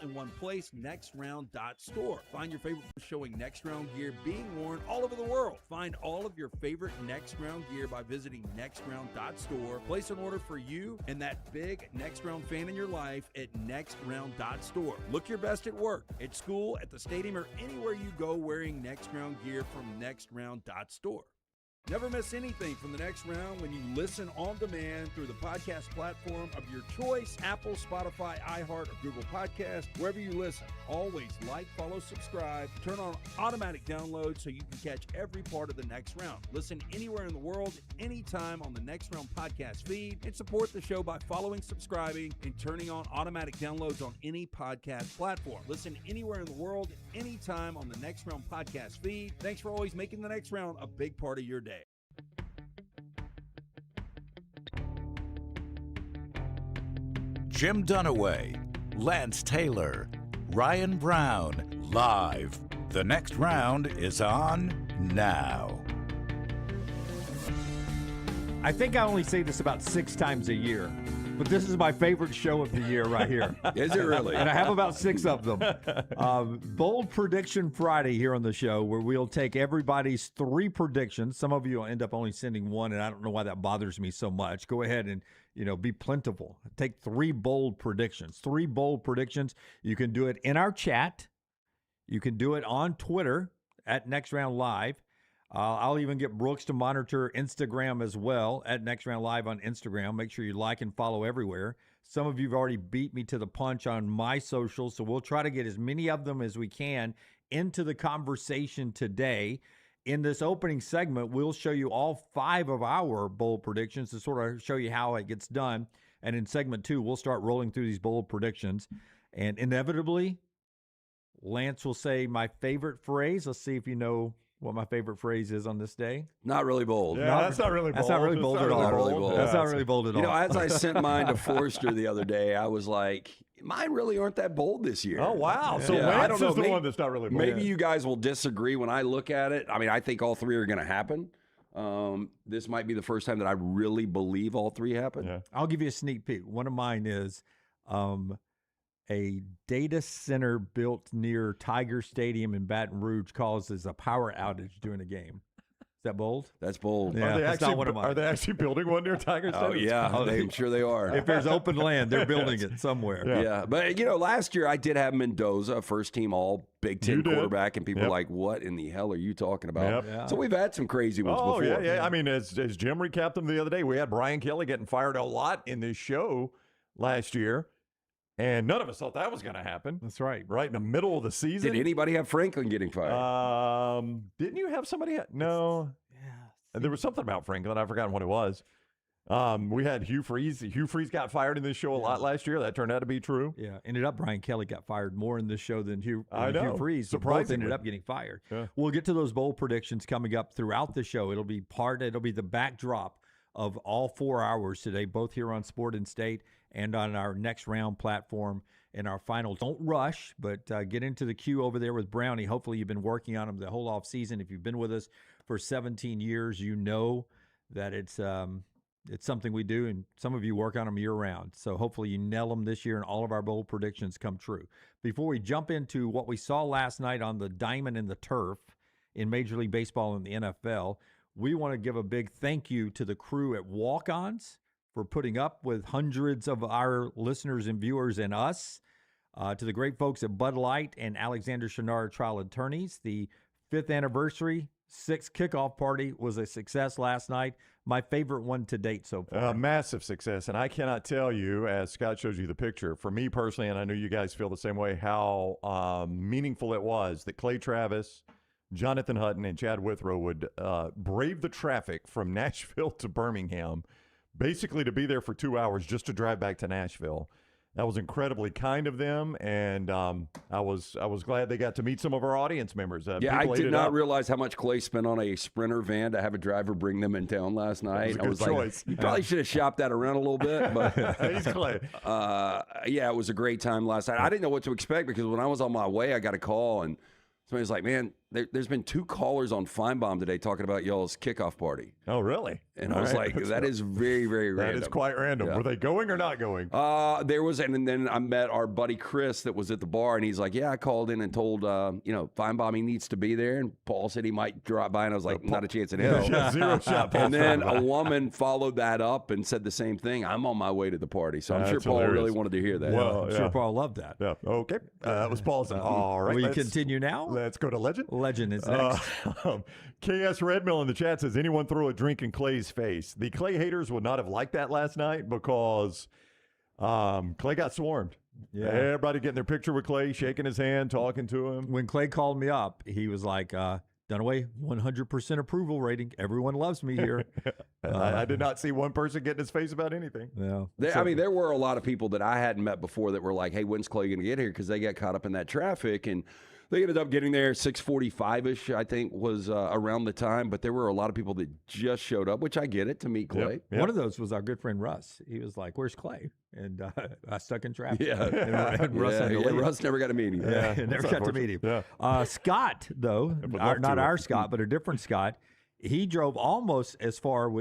in one place, nextround.store. Find your favorite showing Next Round gear being worn all over the world. Find all of your favorite Next Round gear by visiting nextround.store. Place an order for you and that big Next Round fan in your life at nextround.store. Look your best at work, at school, at the stadium, or anywhere you go wearing Next Round gear from nextround.store. Never miss anything from the Next Round when you listen on demand through the podcast platform of your choice, Apple, Spotify, iHeart, or Google Podcast, wherever you listen. Always like, follow, subscribe, turn on automatic download so you can catch every part of the Next Round. Listen anywhere in the world, anytime on the Next Round podcast feed, and support the show by following, subscribing, and turning on automatic downloads on any podcast platform. Listen anywhere in the world, anytime on the Next Round podcast feed. Thanks for always making the Next Round a big part of your day. Jim Dunaway, Lance Taylor, Ryan Brown, live. The Next Round is on now. I think I only say this about 6 times a year, but this is my favorite show of the year right here. Is it really? And I have about 6 of them. Bold Prediction Friday here on the show, where we'll take everybody's 3 predictions. Some of you will end up only sending 1, and I don't know why that bothers me so much. Go ahead and be plentiful. Take 3 bold predictions. 3 bold predictions. You can do it in our chat. You can do it on Twitter at Next Round Live. I'll even get Brooks to monitor Instagram as well at Next Round Live on Instagram. Make sure you like and follow everywhere. Some of you have already beat me to the punch on my socials, so we'll try to get as many of them as we can into the conversation today. In this opening segment, we'll show you all 5 of our bold predictions to sort of show you how it gets done. And in segment 2, we'll start rolling through these bold predictions. And inevitably, Lance will say my favorite phrase. Let's see if you know what my favorite phrase is on this day. Not really bold. Yeah, that's not really bold. That's not really bold at all. That's not really bold at all. As I sent mine to Forrester the other day, I was like, mine really aren't that bold this year. Oh, wow. Yeah. So I Lance don't know, is the one that's not really bold. Maybe you guys will disagree when I look at it. I mean, I think all 3 are going to happen. This might be the first time that I really believe all 3 happen. Yeah. I'll give you a sneak peek. One of mine is a data center built near Tiger Stadium in Baton Rouge causes a power outage during a game. Is that bold? That's bold. Yeah, that's not one of mine. Are they actually building one near Tiger State? Oh, yeah. I'm sure they are. If there's open land, they're building it somewhere. Yeah. But, last year I did have Mendoza, first team all Big Ten quarterback, and people were like, what in the hell are you talking about? Yep. So we've had some crazy ones before. Yeah. I mean, as Jim recapped them the other day, we had Brian Kelly getting fired a lot in this show last year. And none of us thought that was going to happen. That's right. Right in the middle of the season. Did anybody have Franklin getting fired? Didn't you have somebody? No. Yeah. There was something about Franklin. I've forgotten what it was. We had Hugh Freeze. Hugh Freeze got fired in this show a lot last year. That turned out to be true. Yeah. Ended up Brian Kelly got fired more in this show than Hugh Freeze. Surprisingly. Both ended up getting fired. Yeah. We'll get to those bold predictions coming up throughout the show. It'll be the backdrop of all 4 hours today, both here on Sport and State and on our Next Round platform in our finals. Don't rush, but get into the queue over there with Brownie. Hopefully you've been working on them the whole off season. If you've been with us for 17 years, you know that it's something we do, and some of you work on them year round. So hopefully you nail them this year and all of our bold predictions come true. Before we jump into what we saw last night on the diamond and the turf in Major League Baseball and the NFL, we want to give a big thank you to the crew at Walk-Ons for putting up with hundreds of our listeners and viewers and us, to the great folks at Bud Light and Alexander Chenard Trial Attorneys. The 5th anniversary 6th kickoff party was a success last night. My favorite one to date so far. Massive success. And I cannot tell you, as Scott shows you the picture, for me personally, and I know you guys feel the same way, how meaningful it was that Clay Travis, Jonathan Hutton, and Chad Withrow would brave the traffic from Nashville to Birmingham, basically to be there for 2 hours just to drive back to Nashville. That was incredibly kind of them, and I was glad they got to meet some of our audience members. I did not realize how much Clay spent on a Sprinter van to have a driver bring them in town last night. It was a good choice. You probably should have shopped that around a little bit, but he's Clay. Yeah, it was a great time last night. I didn't know what to expect because when I was on my way, I got a call and somebody was like, "Man, there's been 2 callers on Feinbaum today talking about y'all's kickoff party. Oh, really? And I was like, that is very, very random. That is quite random. Yeah. Were they going or not going? There was, and then I met our buddy Chris that was at the bar, and he's like, yeah, I called in and told, Feinbaum he needs to be there. And Paul said he might drop by, and I was like, not a chance in hell. Yeah, 0 shot. And then a woman followed that up and said the same thing. I'm on my way to the party. So I'm sure Paul really wanted to hear that. Well, I'm sure Paul loved that. Yeah. Okay. That was Paul's. All right. Will you continue now? Let's go to Legend. Legend is next. KS Redmill in the chat says, anyone throw a drink in Clay's face? The Clay haters would not have liked that last night because Clay got swarmed. Yeah. Everybody getting their picture with Clay, shaking his hand, talking to him. When Clay called me up, he was like, Dunaway, 100% approval rating. Everyone loves me here. I did not see one person getting his face about anything. Yeah. There were a lot of people that I hadn't met before that were like, hey, when's Clay going to get here? Because they got caught up in that traffic. And they ended up getting there 6:45-ish, I think, was around the time. But there were a lot of people that just showed up, which I get it, to meet Clay. Yep. One of those was our good friend Russ. He was like, where's Clay? And I stuck in traffic. Yeah. And Russ had to leave. Russ never got to meet him. Yeah, never got to meet him. Yeah. Scott, though, not our Scott, but a different Scott, he drove almost as far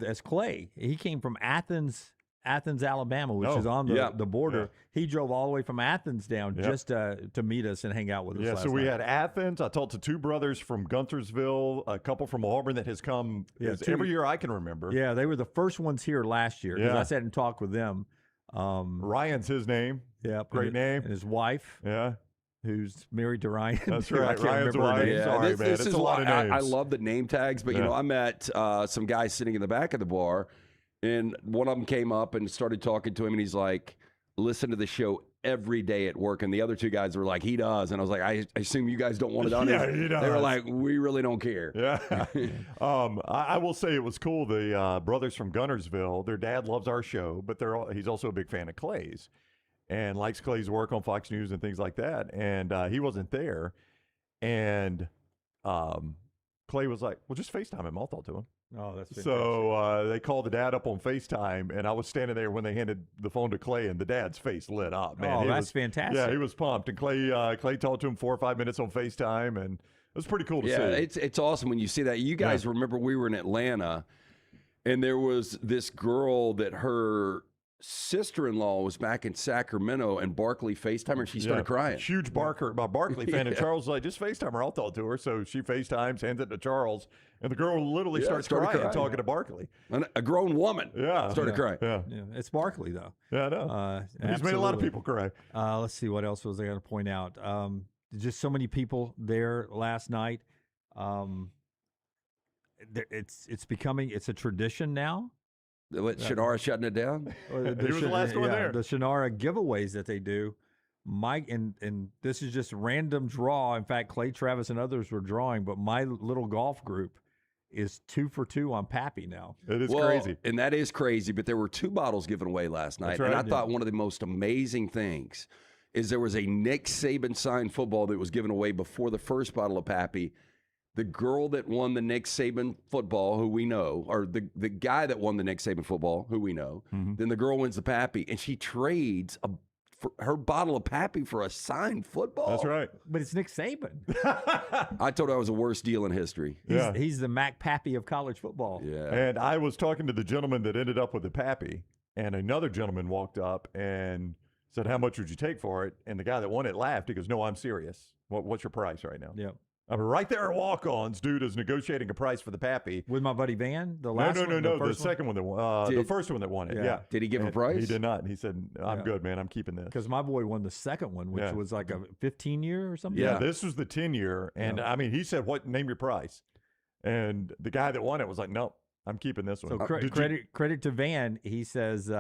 as Clay. He came from Athens, Alabama, which is on the border. Yeah. He drove all the way from Athens down just to meet us and hang out with us. Yeah, last so we night. had Athens. I talked to 2 brothers from Guntersville, a couple from Auburn that has come every year I can remember. Yeah, they were the first ones here last year because I sat and talked with them. Ryan's his name. Yeah, great name. And his wife. Yeah. Who's married to Ryan. That's I right. can't Ryan's remember her wife. name. Yeah, sorry, man. This It's is a lot of names. I love the name tags, but I met some guys sitting in the back of the bar, and one of them came up and started talking to him, and he's like, listen to the show every day at work. And the other 2 guys were like, he does. And I was like, I assume you guys don't want it on. Yeah, he does. They were like, we really don't care. Yeah. I will say it was cool. The brothers from Guntersville, their dad loves our show, but he's also a big fan of Clay's and likes Clay's work on Fox News and things like that. And he wasn't there. And Clay was like, well, just FaceTime him. I'll talk to him. Oh, that's fantastic. So they called the dad up on FaceTime, and I was standing there when they handed the phone to Clay, and the dad's face lit up. Man, oh, that's fantastic. Yeah, he was pumped. And Clay talked to him 4 or 5 minutes on FaceTime, and it was pretty cool to see. Yeah, it's awesome when you see that. You guys remember we were in Atlanta, and there was this girl that her sister-in-law was back in Sacramento, and Barkley FaceTimed her, and she started crying. Huge Barkley fan, and Charles was like, just FaceTime her, I'll talk to her. So she FaceTimes, hands it to Charles, and the girl literally starts crying talking to Barkley. A grown woman started crying. Yeah. It's Barkley, though. Yeah, I know. He's made a lot of people cry. Let's see, what else was I going to point out? Just so many people there last night. It's becoming a tradition now. What, Shannara shutting it down? He was the last one there. The Shannara giveaways that they do. Mike, and this is just random draw. In fact, Clay, Travis, and others were drawing, but my little golf group is 2 for 2 on Pappy now. It is crazy. And that is crazy, but there were 2 bottles given away last night. Right, and I thought one of the most amazing things is there was a Nick Saban signed football that was given away before the first bottle of Pappy. The girl that won the Nick Saban football, who we know, or the guy that won the Nick Saban football, who we know, then the girl wins the Pappy, and she trades her bottle of Pappy for a signed football. That's right. But it's Nick Saban. I told her I was the worst deal in history. He's the Mac Pappy of college football. Yeah. And I was talking to the gentleman that ended up with the Pappy, and another gentleman walked up and said, how much would you take for it? And the guy that won it laughed. He goes, no, I'm serious. What's your price right now? Yep. I mean, right there at walk-ons, dude is negotiating a price for the Pappy. With my buddy Van, the second one that won, the first one that won it. Yeah. Did he give a price? He did not. He said, "I'm good, man. I'm keeping this." Because my boy won the second one, which was like a 15-year or something. Yeah, this was the 10-year, and I mean, he said, "What? Name your price." And the guy that won it was like, "Nope, I'm keeping this one." So credit to Van. He says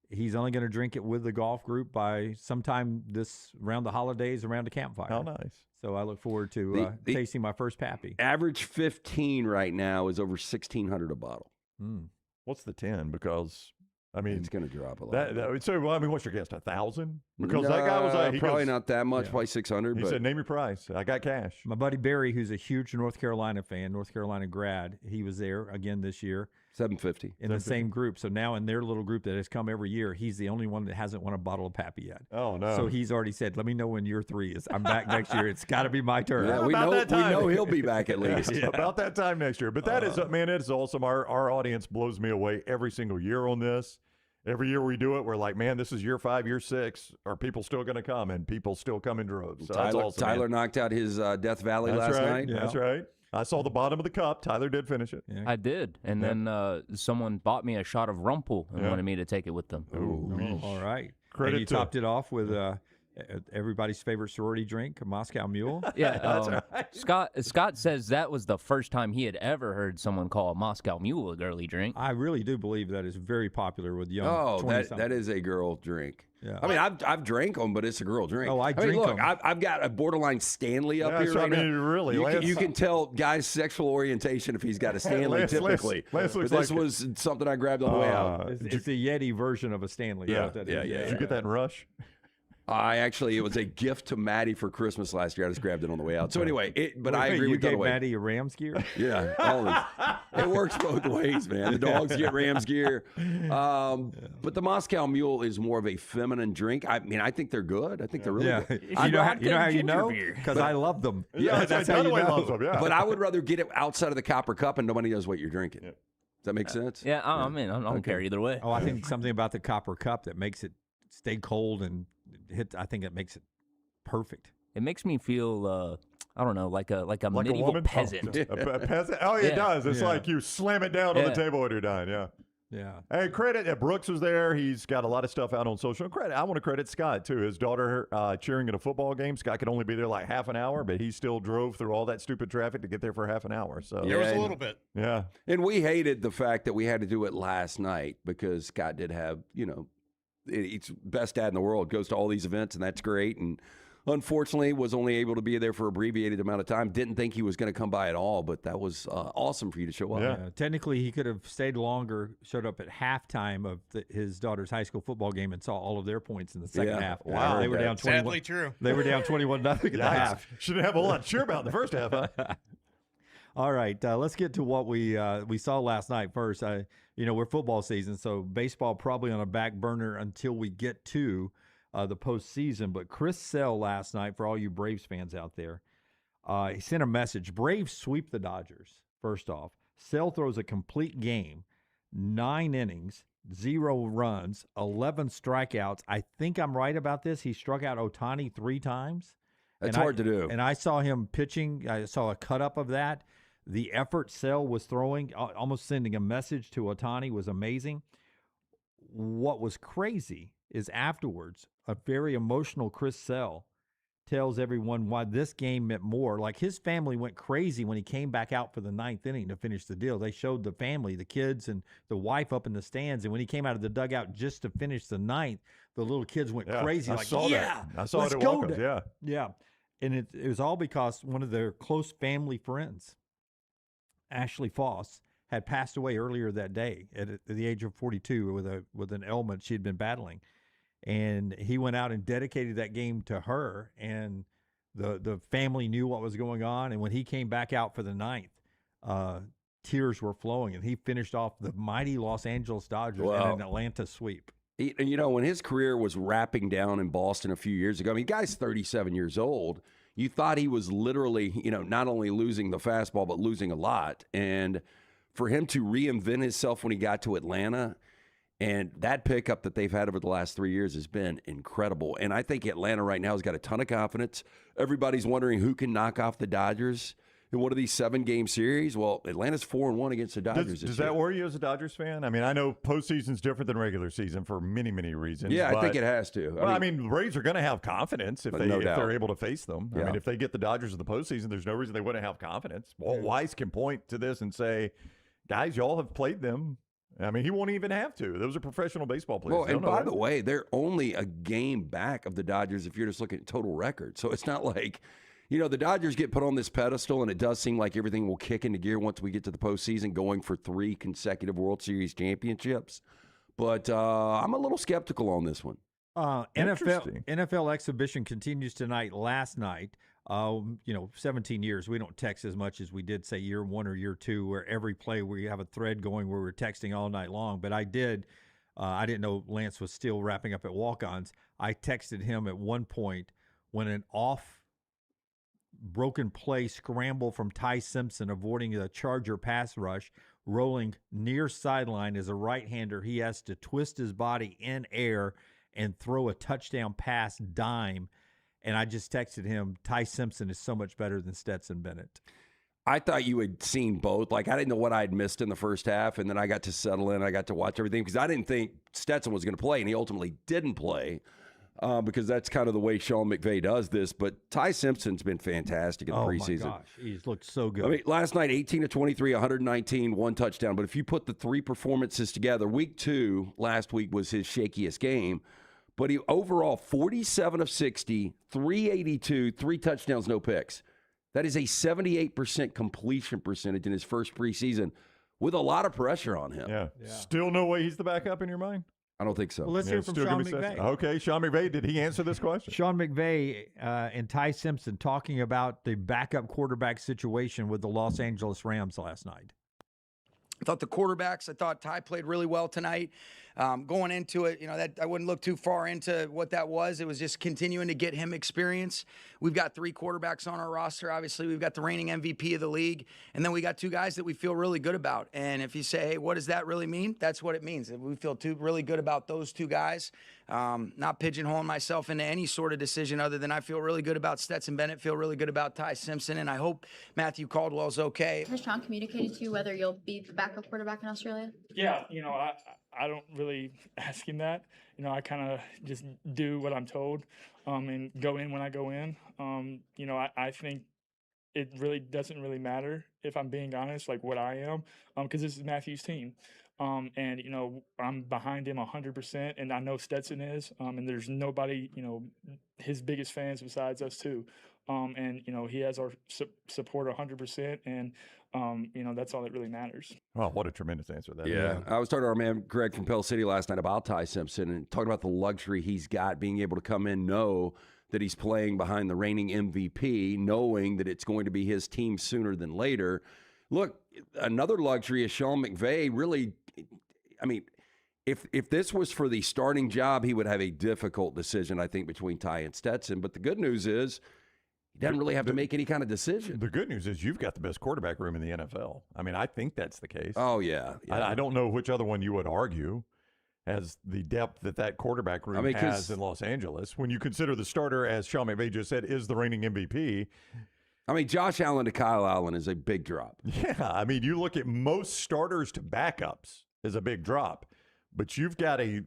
he's only going to drink it with the golf group by sometime around the holidays, around the campfire. How nice. So I look forward to tasting my first Pappy. Average 15 right now is over $1,600 a bottle. What's the 10? Because I mean, it's going to drop a lot. I mean, what's your guess? 1,000? Because that guy was like, probably not that much, probably 600. He said, "Name your price." I got cash. My buddy Barry, who's a huge North Carolina fan, North Carolina grad, he was there again this year. $750 in the same group. So now in their little group that has come every year, he's the only one that hasn't won a bottle of Pappy yet. Oh, no. So he's already said, let me know when year 3 is. I'm back next year. It's got to be my turn. Yeah, we know he'll be back at least. About that time next year. But that is, man, it is awesome. Our audience blows me away every single year on this. Every year we do it, we're like, man, this is year 5, year 6. Are people still going to come? And people still come in droves. So that's awesome, Tyler man. knocked out his Death Valley That's last right. night. Yeah. That's right. I saw the bottom of the cup. Tyler did finish it. Yeah. I did. And then someone bought me a shot of Rumpel and wanted me to take it with them. Oh, all right. Credit and you to- topped it off with everybody's favorite sorority drink, a Moscow Mule. Yeah, Scott says that was the first time he had ever heard someone call a Moscow Mule a girly drink. I really do believe that is very popular with young. Oh, 20-somethings. that is a girl drink. Yeah. I mean, I've drank them, but it's a girl drink. Oh, I mean, drink look, 'em. I've got a borderline Stanley up here so, right I mean, now. really, You can tell guy's sexual orientation if he's got a Stanley Lance typically. looks but like this it. was something I grabbed on the way out. It's the Yeti version of a Stanley. Yeah, What that yeah, is. yeah, Did you get that in Rush? It was a gift to Maddie for Christmas last year. I just grabbed it on the way out. So anyway, I Wait, agree you with gave Dunaway. Maddie a Rams gear. Yeah, always. It works both ways, man. The dogs get Rams gear. But the Moscow Mule is more of a feminine drink. I mean, I think they're good. I think they're really Yeah, good. you know how you know? Because I love them. Yeah, that's how you Dunaway know. loves them, yeah. But I would rather get it outside of the copper cup and nobody knows what you're drinking. Does that make sense? Yeah, I'm in. I don't care either way. Oh, I think something about the copper cup that makes it stay cold and hit. I think it makes it perfect. It makes me feel, I don't know, like a Like medieval a woman? peasant. A peasant? Oh, it Yeah. does. It's Yeah. like you slam it down on the Yeah. table when you're done, yeah. Yeah. Hey, credit. Brooks was there. He's got a lot of stuff out on social. Credit. I want to credit Scott, too. His daughter cheering at a football game. Scott could only be there like half an hour, but he still drove through all that stupid traffic to get there for half an hour. So Yeah. There was a little bit. yeah. And we hated the fact that we had to do it last night because Scott did have, it's best dad in the world, goes to all these events, and that's great. And unfortunately, was only able to be there for an abbreviated amount of time. Didn't think he was going to come by at all, but that was awesome for you to show up. Yeah. Technically, he could have stayed longer, showed up at halftime of his daughter's high school football game, and saw all of their points in the second Yeah. half. Wow. They were down 21. Sadly true. They were down 21-0 at the half. Shouldn't have a lot to cheer about in the first half, huh? All right, let's get to what we saw last night first. We're football season, so baseball probably on a back burner until we get to the postseason. But Chris Sale last night, for all you Braves fans out there, he sent a message. Braves sweep the Dodgers, first off. Sale throws a complete game, 9 innings, 0 runs, 11 strikeouts. I think I'm right about this. He struck out Ohtani 3 times. That's And hard to do. And I saw him pitching. I saw a cut up of that. The effort Sale was throwing, almost sending a message to Ohtani, was amazing. What was crazy is afterwards, a very emotional Chris Sale tells everyone why this game meant more. Like, his family went crazy when he came back out for the 9th inning to finish the deal. They showed the family, the kids and the wife up in the stands. And when he came out of the dugout just to finish the 9th, the little kids went crazy. I like, saw yeah, that. I saw let's it at go. Welcomes, yeah. Yeah. And it was all because one of their close family friends, Ashley Foss, had passed away earlier that day at the age of 42 with an ailment she had been battling. And he went out and dedicated that game to her, and the family knew what was going on. And when he came back out for the 9th, tears were flowing, and he finished off the mighty Los Angeles Dodgers in an Atlanta sweep. When his career was wrapping down in Boston a few years ago, I mean, guy's 37 years old. You thought he was literally, not only losing the fastball, but losing a lot. And for him to reinvent himself when he got to Atlanta, and that pickup that they've had over the last 3 years has been incredible. And I think Atlanta right now has got a ton of confidence. Everybody's wondering who can knock off the Dodgers in one of these 7-game series. Well, Atlanta's 4-1 against the Dodgers. Does that worry you as a Dodgers fan? I mean, I know postseason's different than regular season for many, many reasons. Yeah, but, I think it has to. Well, the Braves are going to have confidence if they're able to face them. Yeah. I mean, if they get the Dodgers in the postseason, there's no reason they wouldn't have confidence. Walt Weiss can point to this and say, guys, y'all have played them. I mean, he won't even have to. Those are professional baseball players. Well, and by the way, they're only a game back of the Dodgers if you're just looking at total record. So it's not like, the Dodgers get put on this pedestal, and it does seem like everything will kick into gear once we get to the postseason, going for 3 consecutive World Series championships. But I'm a little skeptical on this one. NFL exhibition continues tonight. Last night, 17 years, we don't text as much as we did, say, year one or year two, where every play we have a thread going where we're texting all night long. But I didn't know Lance was still wrapping up at walk-ons. I texted him at one point when an broken play scramble from Ty Simpson, avoiding a Charger pass rush, rolling near sideline as a right-hander. He has to twist his body in air and throw a touchdown pass dime. And I just texted him, Ty Simpson is so much better than Stetson Bennett. I thought you had seen both. Like, I didn't know what I had missed in the first half, and then I got to settle in. I got to watch everything because I didn't think Stetson was going to play, and he ultimately didn't play because that's kind of the way Sean McVay does this. But Ty Simpson's been fantastic in the preseason. Oh, my gosh. He's looked so good. I mean, last night, 18 of 23, 119, one touchdown. But if you put the three performances together, week 2 last week was his shakiest game. But he overall 47 of 60, 382, 3 touchdowns, no picks. That is a 78% completion percentage in his first preseason with a lot of pressure on him. Yeah. Still no way he's the backup in your mind? I don't think so. Well, let's hear from Sean McVay. Okay, Sean McVay, did he answer this question? Sean McVay and Ty Simpson talking about the backup quarterback situation with the Los Angeles Rams last night. I thought I thought Ty played really well tonight. Going into it, that I wouldn't look too far into what that was. It was just continuing to get him experience. We've got 3 quarterbacks on our roster. Obviously, we've got the reigning MVP of the league, and then we got 2 guys that we feel really good about. And if you say, hey, what does that really mean? That's what it means. We feel really good about those 2 guys. Not pigeonholing myself into any sort of decision other than I feel really good about Stetson Bennett, feel really good about Ty Simpson, and I hope Matthew Caldwell's okay. Has Sean communicated to you whether you'll be the backup quarterback in Australia? Yeah, I don't really ask him that. I kind of just do what I'm told and go in when I go in. I think it really doesn't really matter, if I'm being honest, like what I am, because this is Matthew's team. And I'm behind him 100%, and I know Stetson is, and there's nobody, his biggest fans besides us too. And he has our support 100%, and that's all that really matters. Well, what a tremendous answer that is. Yeah. I was talking to our man Greg from Pell City last night about Ty Simpson and talking about the luxury he's got, being able to come in, know that he's playing behind the reigning MVP, knowing that it's going to be his team sooner than later. Look, another luxury is Sean McVay really, I mean, if this was for the starting job, he would have a difficult decision, I think, between Ty and Stetson. But the good news is he doesn't really have to make any kind of decision. The good news is you've got the best quarterback room in the NFL. I mean, I think that's the case. Oh, yeah. I don't know which other one you would argue has the depth that quarterback room has in Los Angeles. When you consider the starter, as Sean McVay just said, is the reigning MVP. I mean, Josh Allen to Kyle Allen is a big drop. Yeah, I mean, you look at most starters to backups is a big drop. But you've got a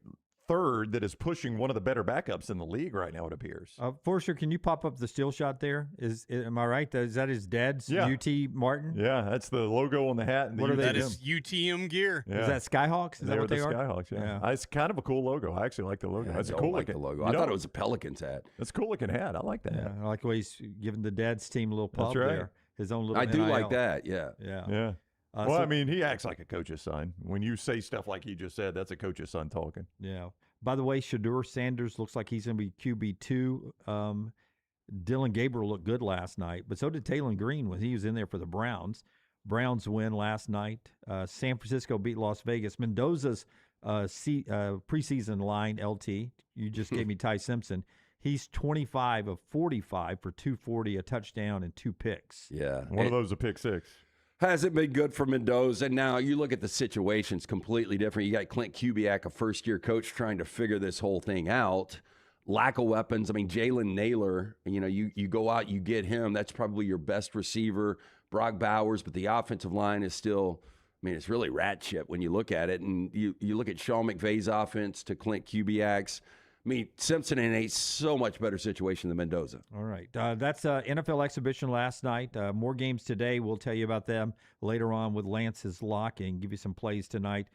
third that is pushing one of the better backups in the league right now, it appears. Forster, can you pop up the still shot there? Am I right? Is that his dad's UT Martin? Yeah, that's the logo on the hat. And what are they? That is UTM gear. Yeah. Is that Skyhawks? Is that what they are? Skyhawks, yeah. It's kind of a cool logo. I actually like the logo. That's a cool looking logo. I thought it was a Pelicans hat. That's a cool looking hat. I like that. Yeah, I like the way he's giving the dad's team a little pub there. His own little I do NIL. like that, yeah. Yeah. Well, I mean, he acts like a coach's son. When you say stuff like he just said, that's a coach's son talking. Yeah. By the way, Shedeur Sanders looks like he's going to be QB2. Dylan Gabriel looked good last night, but so did Taylor Green when he was in there for the Browns. Browns win last night. San Francisco beat Las Vegas. Mendoza's preseason line, LT, you just gave me Ty Simpson. He's 25 of 45 for 240, a touchdown, and 2 picks. Yeah. One of those a pick six. Hasn't been good for Mendoza. And now you look at the situation's completely different. You got Clint Kubiak, a first-year coach, trying to figure this whole thing out. Lack of weapons. I mean, Jalen Naylor, you go out, you get him. That's probably your best receiver. Brock Bowers, but the offensive line is still, it's really rat shit when you look at it. And you look at Sean McVay's offense to Clint Kubiak's. Simpson in a so much better situation than Mendoza. All right. That's NFL exhibition last night. More games today. We'll tell you about them later on with Lance's lock and give you some plays tonight,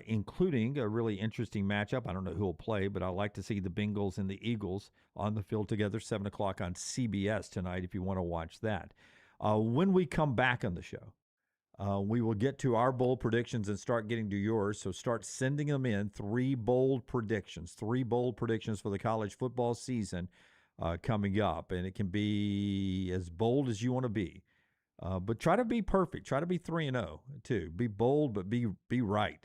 including a really interesting matchup. I don't know who will play, but I'd like to see the Bengals and the Eagles on the field together, 7 o'clock on CBS tonight if you want to watch that. When we come back on the show, we will get to our bold predictions and start getting to yours. So start sending them in. 3 bold predictions for the college football season. coming up, and it can be as bold as you want to be. But try to be perfect. Try to be 3-0 too. Be bold, but be right.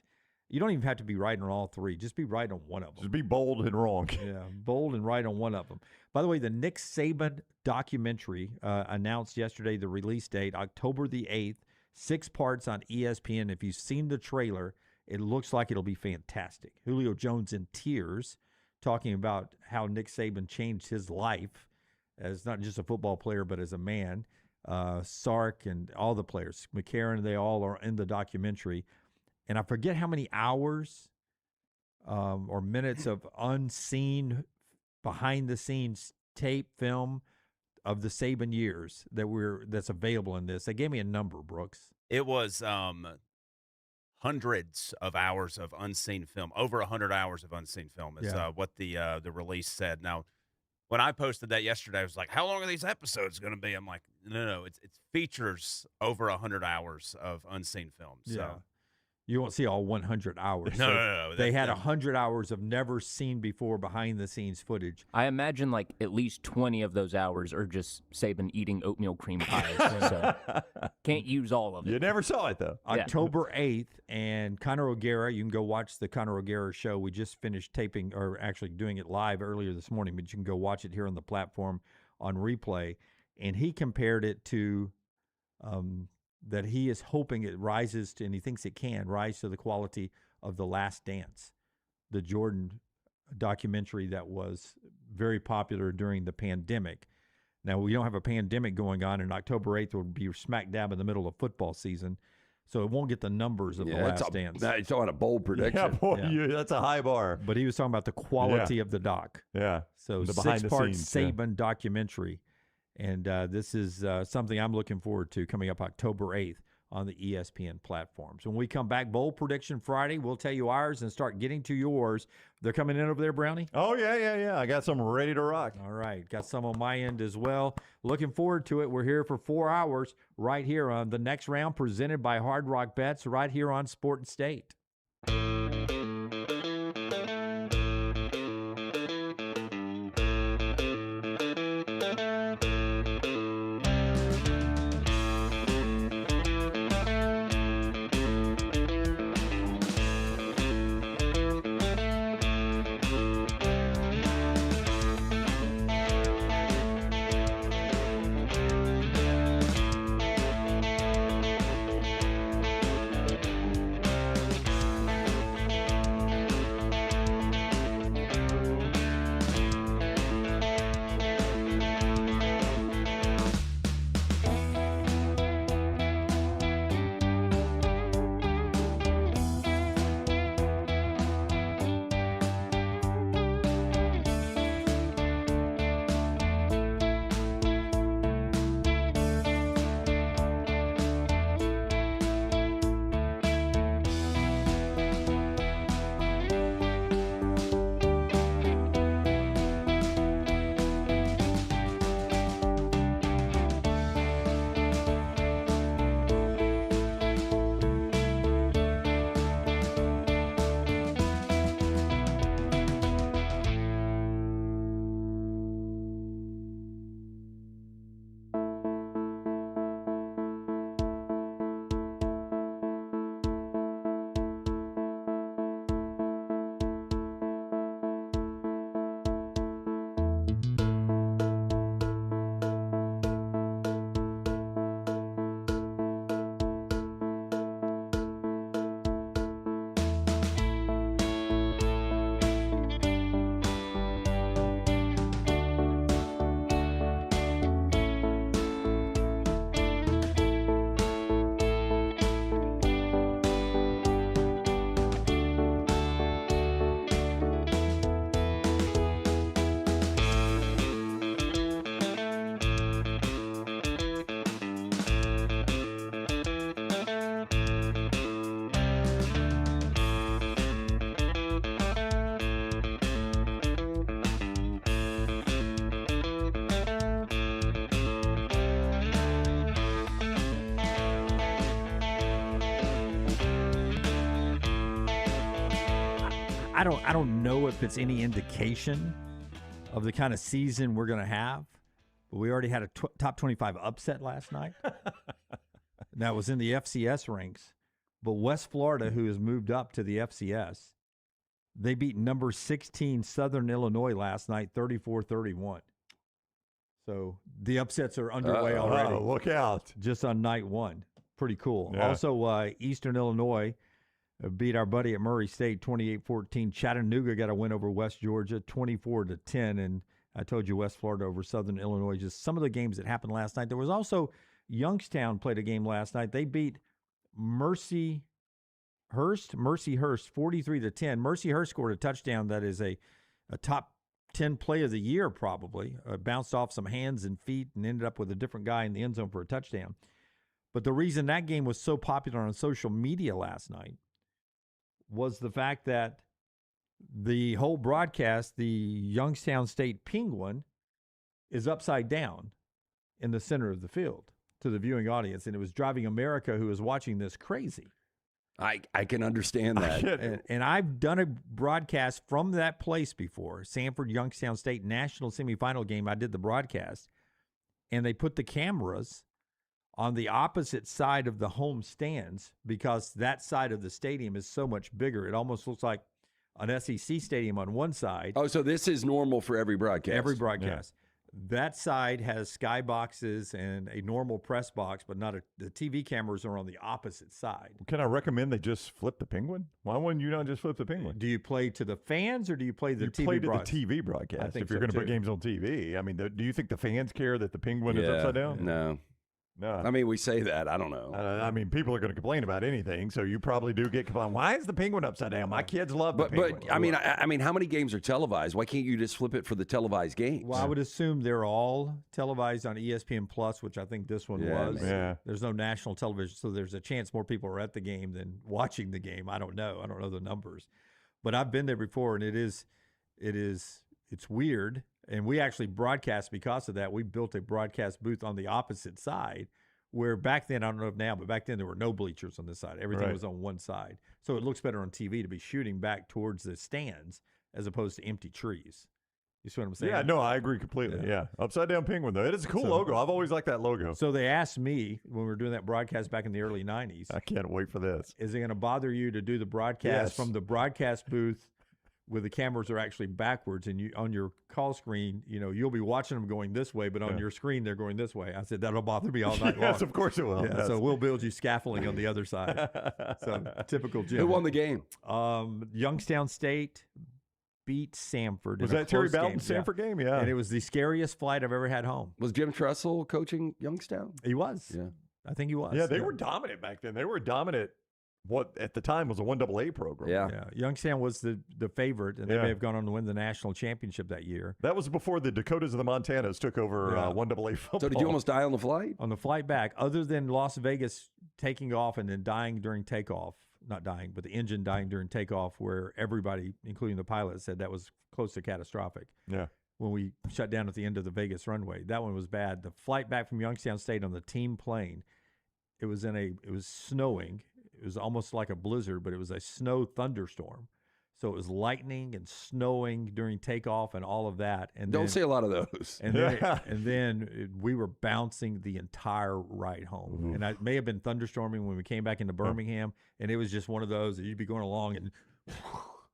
You don't even have to be right on all three. Just be right on one of them. Just be bold and wrong. Yeah, bold and right on one of them. By the way, the Nick Saban documentary announced yesterday the release date, October the 8th, 6 parts on ESPN. If you've seen the trailer, it looks like it'll be fantastic. Julio Jones in tears, talking about how Nick Saban changed his life as not just a football player, but as a man. Sark and all the players, McCarron, they all are in the documentary. And I forget how many hours or minutes of unseen, behind-the-scenes tape film of the Saban years that's available in this. They gave me a number, Brooks. It was hundreds of hours of unseen film, over 100 hours of unseen film is what the release said. Now, when I posted that yesterday, I was like, how long are these episodes going to be? I'm like, no, it features over 100 hours of unseen film. So. Yeah. You won't see all 100 hours. No. They had 100 hours of never seen before behind-the-scenes footage. I imagine like at least 20 of those hours are just Saban eating oatmeal cream pies. So can't use all of it. You never saw it, though. October 8th, and Conor O'Gara, you can go watch the Conor O'Gara show. We just finished taping, or actually doing it live earlier this morning, but you can go watch it here on the platform on replay. And he compared it to that he is hoping it rises to, and he thinks it can rise to the quality of The Last Dance, the Jordan documentary that was very popular during the pandemic. Now, we don't have a pandemic going on, and October 8th will be smack dab in the middle of football season, so it won't get the numbers of The Last Dance. It's on a bold prediction. Yeah, boy, that's a high bar. But he was talking about the quality of the doc. Yeah. So the behind 6-part the scenes, Saban documentary. And this is something I'm looking forward to coming up October 8th on the ESPN platforms. When we come back, Bold Prediction Friday, we'll tell you ours and start getting to yours. They're coming in over there, Brownie? Oh, yeah. I got some ready to rock. All right. Got some on my end as well. Looking forward to it. We're here for 4 hours right here on The Next Round, presented by Hard Rock Bets, right here on Sport and State. I don't know if it's any indication of the kind of season we're going to have. But we already had a top 25 upset last night. That was in the FCS ranks. But West Florida, who has moved up to the FCS, they beat number 16 Southern Illinois last night, 34-31. So the upsets are underway already. Look out. Just on night one. Pretty cool. Yeah. Also, Eastern Illinois beat our buddy at Murray State 28-14. Chattanooga got a win over West Georgia 24-10. And I told you West Florida over Southern Illinois. Just some of the games that happened last night. There was also Youngstown played a game last night. They beat Mercyhurst 43-10. Mercyhurst scored a touchdown that is a top 10 play of the year probably. Bounced off some hands and feet and ended up with a different guy in the end zone for a touchdown. But the reason that game was so popular on social media last night was the fact that the whole broadcast, the Youngstown State Penguin, is upside down in the center of the field to the viewing audience, and it was driving America, who was watching this, crazy. I can understand that. And I've done a broadcast from that place before. Sanford Youngstown State national semifinal game, I did the broadcast, and they put the cameras on the opposite side of the home stands because that side of the stadium is so much bigger. It almost looks like an SEC stadium on one side. Oh, so this is normal for every broadcast? Every broadcast. Yeah. That side has sky boxes and a normal press box, but not the TV cameras are on the opposite side. Can I recommend they just flip the Penguin? Why wouldn't you not just flip the Penguin? Do you play to the fans or do you play the TV play to broadcast? the TV broadcast. I think if you're so, going to put too. games on TV. I mean, do you think the fans care that the Penguin is upside down? No. No. I mean, we say that. I don't know. I mean, people are going to complain about anything, so you probably do get complained. Why is the Penguin upside down? My kids love the Penguin. But I mean, how many games are televised? Why can't you just flip it for the televised games? Well, I would assume they're all televised on ESPN Plus, which I think this one was. Yeah. It's no national television, so there's a chance more people are at the game than watching the game. I don't know. I don't know the numbers. But I've been there before, and it's weird. And we actually broadcast because of that. We built a broadcast booth on the opposite side where back then, I don't know if now, but back then there were no bleachers on this side. Everything was on one side. So it looks better on TV to be shooting back towards the stands as opposed to empty trees. You see what I'm saying? Yeah, no, I agree completely. Yeah. Upside down Penguin, though. It is a cool logo. I've always liked that logo. So they asked me when we were doing that broadcast back in the early 90s. I can't wait for this. Is it going to bother you to do the broadcast from the broadcast booth where the cameras are actually backwards and you on your call screen, you'll be watching them going this way, but on your screen they're going this way. I said, that'll bother me all night long. Yes, of course it will. Yeah, so we'll build you scaffolding on the other side. So typical Jim. Who won the game? Youngstown State beat Sanford. Was that Terry Bowden's Sanford game? Yeah. And it was the scariest flight I've ever had home. Was Jim Tressel coaching Youngstown? He was. Yeah. I think he was. Yeah, they were dominant back then. They were dominant. What at the time was a 1AA program. Yeah. Youngstown was the favorite, and they may have gone on to win the national championship that year. That was before the Dakotas and the Montanas took over 1AA football. So did you almost die on the flight? On the flight back, other than Las Vegas taking off and then dying during takeoff, not dying, but the engine dying during takeoff, where everybody, including the pilot, said that was close to catastrophic. Yeah. When we shut down at the end of the Vegas runway, that one was bad. The flight back from Youngstown State on the team plane, it was snowing. It was almost like a blizzard, but it was a snow thunderstorm. So it was lightning and snowing during takeoff and all of that. And Don't say a lot of those. And then we were bouncing the entire ride home. Mm-hmm. And it may have been thunderstorming when we came back into Birmingham, and it was just one of those that you'd be going along and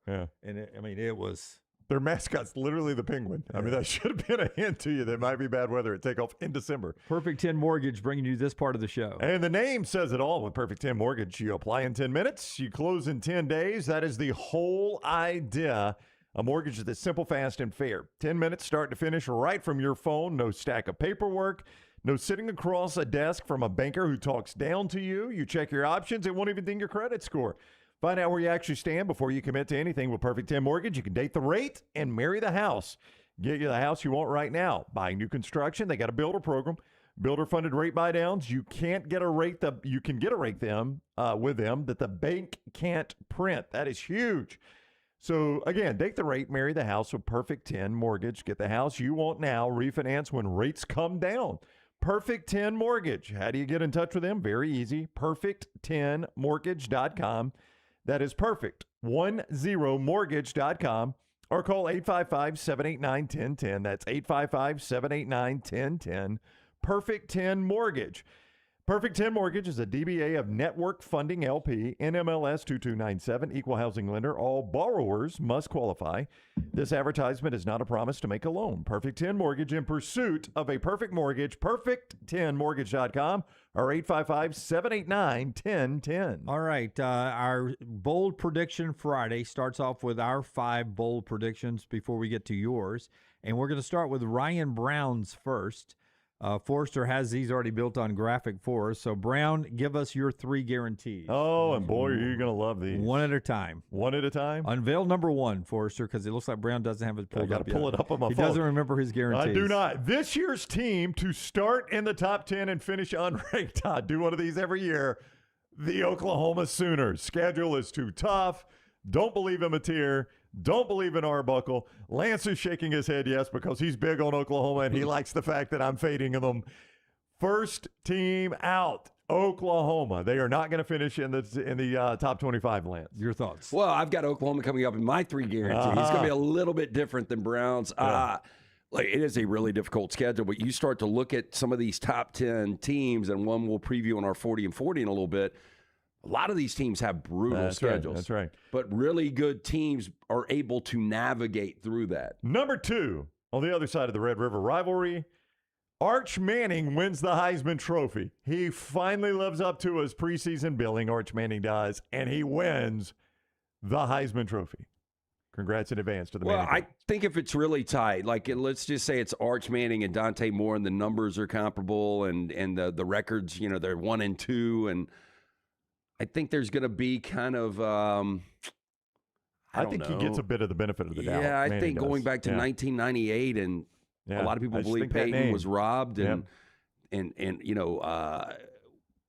and it was. Their mascot's literally the Penguin. I mean, that should have been a hint to you. There might be bad weather at takeoff in December. Perfect 10 Mortgage bringing you this part of the show. And the name says it all with Perfect 10 Mortgage. You apply in 10 minutes. You close in 10 days. That is the whole idea. A mortgage that's simple, fast, and fair. 10 minutes start to finish right from your phone. No stack of paperwork. No sitting across a desk from a banker who talks down to you. You check your options. It won't even ding your credit score. Find out where you actually stand before you commit to anything with Perfect 10 Mortgage. You can date the rate and marry the house. Get you the house you want right now. Buying new construction, they got a builder program. Builder-funded rate buy-downs. You can get a rate with them that the bank can't print. That is huge. So, again, date the rate, marry the house with Perfect 10 Mortgage. Get the house you want now. Refinance when rates come down. Perfect 10 Mortgage. How do you get in touch with them? Very easy. Perfect10mortgage.com. That is perfect. 10mortgage.com. or call 855-789-1010. That's 855-789-1010. Perfect 10 Mortgage. Perfect 10 Mortgage is a DBA of Network Funding LP, NMLS 2297, equal housing lender. All borrowers must qualify. This advertisement is not a promise to make a loan. Perfect 10 Mortgage, in pursuit of a perfect mortgage, perfect10mortgage.com or 855-789-1010. All right. Our bold prediction Friday starts off with our 5 bold predictions before we get to yours. And we're going to start with Ryan Brown's first. Forrester has these already built on graphic for us. So, Brown, give us your 3 guarantees. Oh, and boy, you're going to love these. One at a time. One at a time? Unveil number 1, Forrester, because it looks like Brown doesn't have it pulled up yet. I got to pull it up on my He phone. doesn't remember his guarantees. I do not. This year's team to start in the top 10 and finish unranked. I do one of these every year. The Oklahoma Sooners. Schedule is too tough. Don't believe in Mateer. Don't believe in Arbuckle. Lance is shaking his head yes because he's big on Oklahoma and he likes the fact that I'm fading them. First team out, Oklahoma. They are not going to finish in the top 25, Lance. Your thoughts? Well, I've got Oklahoma coming up in my 3 guarantees. It's going to be a little bit different than Brown's. Like, it is a really difficult schedule, but you start to look at some of these top 10 teams, and one we'll preview on our 40 and 40 in a little bit. A lot of these teams have brutal schedules. That's right. But really good teams are able to navigate through that. Number 2, on the other side of the Red River rivalry, Arch Manning wins the Heisman Trophy. He finally lives up to his preseason billing, Arch Manning does, and he wins the Heisman Trophy. Congrats in advance to the Manning. Well, I think if it's really tight, like let's just say it's Arch Manning and Dante Moore, and the numbers are comparable, and the records, they're 1 and 2, and I think there's going to be kind of I think he gets a bit of the benefit of the doubt. Yeah, I Manning think does. going back to 1998, and a lot of people believe Peyton was robbed, and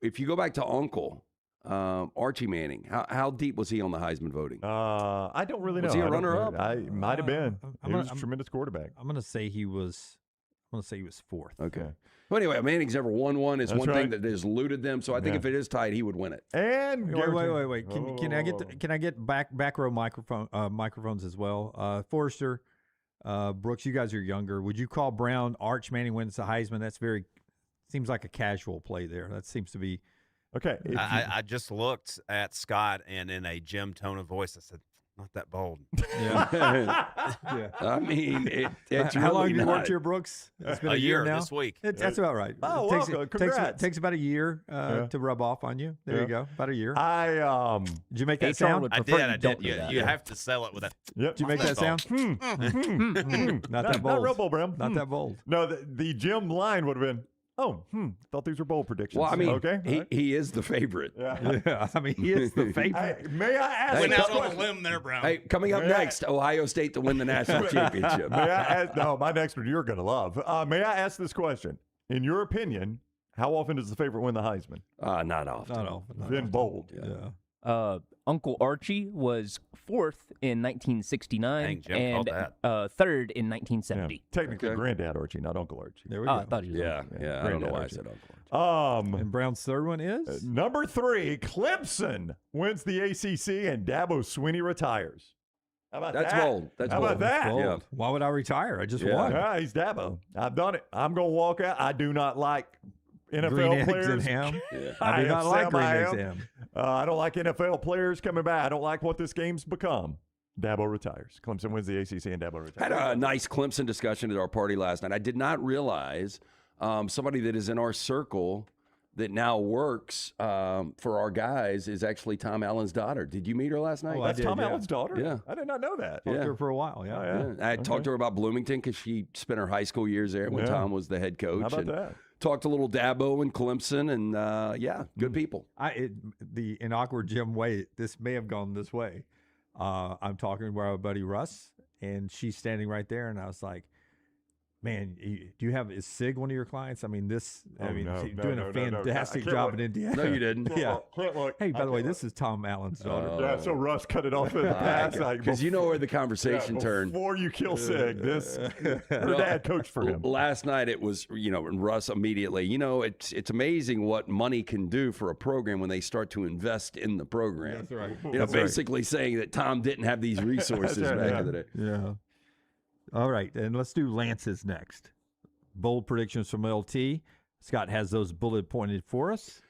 if you go back to Uncle Archie Manning, how deep was he on the Heisman voting? I don't really know. Was he a runner-up? I might have been. He was a tremendous quarterback. I'm going to say he was 4th. Okay. Well, anyway, Manning's never won one. It's That's one right. thing that has eluded them. So I think if it is tight, he would win it. And Wait. Can I get back row microphones as well? Forrester, Brooks, you guys are younger. Would you call Brown Arch Manning wins the Heisman? That's seems like a casual play there. That seems to be okay. I just looked at Scott, and in a Jim tone of voice, I said, "Not that bold." Yeah. I mean, it's how really long have you not. worked here, Brooks? It's been A year now. this week. That's about right. Oh, it welcome. Congrats. takes about a year to rub off on you. There you go. About a year. Did you make that HR sound? would I prefer did. you I don't did. do that. You have to sell it with a. Yep. Did you make that sound? Not that bold. Not real bold, Bram. Not that bold. No, the Jim line would have been, thought these were bold predictions. Well, I mean, okay. he is the favorite. Yeah, I mean, he is the favorite. May I ask Went this out on a question? limb there, Brown. Hey, coming up next, Ohio State to win the national championship. May I ask, no, my next one you're going to love. May I ask this question? In your opinion, how often does the favorite win the Heisman? Not often. Not often. Then bold. Yeah. Uncle Archie was 4th in 1969 Dang, Jim and called 3rd in 1970. Technically, Okay. Granddad Archie, not Uncle Archie. There we Oh, go. I thought he was Yeah. I don't know why I Archie. said Uncle. And Brown's third one is? Number 3, Clemson wins the ACC and Dabo Swinney retires. How about That's that? bold. That's How bold. about that? Bold. Yeah. Why would I retire? I just Yeah. won. Yeah, he's Dabo. I've done it. I'm going to walk out. I do not like NFL Green eggs players. and ham. Yeah. I do not am like Sam, green I eggs am. and ham. I don't like NFL players coming back. I don't like what this game's become. Dabo retires. Clemson wins the ACC and Dabo retires. Had a nice Clemson discussion at our party last night. I did not realize somebody that is in our circle that now works for our guys is actually Tom Allen's daughter. Did you meet her last night? Oh, I That's did, Tom yeah. Allen's daughter? Yeah. I did not know that. Talked to her for a while, yeah. Oh, yeah. I talked to her about Bloomington because she spent her high school years there when Yeah. Tom was the head coach. How about and that? Talked a little Dabo and Clemson, and good people. In awkward Jim way, this may have gone this way. I'm talking to our buddy Russ, and she's standing right there, and I was like, Man, do you have, is Sig one of your clients? I mean, he's doing a no. fantastic I job can't in Indiana. No, you didn't. Yeah. Can't look. Hey, by the way, this is Tom Allen's daughter. Yeah, so Russ cut it off in the past. Because you know where the conversation turned. Before you kill Sig, her dad coached for him. Last night it was, and Russ immediately, it's amazing what money can do for a program when they start to invest in the program. That's right. That's basically saying that Tom didn't have these resources back in the day. Yeah. All right, and let's do Lance's next. Bold predictions from LT. Scott has those bullet pointed for us.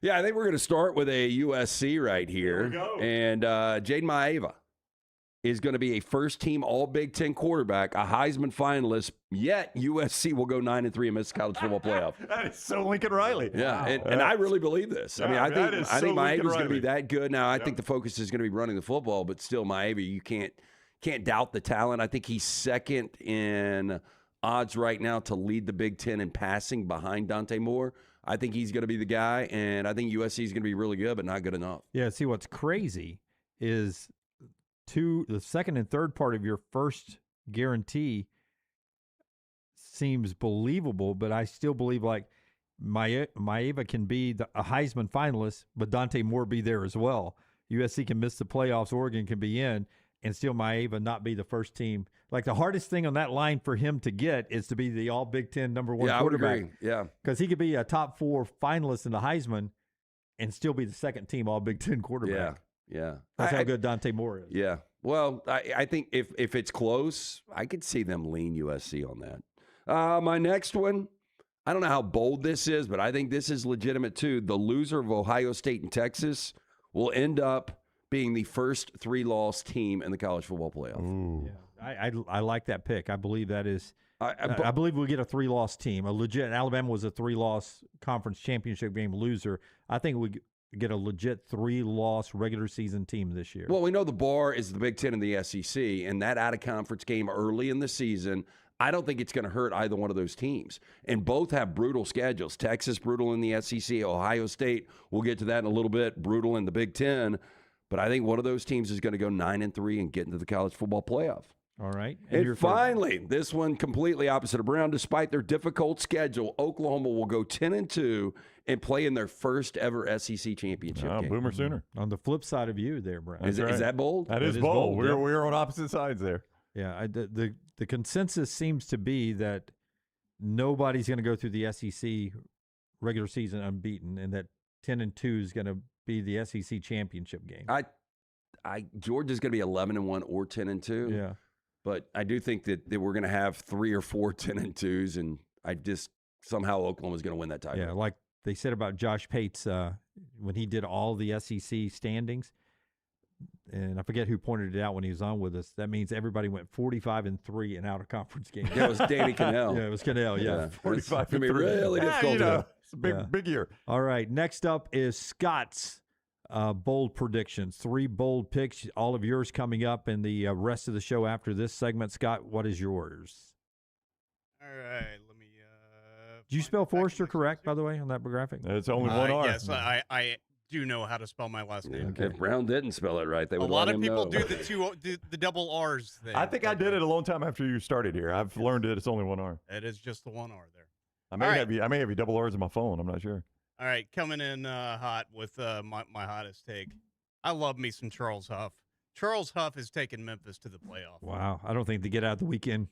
Yeah, I think we're going to start with a USC right here. we go. And Jaden Maeva is going to be a first-team All-Big Ten quarterback, a Heisman finalist, yet USC will go 9-3 and miss the college football playoff. That is so Lincoln Riley. Yeah, and I really believe this. Yeah, I think Maeva's going to be Riley. that good. Now, I think the focus is going to be running the football, but still, Maeva, you can't doubt the talent. I think he's second in odds right now to lead the Big Ten in passing behind Dante Moore. I think he's going to be the guy, and I think USC is going to be really good, but not good enough. Yeah, see, what's crazy is the second and third part of your first guarantee seems believable, but I still believe like Maeva can be a Heisman finalist, but Dante Moore be there as well. USC can miss the playoffs, Oregon can be in, and still Maeva not be the first team. Like the hardest thing on that line for him to get is to be the all Big Ten number one quarterback. I would agree. Yeah. Because he could be a top 4 finalist in the Heisman and still be the second team all Big Ten quarterback. Yeah. That's how good Dante Moore is. Yeah. Well, I think if it's close, I could see them lean USC on that. My next one, I don't know how bold this is, but I think this is legitimate too. The loser of Ohio State and Texas will end up being the first 3-loss team in the college football playoff. Ooh. Yeah, I like that pick. I believe that is. I believe we'll get a 3-loss team. A legit Alabama was a 3-loss conference championship game loser. I think we get a legit 3-loss regular season team this year. Well, we know the bar is the Big Ten and the SEC, and that out-of-conference game early in the season, I don't think it's going to hurt either one of those teams. And both have brutal schedules. Texas, brutal in the SEC. Ohio State, we'll get to that in a little bit, brutal in the Big Ten. But I think one of those teams is going to go 9-3 and get into the college football playoff. All right. And finally, this one completely opposite of Brown. Despite their difficult schedule, Oklahoma will go 10-2 and play in their first ever SEC championship game. Boomer Sooner. On the flip side of you there, Brown. Is that bold? That is bold. We're on opposite sides there. Yeah. The consensus seems to be that nobody's going to go through the SEC regular season unbeaten, and that 10-2 is going to be the SEC championship game. Georgia's going to be 11-1 or 10-2. Yeah. But I do think that we're going to have 3 or 4 10-2s, and I just somehow Oklahoma's going to win that title. Yeah, like they said about Josh Pates when he did all the SEC standings, and I forget who pointed it out when he was on with us. That means everybody went 45-3 in out-of-conference games. Yeah, it was Danny Cannell. Yeah, it was Cannell. Yeah, 45-3. It's going to be really difficult. It's a big year. All right, next up is Scott's bold predictions. 3 bold picks. All of yours coming up in the rest of the show after this segment. Scott, what is yours? All right, let me. Did you spell Forrester correct, by the way, on that graphic? It's only one R. Yes, I do know how to spell my last name. Okay. If Brown didn't spell it right, they would A lot let of him people know. do the double R's thing. I think I did it a long time after you started here. I've learned it. It's only one R. It is just the one R there. I may have you double R's in my phone. I'm not sure. All right, coming in hot with my hottest take. I love me some Charles Huff. Charles Huff has taken Memphis to the playoff. Wow, I don't think they get out of the weekend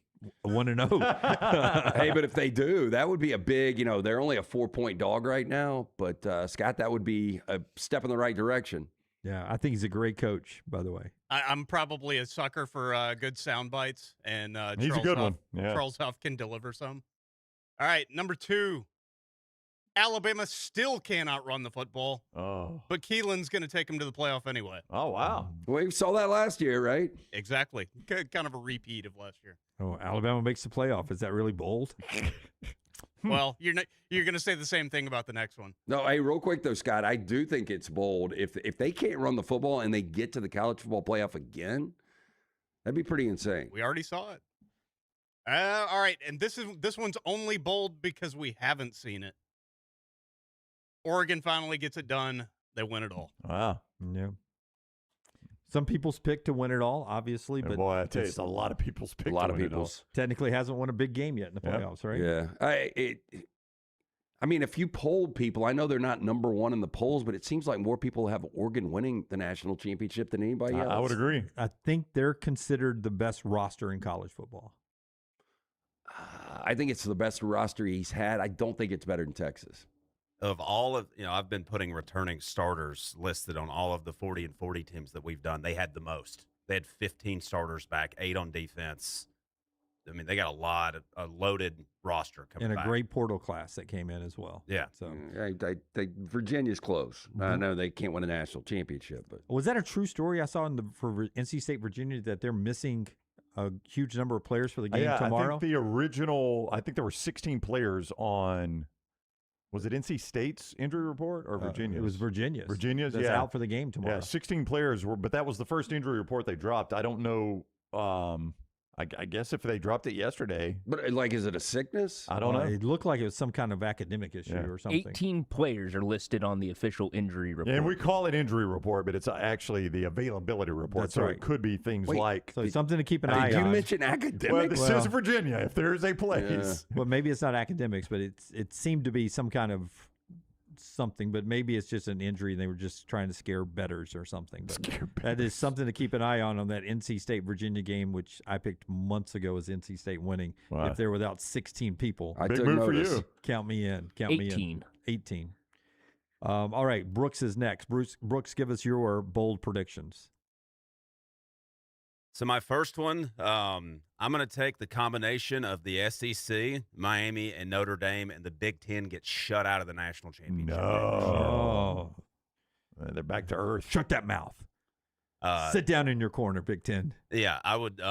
1-0. Hey, but if they do, that would be a big, they're only a 4-point dog right now. But, Scott, that would be a step in the right direction. Yeah, I think he's a great coach, by the way. I'm probably a sucker for good sound bites, and He's Charles a good Huff, one. Yeah. Charles Huff can deliver some. All right, number 2. Alabama still cannot run the football, but Keelan's going to take them to the playoff anyway. Oh, wow. We saw that last year, right? Exactly. Kind of a repeat of last year. Oh, Alabama makes the playoff. Is that really bold? Well, you're going to say the same thing about the next one. No, hey, real quick, though, Scott, I do think it's bold. If they can't run the football and they get to the college football playoff again, that'd be pretty insane. We already saw it. All right, and this one's only bold because we haven't seen it. Oregon finally gets it done. They win it all. Wow. Yeah. Some people's pick to win it all, obviously, And but boy, I tell you, it's a lot of people's pick. A lot to of win it all. people's. technically hasn't won a big game yet in the Yep. playoffs, right? Yeah. I mean, if you polled people, I know they're not number one in the polls, but it seems like more people have Oregon winning the national championship than anybody else. I would agree. I think they're considered the best roster in college football. I think it's the best roster he's had. I don't think it's better than Texas. Of all of, I've been putting returning starters listed on all of the 40 and 40 teams that we've done. They had the most. They had 15 starters back, 8 on defense. I mean, they got a loaded roster coming And back. a great portal class that came in as well. Yeah. So Virginia's close. I know they can't win a national championship, but was that a true story I saw for NC State Virginia that they're missing a huge number of players for the game tomorrow? I think the original, there were 16 players on, was it NC State's injury report or Virginia's? It was Virginia's. Virginia's, That's out for the game tomorrow. Yeah, 16 players were, but that was the first injury report they dropped. I don't know. I guess if they dropped it yesterday. But is it a sickness? I don't know. It looked like it was some kind of academic issue or something. 18 players are listed on the official injury report. Yeah, and we call it injury report, but it's actually the availability report. That's so right. it could be things like. So something to keep an eye Did on. you mention academics? Well, this is Virginia. If there's a place. Well, maybe it's not academics, but it seemed to be some kind of something, but maybe it's just an injury and they were just trying to scare bettors or something. But that is something to keep an eye on that NC State Virginia game, which I picked months ago as NC State winning. Wow. If they're without 16 people, I Big took move for notice. you. count me in. 18. All right, Brooks is next. Brooks, give us your bold predictions. So my first one, I'm going to take the combination of the SEC, Miami, and Notre Dame, and the Big Ten gets shut out of the national championship. Oh, They're back to earth. shut that mouth. Sit down in your corner, Big Ten. Yeah, I would.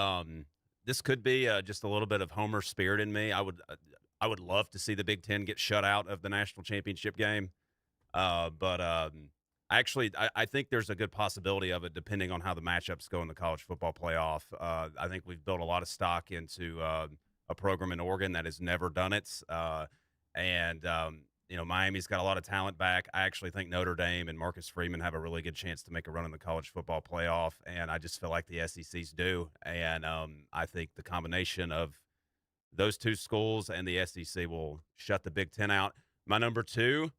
This could be just a little bit of Homer spirit in me. I would love to see the Big Ten get shut out of the national championship game, but actually, I think there's a good possibility of it depending on how the matchups go in the college football playoff. I think we've built a lot of stock into a program in Oregon that has never done it, and Miami's got a lot of talent back. I actually think Notre Dame and Marcus Freeman have a really good chance to make a run in the college football playoff, and I just feel like the SECs do. And I think the combination of those two schools and the SEC will shut the Big Ten out. My number 2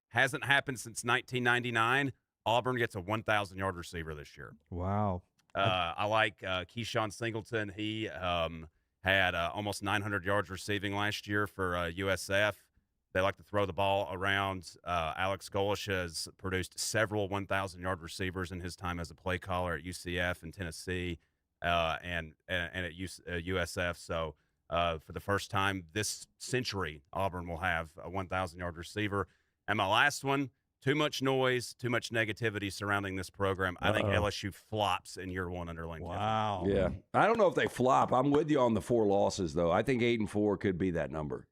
hasn't happened since 1999. Auburn gets a 1,000-yard receiver this year. Wow. I like Keyshawn Singleton. He had almost 900 yards receiving last year for USF. They like to throw the ball around. Alex Golish has produced several 1,000-yard receivers in his time as a play caller at UCF and Tennessee and at USF. So for the first time this century, Auburn will have a 1,000-yard receiver. And my last one, too much noise, too much negativity surrounding this program. I think LSU flops in year 1 under Lane Kiffin. Wow. Yeah. I don't know if they flop. I'm with you on the 4 losses, though. I think 8-4 could be that number.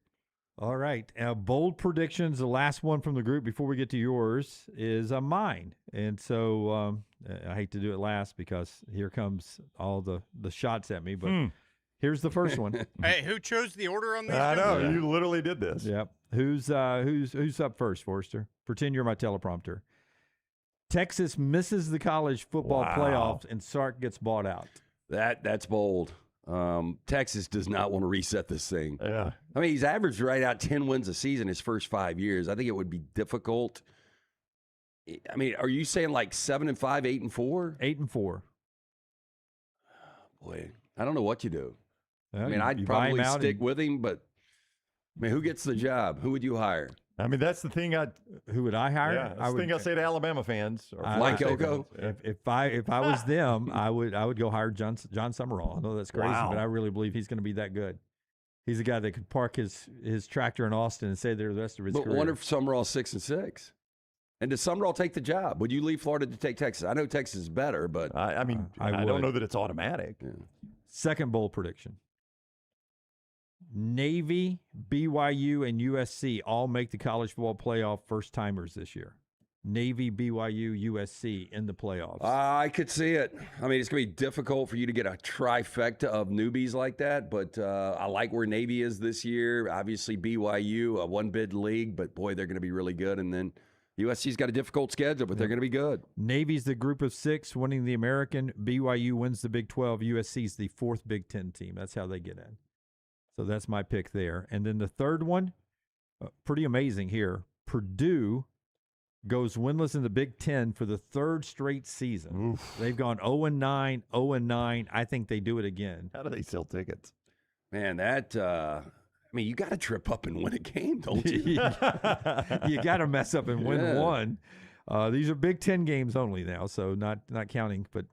All right. Bold predictions. The last one from the group before we get to yours is mine. And so I hate to do it last because here comes all the shots at me. But here's the first one. Hey, who chose the order on these? I know. guys? You literally did this. Yep. Who's up first, Forrester? Pretend you're my teleprompter. Texas misses the college football playoffs and Sark gets bought out. That's bold. Texas does not want to reset this thing. Yeah. I mean, he's averaged right out 10 wins a season his first 5 years. I think it would be difficult. I mean, are you saying like 7-5, 8-4? 8-4. Boy, I don't know what you do. Well, I mean, I'd you buy him probably out stick and- with him, but I mean, who gets the job? Who would you hire? I mean, that's the thing. Who would I hire? Yeah, that's the thing I say to Alabama fans. Or Mike Florida State Elko? fans. If I was them, I would go hire John Summerall. I know that's crazy, Wow. but I really believe he's going to be that good. He's a guy that could park his tractor in Austin and stay there the rest of his But career. wonder if Summerall's 6-6. And does Summerall take the job? Would you leave Florida to take Texas? I know Texas is better, but I mean, I I would. don't know that it's automatic. Second bold prediction. Navy, BYU, and USC all make the college football playoff first timers this year. Navy, BYU, USC in the playoffs. I could see it. I mean, it's going to be difficult for you to get a trifecta of newbies like that, but I like where Navy is this year. Obviously, BYU, a one-bid league, but boy, they're going to be really good. And then USC's got a difficult schedule, but they're going to be good. Navy's the group of 6 winning the American. BYU wins the Big 12. USC's the 4th Big 10 team. That's how they get in. So that's my pick there. And then the third one, pretty amazing here. Purdue goes winless in the Big 10 for the 3rd straight season. Oof. They've gone 0-9, 0-9. I think they do it again. How do they sell tickets? Man, that you got to trip up and win a game, don't you? You got to mess up and win one. These are Big 10 games only now, so not counting. But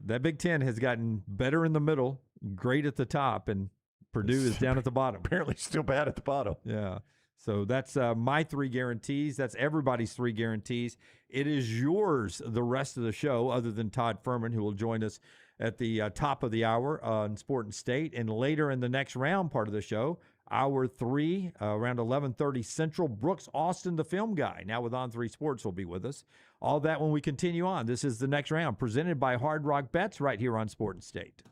that Big 10 has gotten better in the middle, great at the top, and Purdue is down at the bottom. Apparently still bad at the bottom. Yeah. So that's my 3 guarantees. That's everybody's 3 guarantees. It is yours the rest of the show, other than Todd Fuhrman, who will join us at the top of the hour on Sport and State. And later in the next round part of the show, hour 3, around 11:30 Central, Brooks Austin, the film guy, now with On3 Sports, will be with us. All that when we continue on. This is the next round, presented by Hard Rock Bets, right here on Sport and State.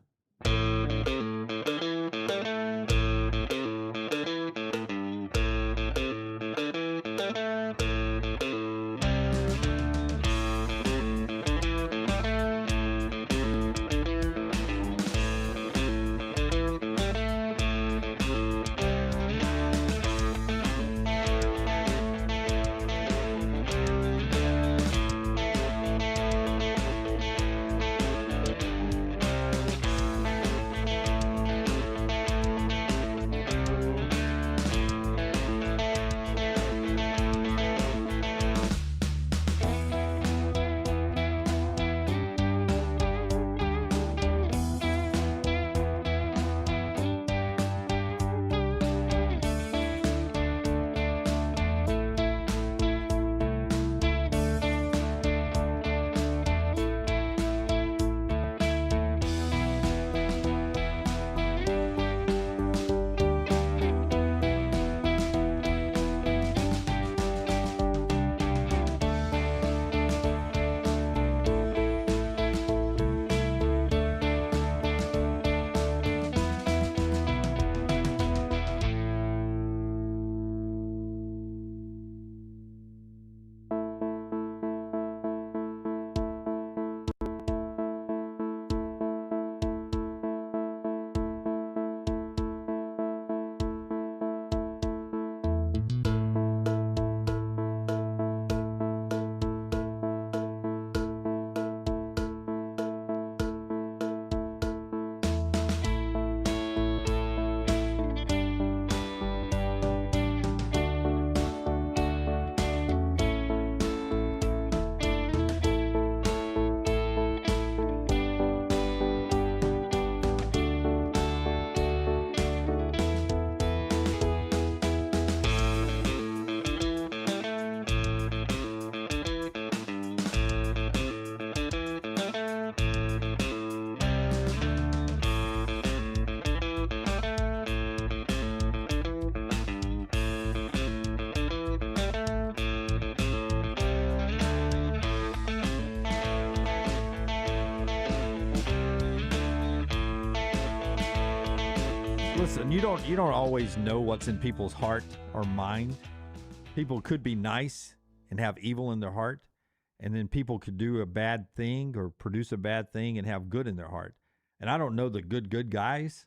Listen, you don't always know what's in people's heart or mind. People could be nice and have evil in their heart, and then people could do a bad thing or produce a bad thing and have good in their heart. And I don't know the good guys,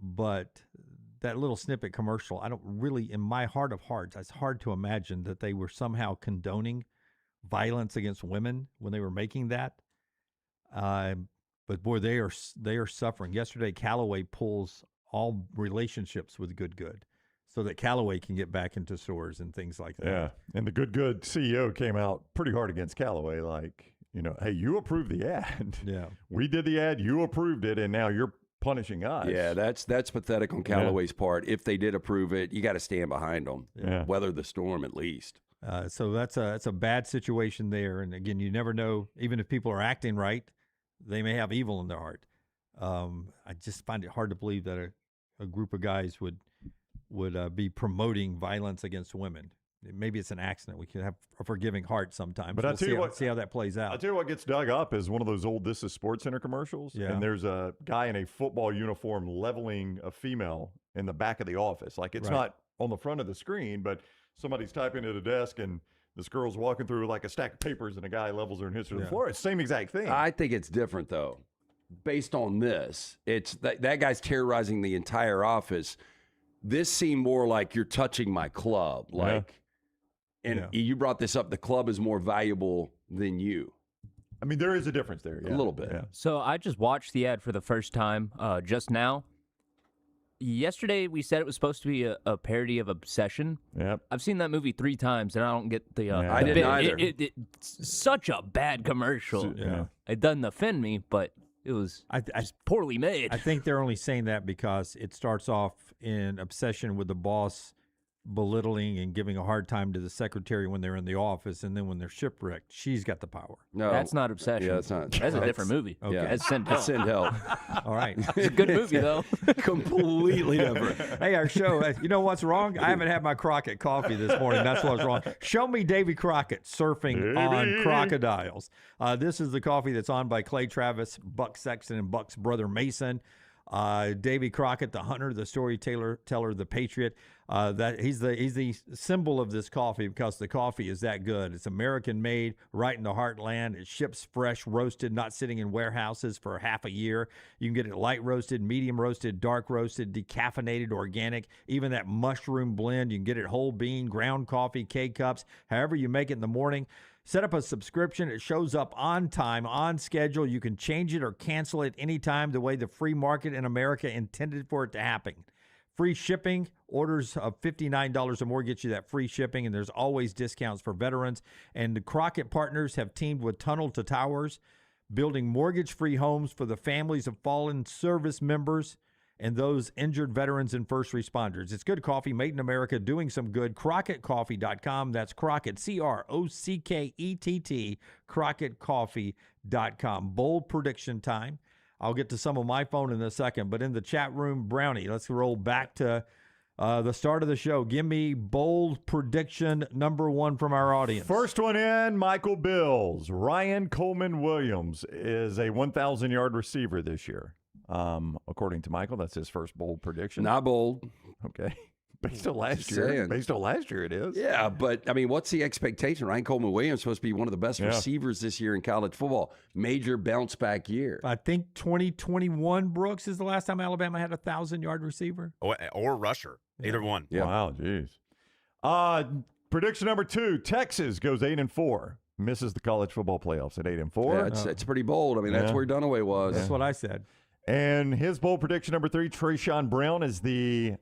but that little snippet commercial, I don't really, in my heart of hearts, it's hard to imagine that they were somehow condoning violence against women when they were making that. But boy, they are suffering. Yesterday, Callaway pulls all relationships with good so that Callaway can get back into stores and things like that. Yeah, and the good CEO came out pretty hard against Callaway, like, hey, you approved the ad. Yeah. We did the ad, you approved it, and now you're punishing us. Yeah, that's pathetic on Callaway's part. If they did approve it, you got to stand behind them. Yeah. Weather the storm at least. So that's a bad situation there. And again, you never know, even if people are acting right, they may have evil in their heart. I just find it hard to believe that a group of guys would be promoting violence against women. Maybe it's an accident. We can have a forgiving heart sometimes. But we'll see how that plays out. I'll tell you what gets dug up is one of those old This Is Sports Center commercials. Yeah. And there's a guy in a football uniform leveling a female in the back of the office. Like, it's not on the front of the screen, but somebody's typing at a desk and This girl's walking through like a stack of papers and a guy levels her and hits her to the floor. It's the same exact thing. I think it's different, though. Based on this, it's that guy's terrorizing the entire office. This seemed more like you're touching my club. And you brought this up. The club is more valuable than you. I mean, there is a difference there. A little bit. Yeah. So I just watched the ad for the first time just now. Yesterday, we said it was supposed to be a parody of Obsession. Yep. I've seen that movie 3 times, and I don't get the. I didn't either. It's such a bad commercial. Yeah. It doesn't offend me, but it was just poorly made. I think they're only saying that because it starts off in Obsession with the boss belittling and giving a hard time to the secretary when they're in the office, and then when they're shipwrecked, she's got the power. No, that's not Obsession. Yeah, that's not. That's a different movie. Okay. Yeah. That's Send Help. Send Help. All right. It's a good movie, though. Completely different. Hey, our show, you know what's wrong? I haven't had my Crockett coffee this morning. That's what's wrong. Show me Davy Crockett surfing on crocodiles. This is the coffee that's on by Clay Travis, Buck Sexton, and Buck's brother Mason. Davy Crockett, the hunter, the storyteller, the patriot. That he's the symbol of this coffee because the coffee is that good. It's American made, right in the heartland. It ships fresh, roasted, not sitting in warehouses for half a year. You can get it light roasted, medium roasted, dark roasted, decaffeinated, organic, even that mushroom blend. You can get it whole bean, ground coffee, K-cups, however you make it in the morning. Set up a subscription. It shows up on time, on schedule. You can change it or cancel it anytime the way the free market in America intended for it to happen. Free shipping. Orders of $59 or more get you that free shipping, and there's always discounts for veterans. And the Crockett partners have teamed with Tunnel to Towers, building mortgage-free homes for the families of fallen service members and those injured veterans and first responders. It's good coffee made in America, doing some good. CrockettCoffee.com. That's Crockett, C-R-O-C-K-E-T-T, CrockettCoffee.com. Bold prediction time. I'll get to some of my phone in a second, but in the chat room, Brownie, let's roll back to the start of the show. Give me bold prediction number 1 from our audience. First one in, Michael Bills. Ryan Coleman Williams is a 1,000-yard receiver this year. According to Michael, that's his first bold prediction. Not bold. Okay. Based on last Just year. saying. Based on last year, it is. Yeah, but, I mean, what's the expectation? Ryan Coleman Williams is supposed to be one of the best receivers this year in college football. Major bounce-back year. I think 2021, Brooks, is the last time Alabama had a 1,000-yard receiver. Or rusher. Either one. Yeah. Wow, geez. Prediction number 2, Texas goes 8-4. Misses the college football playoffs at 8-4. Yeah, it's pretty bold. I mean, that's where Dunaway was. That's what I said. And his bold prediction number 3, Trayshawn Brown is the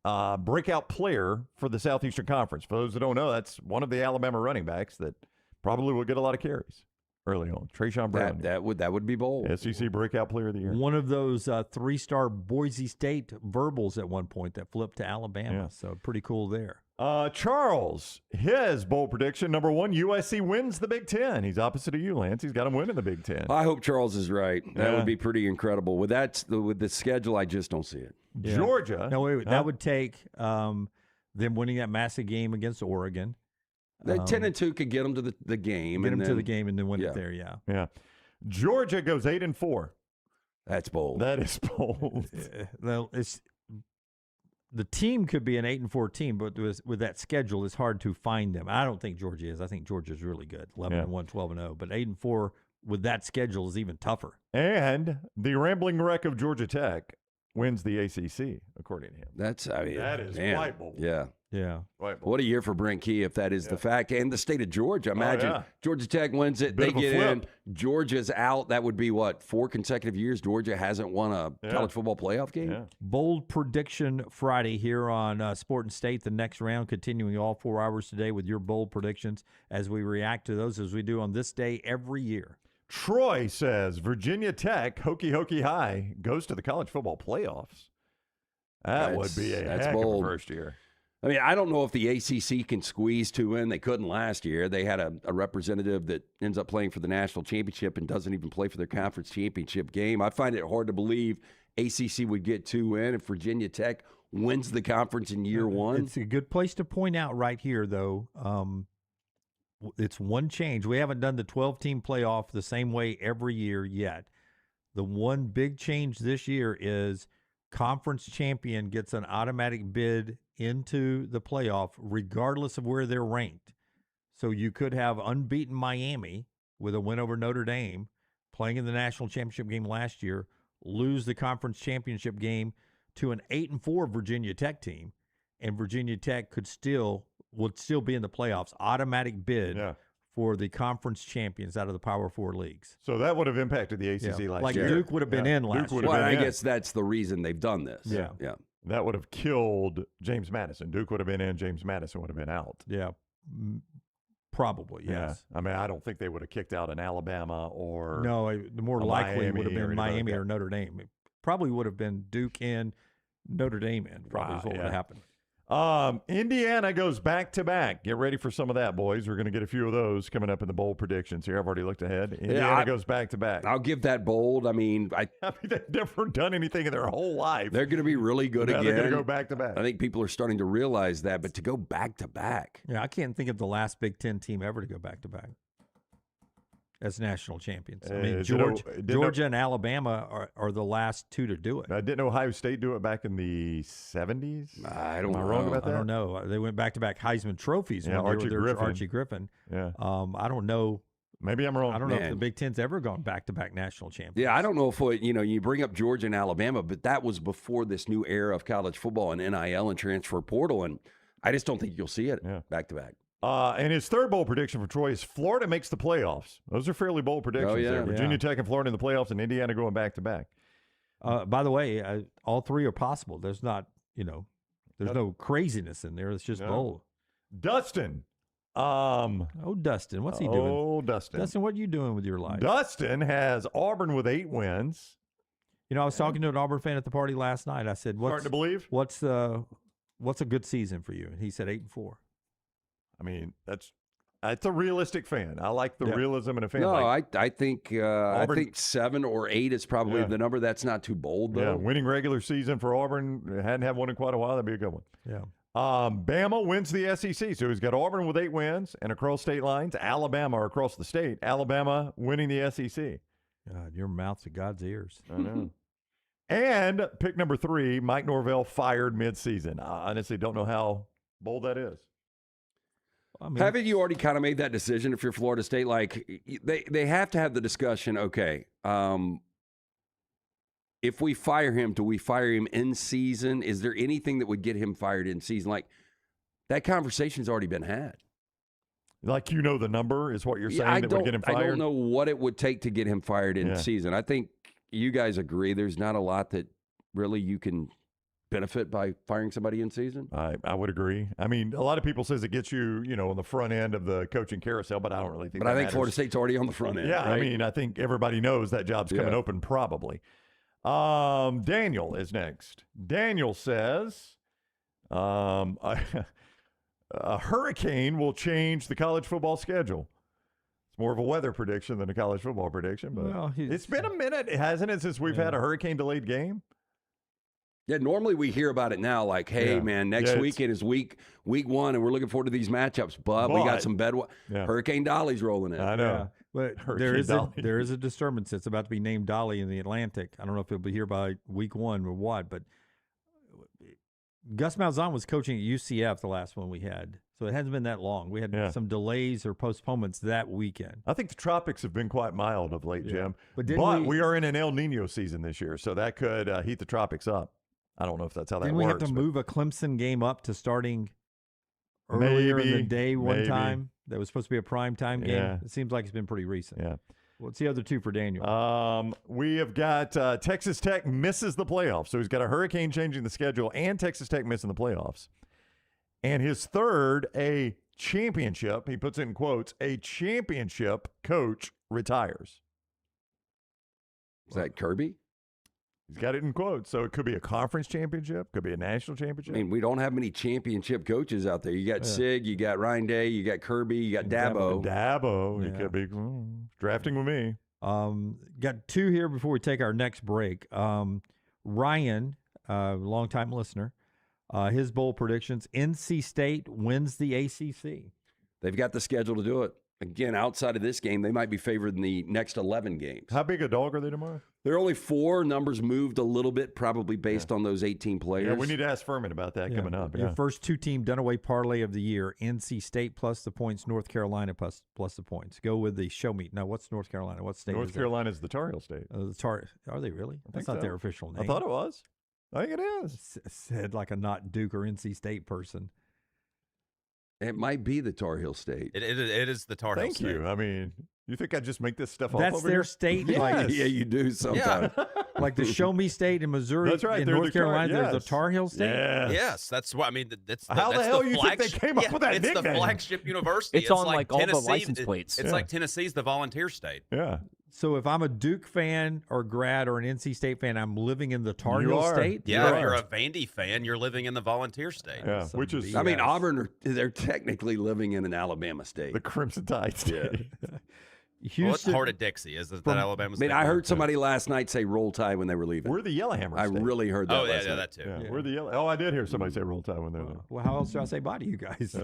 breakout player for the Southeastern Conference. For those who don't know, that's one of the Alabama running backs that probably will get a lot of carries early on. Trayshawn Brown. That would be bold. SEC breakout player of the year. One of those 3-star Boise State verbals at one point that flipped to Alabama. Yeah. So pretty cool there. Charles, his bold prediction, number 1, USC wins the Big Ten. He's opposite of you, Lance. He's got him winning the Big Ten. I hope Charles is right. That Yeah. would be pretty incredible. With the schedule, I just don't see it. Yeah. Georgia. No, wait. That would take them winning that massive game against Oregon. 10-2 could get them to the game. Get them and to then- the game and then win yeah. it there, yeah. Yeah. Georgia goes 8-4. That's bold. That is bold. Well, the team could be an 8-4 team, but with that schedule, it's hard to find them. I don't think Georgia is. I think Georgia's really good, 11-1, 12-0. But 8-4 with that schedule is even tougher. And the rambling wreck of Georgia Tech wins the ACC, according to him. That is man, quite bold. Yeah. Yeah. Quite bold. What a year for Brent Key if that is the fact. And the state of Georgia. Imagine Georgia Tech wins it. Bit they of a get in. flip. Georgia's out. That would be, 4 consecutive years Georgia hasn't won a college football playoff game? Yeah. Bold prediction Friday here on Sport and State. The next round continuing all 4 hours today with your bold predictions as we react to those as we do on this day every year. Troy says Virginia Tech, hokey high, goes to the college football playoffs. That would be a heck of a first year. I mean, I don't know if the ACC can squeeze 2 in. They couldn't last year. They had a representative that ends up playing for the national championship and doesn't even play for their conference championship game. I find it hard to believe ACC would get 2 in if Virginia Tech wins the conference in year 1. It's a good place to point out right here, though. It's one change. We haven't done the 12-team playoff the same way every year yet. The one big change this year is conference champion gets an automatic bid into the playoff regardless of where they're ranked. So you could have unbeaten Miami with a win over Notre Dame, playing in the national championship game last year, lose the conference championship game to an 8-4 Virginia Tech team, and Virginia Tech would still be in the playoffs, automatic bid for the conference champions out of the Power Four leagues. So that would have impacted the ACC last year. Like Duke would have been in last year. Well, I guess that's the reason they've done this. Yeah. That would have killed James Madison. Duke would have been in, James Madison would have been out. Yeah. Probably, yes. Yeah. I mean, I don't think they would have kicked out an Alabama or the more likely would have been Miami or Notre Dame. It probably would have been Duke in, Notre Dame in, probably is what would have happened. Indiana goes back-to-back. Get ready for some of that, boys. We're going to get a few of those coming up in the bowl predictions here. I've already looked ahead. Indiana goes back-to-back. I'll give that bold. I mean, they've never done anything in their whole life. They're going to be really good again. They're going to go back-to-back. I think people are starting to realize that, but to go back-to-back. Yeah, I can't think of the last Big Ten team ever to go back-to-back as national champions. I mean, Georgia and Alabama are the last two to do it. I didn't Ohio State do it back in the 70s. Am I wrong about that? I don't know. They went back-to-back Heisman trophies. Yeah, Archie Griffin. Yeah. I don't know. Maybe I'm wrong. I don't know if the Big Ten's ever gone back-to-back national champions. Yeah, I don't know if you bring up Georgia and Alabama, but that was before this new era of college football and NIL and transfer portal, and I just don't think you'll see it back-to-back. And his third bowl prediction for Troy is Florida makes the playoffs. Those are fairly bold predictions there. Virginia Tech and Florida in the playoffs, and Indiana going back-to-back. By the way, all three are possible. There's not, there's no craziness in there. It's just bold. Dustin. Dustin. What's he doing? Oh, Dustin. Dustin, what are you doing with your life? Dustin has Auburn with 8 wins. I was talking to an Auburn fan at the party last night. I said, Starting to believe? What's a good season for you? And he said 8-4. I mean, that's a realistic fan. I like the realism in a fan. No, I think 7 or 8 is probably the number. That's not too bold, though. Yeah, winning regular season for Auburn. Hadn't had one in quite a while. That'd be a good one. Yeah. Bama wins the SEC. So he's got Auburn with 8 wins and across state lines. Alabama are across the state. Alabama winning the SEC. God, your mouth's to God's ears. I know. And pick number 3, Mike Norvell fired midseason. I honestly don't know how bold that is. I mean, haven't you already kind of made that decision if you're Florida State? Like, they have to have the discussion, okay, if we fire him, do we fire him in season? Is there anything that would get him fired in season? Like, that conversation's already been had. Like, the number is what you're saying that would get him fired? I don't know what it would take to get him fired in season. I think you guys agree there's not a lot that really you can benefit by firing somebody in season? I would agree. I mean, a lot of people says it gets you, on the front end of the coaching carousel, but I don't really think But I think matters. Florida State's already on the front end. Yeah, right? I mean, I think everybody knows that job's coming open probably. Daniel is next. Daniel says a hurricane will change the college football schedule. It's more of a weather prediction than a college football prediction, but it's been a minute, hasn't it, since we've had a hurricane-delayed game? Yeah, normally we hear about it now, like, hey, man, next weekend is week 1, and we're looking forward to these matchups. But we got some Hurricane Dolly's rolling in. I know. But there is a disturbance. It's about to be named Dolly in the Atlantic. I don't know if it'll be here by week 1 or what, but Gus Malzahn was coaching at UCF the last one we had, so it hasn't been that long. We had some delays or postponements that weekend. I think the tropics have been quite mild of late, Jim. But we are in an El Nino season this year, so that could heat the tropics up. I don't know if that's how that Didn't works. we have to move a Clemson game up to starting earlier in the day one time? That was supposed to be a prime time game. Yeah. It seems like it's been pretty recent. Yeah. What's the other two for Daniel? We have got Texas Tech misses the playoffs. So he's got a hurricane changing the schedule and Texas Tech missing the playoffs. And his third, a championship, he puts it in quotes, a championship coach retires. Is that Kirby? He's got it in quotes. So it could be a conference championship, could be a national I championship. mean, we don't have many championship coaches out there. You got Sig, you got Ryan Day, you got Kirby, you got Dabo. He could be drafting with me. Got two here before we take our next break. Ryan, longtime listener, his bowl predictions: NC State wins the ACC. They've got the schedule to do it. Again, outside of this game, they might be favored in the next 11 games. How big a dog are they tomorrow? They're only 4. Numbers moved a little bit, probably based on those 18 players. Yeah, we need to ask Fuhrman about that coming up. Your first 2-team Dunaway parlay of the year: NC State plus the points, North Carolina plus the points. Go with the show meet. Now, what's North Carolina? What state? North Carolina is the Tar Heel State. Are they really? That's not their official name. I thought it was. I think it is. Said like a not Duke or NC State person. It might be the Tar Heel State. It is the Tar Heel Thank State. you. I mean, you think I just make this stuff up That's over their here? state? Yes. Like, Yeah, you do sometimes. like the Show Me State in Missouri. That's right. In They're North the Tar- Carolina, they're the yes. Tar Heel State? Yes, that's what I mean. That's the, How the that's hell the you think they flagship- came up with that It's the nickname? flagship university. It's on, like, all the Tennessee- license plates. It's like Tennessee's the volunteer state. Yeah. So if I'm a Duke fan or grad or an NC State fan, I'm living in the Tar You Heel are. State? Yeah, if you're a Vandy fan, you're living in the volunteer state. Yeah, Some which is BS. I mean, Auburn, they're technically living in an Alabama state. the Crimson Tide State. Houston, Well, it's Heart of Dixie. Is that Alabama I state? mean, I heard somebody last night say Roll Tide when they were leaving. We're the Yellowhammer I State. really heard that Oh, last yeah, night. that too. Yeah, we're the Yellow. Oh, I did hear somebody say Roll Tide when they're there. well, how else do I say bye to you guys?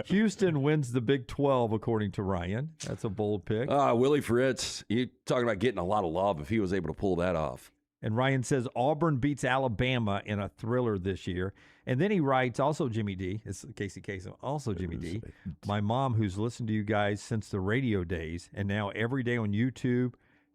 Houston wins the Big 12, according to Ryan. That's a bold pick. Willie Fritz, you talking about getting a lot of love if he was able to pull that off. And Ryan says Auburn beats Alabama in a thriller this year. And then he writes, also Jimmy D, it's Casey Kasem, also Jimmy D, my mom who's listened to you guys since the radio days and now every day on YouTube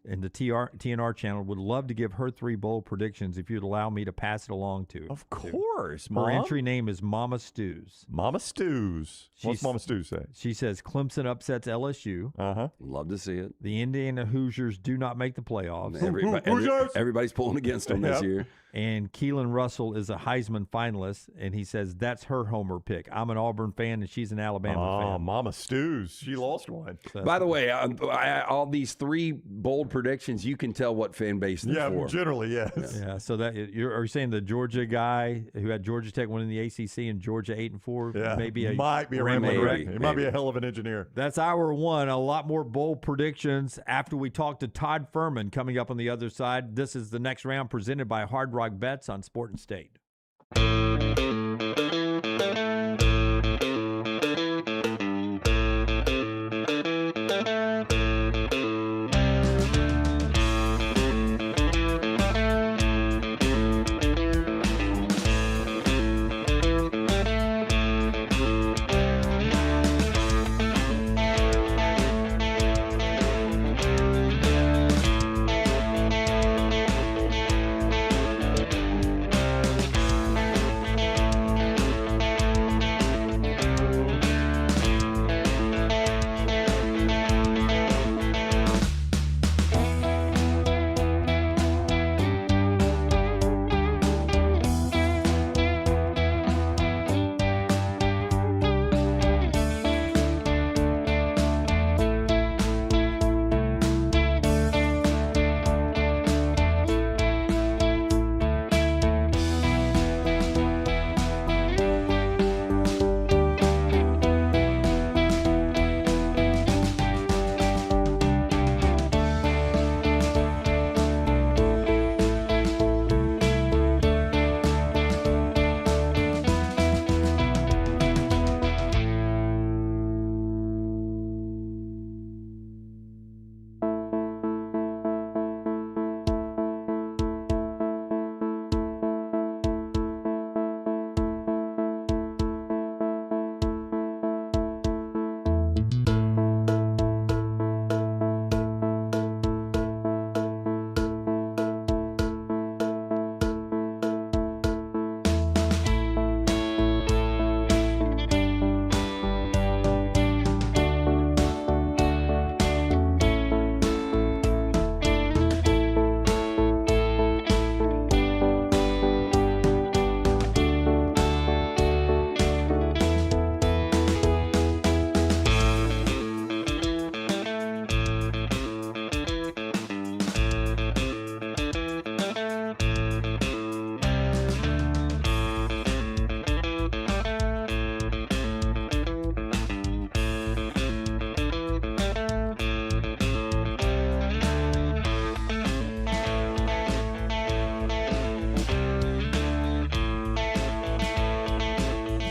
and the TNR channel would love to give her 3 bold predictions if you'd allow me to pass it along to her. Of course, Her Mom. entry name is Mama Stews. Mama Stews. What's She's- Mama Stews say? She says Clemson upsets LSU. Uh-huh. Love to see it. The Indiana Hoosiers do not make the playoffs. Everybody's pulling against them this Yep. year. And Keelan Russell is a Heisman finalist, and he says that's her homer pick. I'm an Auburn fan, and she's an Alabama fan. Mama Stews. She lost one. So By the way, all these 3 bold predictions, you can tell what fan base they're for. Generally, yes. yeah, so that are you saying the Georgia guy who had Georgia Tech winning the ACC and Georgia 8-4 Yeah, maybe might be a rambling rambling wreck? wreck. He might be a hell of an engineer. That's hour 1. A lot more bold predictions after we talk to Todd Fuhrman coming up on the other side. This is the next round presented by Hard Rock Bets on Sport and State.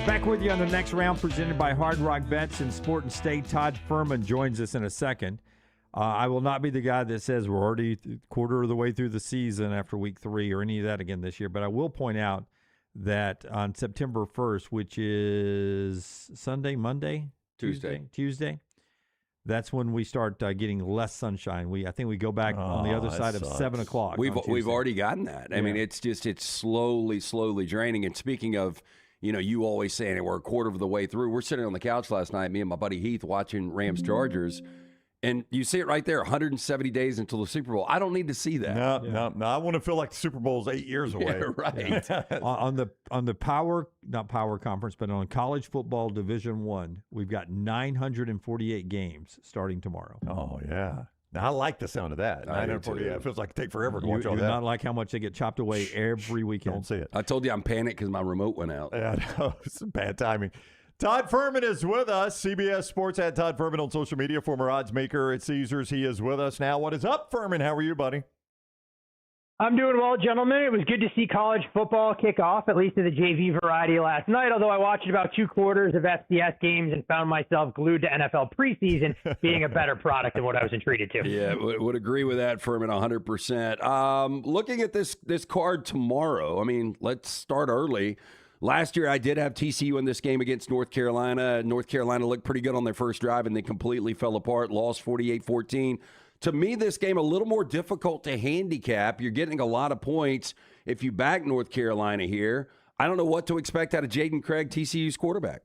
Back with you on the next round, presented by Hard Rock Bets and Sport and State. Todd Fuhrman joins us in a second. I will not be the guy that says we're already quarter of the way through the season after week 3 or any of that again this year, but I will point out that on September 1st, which is Sunday, Monday? Tuesday. That's when we start getting less sunshine. I think we go back on the other side of 7 o'clock. We've already gotten that. I mean, it's slowly draining. And speaking of, you always saying we're a quarter of the way through. We're sitting on the couch last night, me and my buddy Heath, watching Rams Chargers. And you see it right there, 170 days until the Super Bowl. I don't need to see that. No. I want to feel like the Super Bowl's 8 years away. Yeah, right. on the not power conference, but on college football Division I, we've got 948 games starting tomorrow. Oh, yeah. Now, I like the sound of that. 948. It feels like it take forever to watch all that. You not like how much they get chopped away every weekend. Don't see it. I told you I'm panicked because my remote went out. Yeah, I know. It's bad timing. Todd Fuhrman is with us. CBS Sports at Todd Fuhrman on social media, former odds maker at Caesars. He is with us now. What is up, Fuhrman? How are you, buddy? I'm doing well, gentlemen. It was good to see college football kick off, at least of the JV variety last night, although I watched about 2 quarters of FCS games and found myself glued to NFL preseason being a better product than what I was entreated to. Yeah, would agree with that, Fuhrman, 100%. Looking at this card tomorrow, I mean, let's start early. Last year, I did have TCU in this game against North Carolina. North Carolina looked pretty good on their first drive, and they completely fell apart, lost 48-14. To me, this game a little more difficult to handicap. You're getting a lot of points if you back North Carolina here. I don't know what to expect out of Jaden Craig, TCU's quarterback.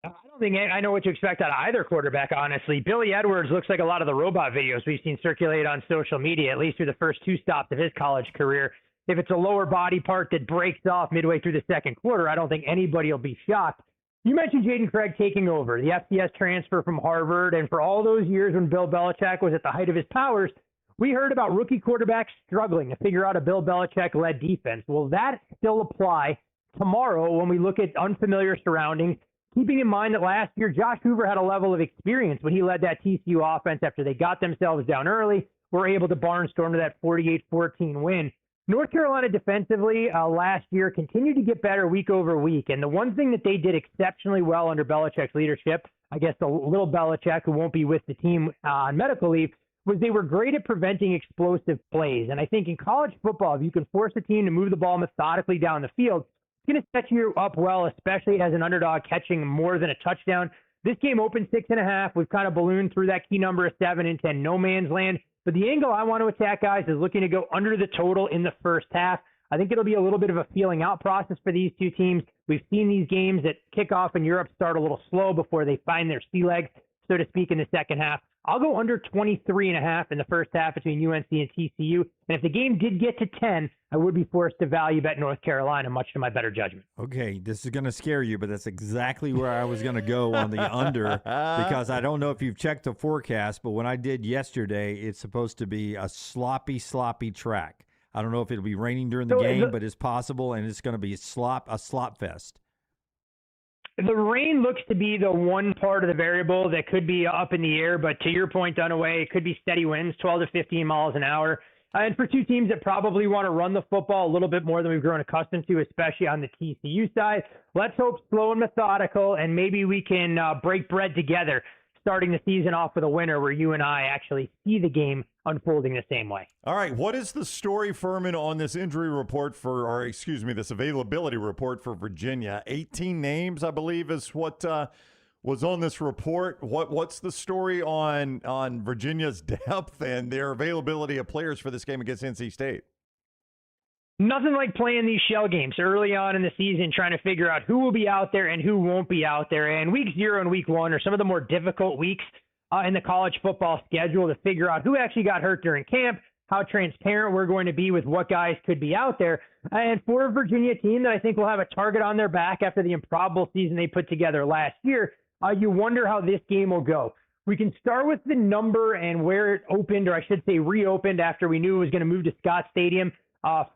I don't think I know what to expect out of either quarterback, honestly. Billy Edwards looks like a lot of the robot videos we've seen circulate on social media, at least through the first 2 stops of his college career. If it's a lower body part that breaks off midway through the second quarter, I don't think anybody will be shocked. You mentioned Jaden Craig taking over, the FCS transfer from Harvard, and for all those years when Bill Belichick was at the height of his powers, we heard about rookie quarterbacks struggling to figure out a Bill Belichick-led defense. Will that still apply tomorrow when we look at unfamiliar surroundings, keeping in mind that last year Josh Hoover had a level of experience when he led that TCU offense after they got themselves down early, were able to barnstorm to that 48-14 win. North Carolina defensively last year continued to get better week over week. And the one thing that they did exceptionally well under Belichick's leadership, I guess the little Belichick who won't be with the team on medical leave, was they were great at preventing explosive plays. And I think in college football, if you can force a team to move the ball methodically down the field, it's going to set you up well, especially as an underdog catching more than a touchdown. This game opened 6.5. We've kind of ballooned through that key number of 7 into no man's land. But the angle I want to attack, guys, is looking to go under the total in the first half. I think it'll be a little bit of a feeling out process for these 2 teams. We've seen these games at kickoff in Europe start a little slow before they find their sea legs, so to speak, in the second half. I'll go under 23.5 in the first half between UNC and TCU. And if the game did get to 10, I would be forced to value bet North Carolina, much to my better judgment. Okay, this is going to scare you, but that's exactly where I was going to go on the under, because I don't know if you've checked the forecast, but when I did yesterday, it's supposed to be a sloppy track. I don't know if it'll be raining during the game, but it's possible, and it's going to be a slop fest. The rain looks to be the one part of the variable that could be up in the air, but to your point, Dunaway, it could be steady winds, 12 to 15 miles an hour. And for 2 teams that probably want to run the football a little bit more than we've grown accustomed to, especially on the TCU side, let's hope slow and methodical, and maybe we can break bread together, starting the season off with a winner where you and I actually see the game unfolding the same way. All right, what is the story, Fuhrman, on this injury report this availability report for Virginia? 18 names, I believe, is what was on this report. What's the story on Virginia's depth and their availability of players for this game against NC State? Nothing like playing these shell games early on in the season, trying to figure out who will be out there and who won't be out there. And week 0 and week 1 are some of the more difficult weeks in the college football schedule to figure out who actually got hurt during camp, how transparent we're going to be with what guys could be out there. And for a Virginia team that I think will have a target on their back after the improbable season they put together last year, you wonder how this game will go. We can start with the number and where it opened, or I should say reopened, after we knew it was going to move to Scott Stadium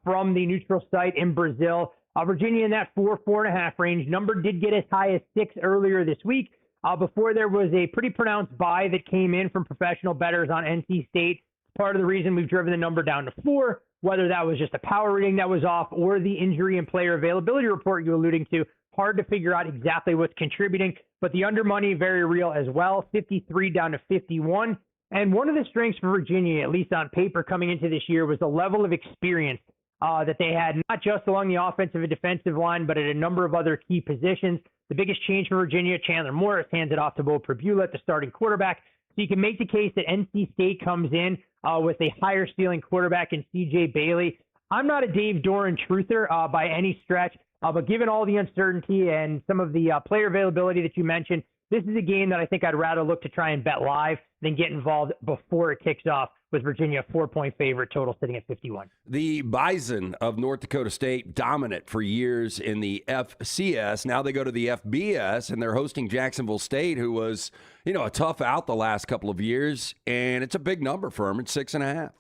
from the neutral site in Brazil. Virginia in that 4.5 range. Number did get as high as 6 earlier this week. Before there was a pretty pronounced buy that came in from professional bettors on NC State. Part of the reason we've driven the number down to 4, whether that was just a power reading that was off or the injury and player availability report you're alluding to, Hard to figure out exactly what's contributing, but the under money, very real as well. 53 down to 51. And one of the strengths for Virginia, at least on paper coming into this year, was the level of experience that they had, not just along the offensive and defensive line, but at a number of other key positions. The biggest change for Virginia, Chandler Morris hands it off to Bo Pribula, the starting quarterback. So you can make the case that NC State comes in with a higher ceiling quarterback in C.J. Bailey. I'm not a Dave Doran truther by any stretch, but given all the uncertainty and some of the player availability that you mentioned, this is a game that I think I'd rather look to try and bet live than get involved before it kicks off, with Virginia 4-point favorite, total sitting at 51. The Bison of North Dakota State, dominant for years in the FCS. Now they go to the FBS, and they're hosting Jacksonville State, who was, a tough out the last couple of years. And it's a big number for them. It's 6.5.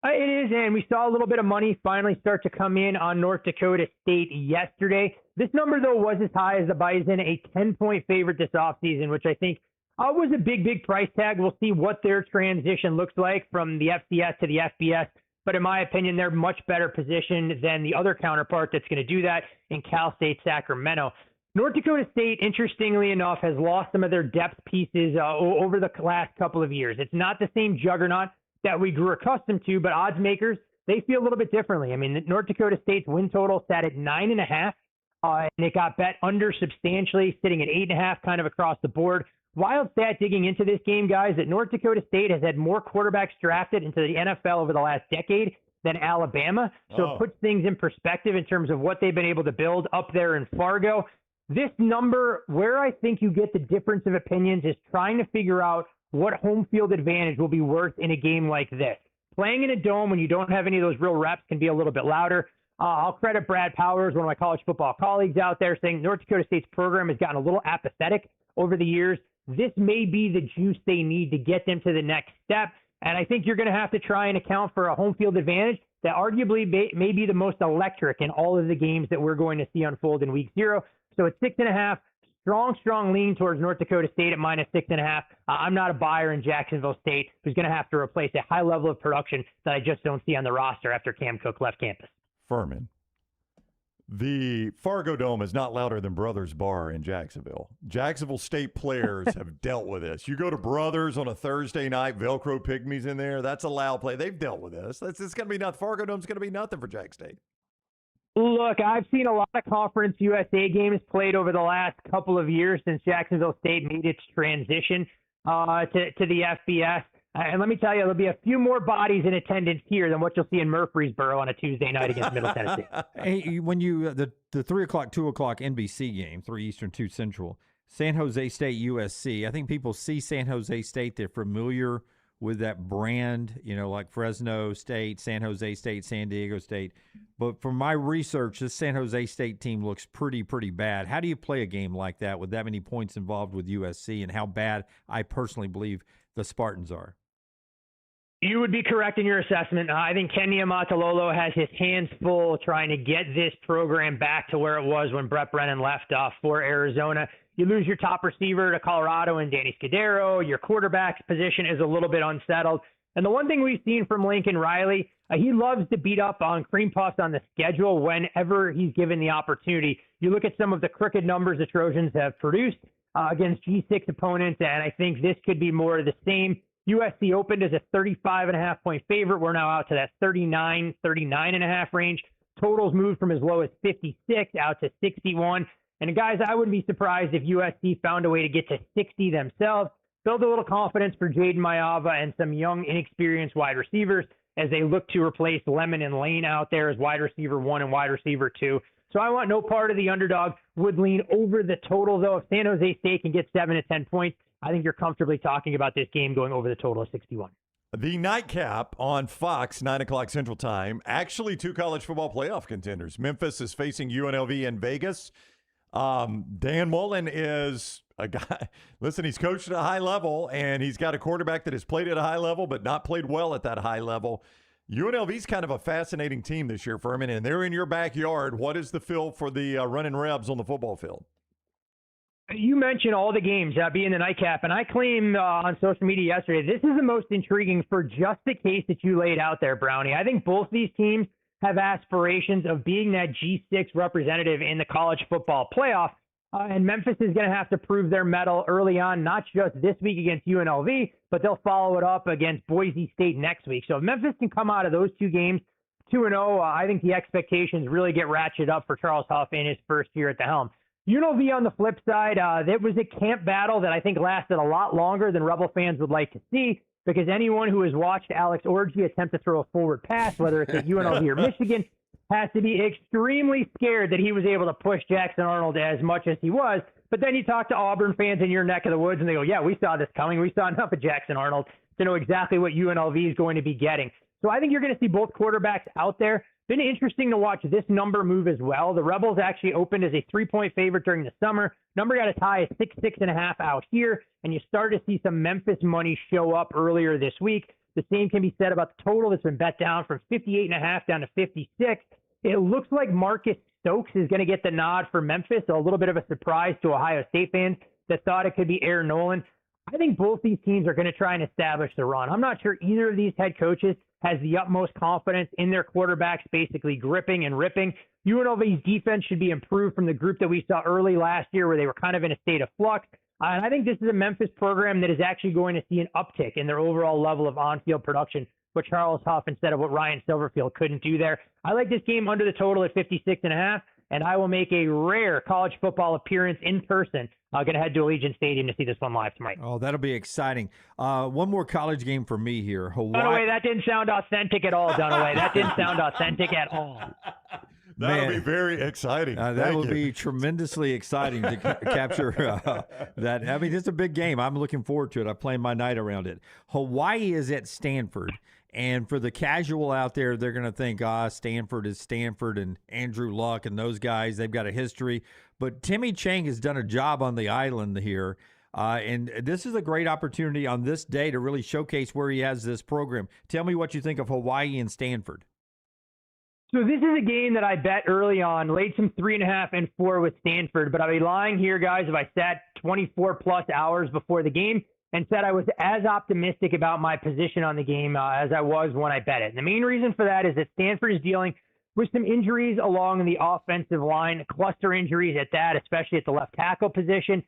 It is, and we saw a little bit of money finally start to come in on North Dakota State yesterday. This number, though, was as high as the Bison, a 10-point favorite this offseason, which I think was a big price tag. We'll see what their transition looks like from the FCS to the FBS. But in my opinion, they're much better positioned than the other counterpart that's going to do that in Cal State Sacramento. North Dakota State, interestingly enough, has lost some of their depth pieces over the last couple of years. It's not the same juggernaut that we grew accustomed to, but odds makers, they feel a little bit differently. I mean, North Dakota State's win total sat at 9.5, and it got bet under substantially, sitting at 8.5 kind of across the board. Wild stat digging into this game, guys, that North Dakota State has had more quarterbacks drafted into the NFL over the last decade than Alabama. So It puts things in perspective in terms of what they've been able to build up there in Fargo. This number, where I think you get the difference of opinions, is trying to figure out what home field advantage will be worth in a game like this. Playing in a dome when you don't have any of those real reps can be a little bit louder. I'll credit Brad Powers, one of my college football colleagues out there, saying North Dakota State's program has gotten a little apathetic over the years. This may be the juice they need to get them to the next step. And I think you're going to have to try and account for a home field advantage that arguably may be the most electric in all of the games that we're going to see unfold in week 0. So it's 6.5. Strong lean towards North Dakota State at -6.5. I'm not a buyer in Jacksonville State, who's going to have to replace a high level of production that I just don't see on the roster after Cam Cook left campus. Fuhrman, the Fargo Dome is not louder than Brothers Bar in Jacksonville. Jacksonville State players have dealt with this. You go to Brothers on a Thursday night, Velcro Pygmies in there. That's a loud play. They've dealt with this. It's going to be nothing. Fargo Dome's going to be nothing for Jack State. Look, I've seen a lot of Conference USA games played over the last couple of years since Jacksonville State made its transition to the FBS. And let me tell you, there'll be a few more bodies in attendance here than what you'll see in Murfreesboro on a Tuesday night against Middle Tennessee. Hey, when you the 3 o'clock, 2 o'clock NBC game, 3 Eastern, 2 Central, San Jose State, USC. I think people see San Jose State, they're familiar with that brand, like Fresno State, San Jose State, San Diego State. But from my research, this San Jose State team looks pretty bad. How do you play a game like that with that many points involved with USC, and how bad I personally believe the Spartans are? You would be correct in your assessment. I think Kenya Matalolo has his hands full trying to get this program back to where it was when Brett Brennan left for Arizona. You lose your top receiver to Colorado and Danny Scudero. Your quarterback's position is a little bit unsettled. And the one thing we've seen from Lincoln Riley, he loves to beat up on cream puffs on the schedule whenever he's given the opportunity. You look at some of the crooked numbers the Trojans have produced against G6 opponents, and I think this could be more of the same. USC opened as a 35.5-point favorite. We're now out to that 39.5 range. Totals moved from as low as 56 out to 61. And guys, I wouldn't be surprised if USC found a way to get to 60 themselves. Build a little confidence for Jaden Mayava and some young, inexperienced wide receivers as they look to replace Lemon and Lane out there as wide receiver 1 and wide receiver 2. So I want no part of the underdog. Would lean over the total, though. If San Jose State can get 7 to 10 points, I think you're comfortably talking about this game going over the total of 61. The nightcap on Fox, 9 o'clock Central Time. Actually, 2 college football playoff contenders. Memphis is facing UNLV in Vegas. Dan Mullen is a guy, listen, he's coached at a high level, and he's got a quarterback that has played at a high level but not played well at that high level. UNLV's kind of a fascinating team this year, Fuhrman, and they're in your backyard. What is the feel for the running Rebs on the football field? You mentioned all the games being the nightcap, and I claim on social media yesterday, this is the most intriguing for just the case that you laid out there, Brownie. I think both these teams have aspirations of being that G6 representative in the college football playoff. And Memphis is going to have to prove their mettle early on, not just this week against UNLV, but they'll follow it up against Boise State next week. So if Memphis can come out of those two games 2-0, I think the expectations really get ratcheted up for Charles Huff in his first year at the helm. UNLV on the flip side, it was a camp battle that I think lasted a lot longer than Rebel fans would like to see, because anyone who has watched Alex Orji attempt to throw a forward pass, whether it's at UNLV or Michigan, has to be extremely scared that he was able to push Jackson Arnold as much as he was. But then you talk to Auburn fans in your neck of the woods, and they go, yeah, we saw this coming. We saw enough of Jackson Arnold to know exactly what UNLV is going to be getting. So I think you're going to see both quarterbacks out there. Been interesting to watch this number move as well. The Rebels actually opened as a 3-point favorite during the summer. Number got as high as 6.5 out here, and you start to see some Memphis money show up earlier this week. The same can be said about the total that's been bet down from 58.5 down to 56. It looks like Marcus Stokes is going to get the nod for Memphis, so a little bit of a surprise to Ohio State fans that thought it could be Aaron Nolan. I think both these teams are going to try and establish the run. I'm not sure either of these head coaches has the utmost confidence in their quarterbacks basically gripping and ripping. UNLV's defense should be improved from the group that we saw early last year where they were kind of in a state of flux. And I think this is a Memphis program that is actually going to see an uptick in their overall level of on-field production with Charles Huff instead of what Ryan Silverfield couldn't do there. I like this game under the total at 56.5, and I will make a rare college football appearance in person. I'm going to head to Allegiant Stadium to see this one live tonight. Oh, that'll be exciting. One more college game for me here. Hawaii. Dunaway, that didn't sound authentic at all, Dunaway. That didn't sound authentic at all. That'll be very exciting. That will be tremendously exciting to capture that. I mean, it's a big game. I'm looking forward to it. I plan my night around it. Hawaii is at Stanford. And for the casual out there, they're going to think, Stanford is Stanford and Andrew Luck and those guys. They've got a history. But Timmy Chang has done a job on the island here. And this is a great opportunity on this day to really showcase where he has this program. Tell me what you think of Hawaii and Stanford. So this is a game that I bet early on, laid some 3.5 and 4 with Stanford. But I'd be lying here, guys, if I sat 24-plus hours before the game and said I was as optimistic about my position on the game as I was when I bet it. And the main reason for that is that Stanford is dealing with some injuries along the offensive line, cluster injuries at that, especially at the left tackle position.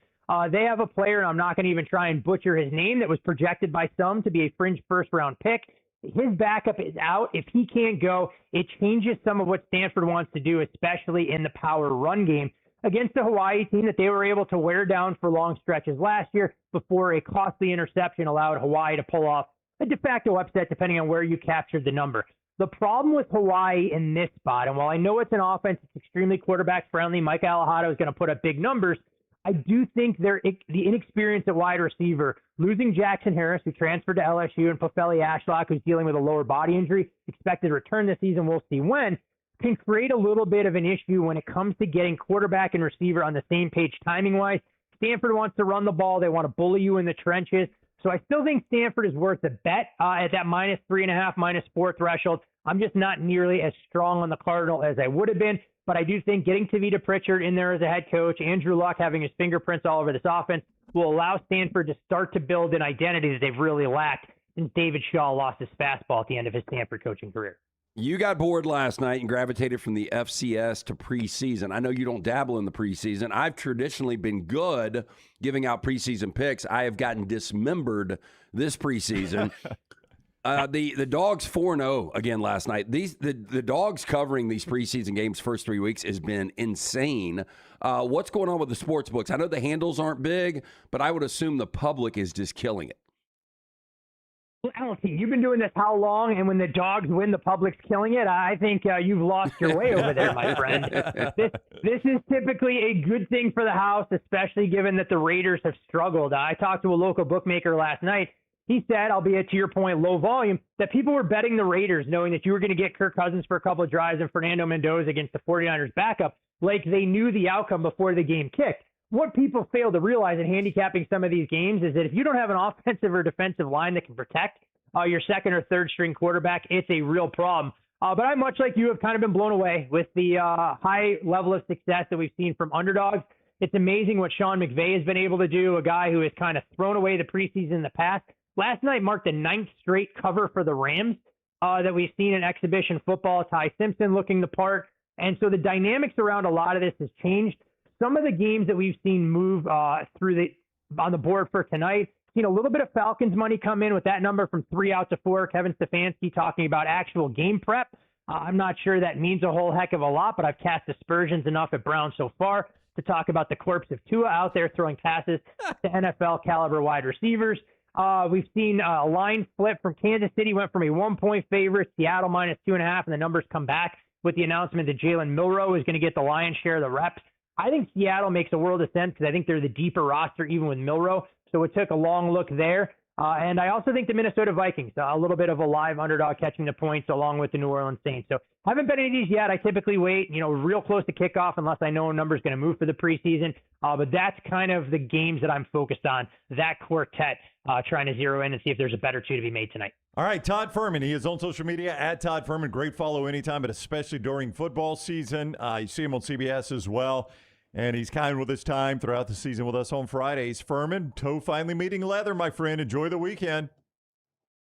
They have a player, and I'm not going to even try and butcher his name, that was projected by some to be a fringe first-round pick. His backup is out. If he can't go, it changes some of what Stanford wants to do, especially in the power run game against the Hawaii team that they were able to wear down for long stretches last year before a costly interception allowed Hawaii to pull off a de facto upset, depending on where you captured the number. The problem with Hawaii in this spot, and while I know it's an offense that's extremely quarterback friendly, Mike Alejado is going to put up big numbers, I do think the inexperience at wide receiver, losing Jackson Harris, who transferred to LSU, and Pofeli Ashlock, who's dealing with a lower body injury, expected to return this season, we'll see when, can create a little bit of an issue when it comes to getting quarterback and receiver on the same page timing-wise. Stanford wants to run the ball. They want to bully you in the trenches. So I still think Stanford is worth a bet at that -3.5, -4 threshold. I'm just not nearly as strong on the Cardinal as I would have been. But I do think getting Tavita Pritchard in there as a head coach, Andrew Luck having his fingerprints all over this offense, will allow Stanford to start to build an identity that they've really lacked since David Shaw lost his fastball at the end of his Stanford coaching career. You got bored last night and gravitated from the FCS to preseason. I know you don't dabble in the preseason. I've traditionally been good giving out preseason picks. I have gotten dismembered this preseason. The Dogs 4-0 again last night. The Dogs covering these preseason games first 3 weeks has been insane. What's going on with the sports books? I know the handles aren't big, but I would assume the public is just killing it. Well, Allison, you've been doing this how long? And when the Dogs win, the public's killing it. I think you've lost your way over there, my friend. This is typically a good thing for the house, especially given that the Raiders have struggled. I talked to a local bookmaker last night. He said, albeit to your point, low volume, that people were betting the Raiders knowing that you were going to get Kirk Cousins for a couple of drives and Fernando Mendoza against the 49ers backup, like they knew the outcome before the game kicked. What people fail to realize in handicapping some of these games is that if you don't have an offensive or defensive line that can protect your second or third string quarterback, it's a real problem. But I, much like you, have kind of been blown away with the high level of success that we've seen from underdogs. It's amazing what Sean McVay has been able to do, a guy who has kind of thrown away the preseason in the past. Last night marked the 9th straight cover for the Rams. that we've seen in exhibition football. Ty Simpson looking the part. And so the dynamics around a lot of this has changed. Some of the games that we've seen move on the board for tonight, seen a little bit of Falcons money come in with that number from 3 out to 4. Kevin Stefanski talking about actual game prep. I'm not sure that means a whole heck of a lot, but I've cast aspersions enough at Brown so far to talk about the corpse of Tua out there throwing passes to NFL caliber wide receivers. We've seen a line flip from Kansas City, went from a 1-point favorite, Seattle -2.5, and the numbers come back with the announcement that Jalen Milroe is going to get the lion's share of the reps. I think Seattle makes a world of sense because I think they're the deeper roster even with Milroe. So it took a long look there. And I also think the Minnesota Vikings, a little bit of a live underdog catching the points along with the New Orleans Saints. So haven't bet any of these yet. I typically wait, real close to kickoff unless I know a number is going to move for the preseason. But that's kind of the games that I'm focused on, that quartet, trying to zero in and see if there's a better two to be made tonight. All right, Todd Fuhrman. He is on social media at Todd Fuhrman. Great follow anytime, but especially during football season. You see him on CBS as well. And he's kind with his time throughout the season with us on Fridays. Fuhrman, toe finally meeting leather, my friend. Enjoy the weekend.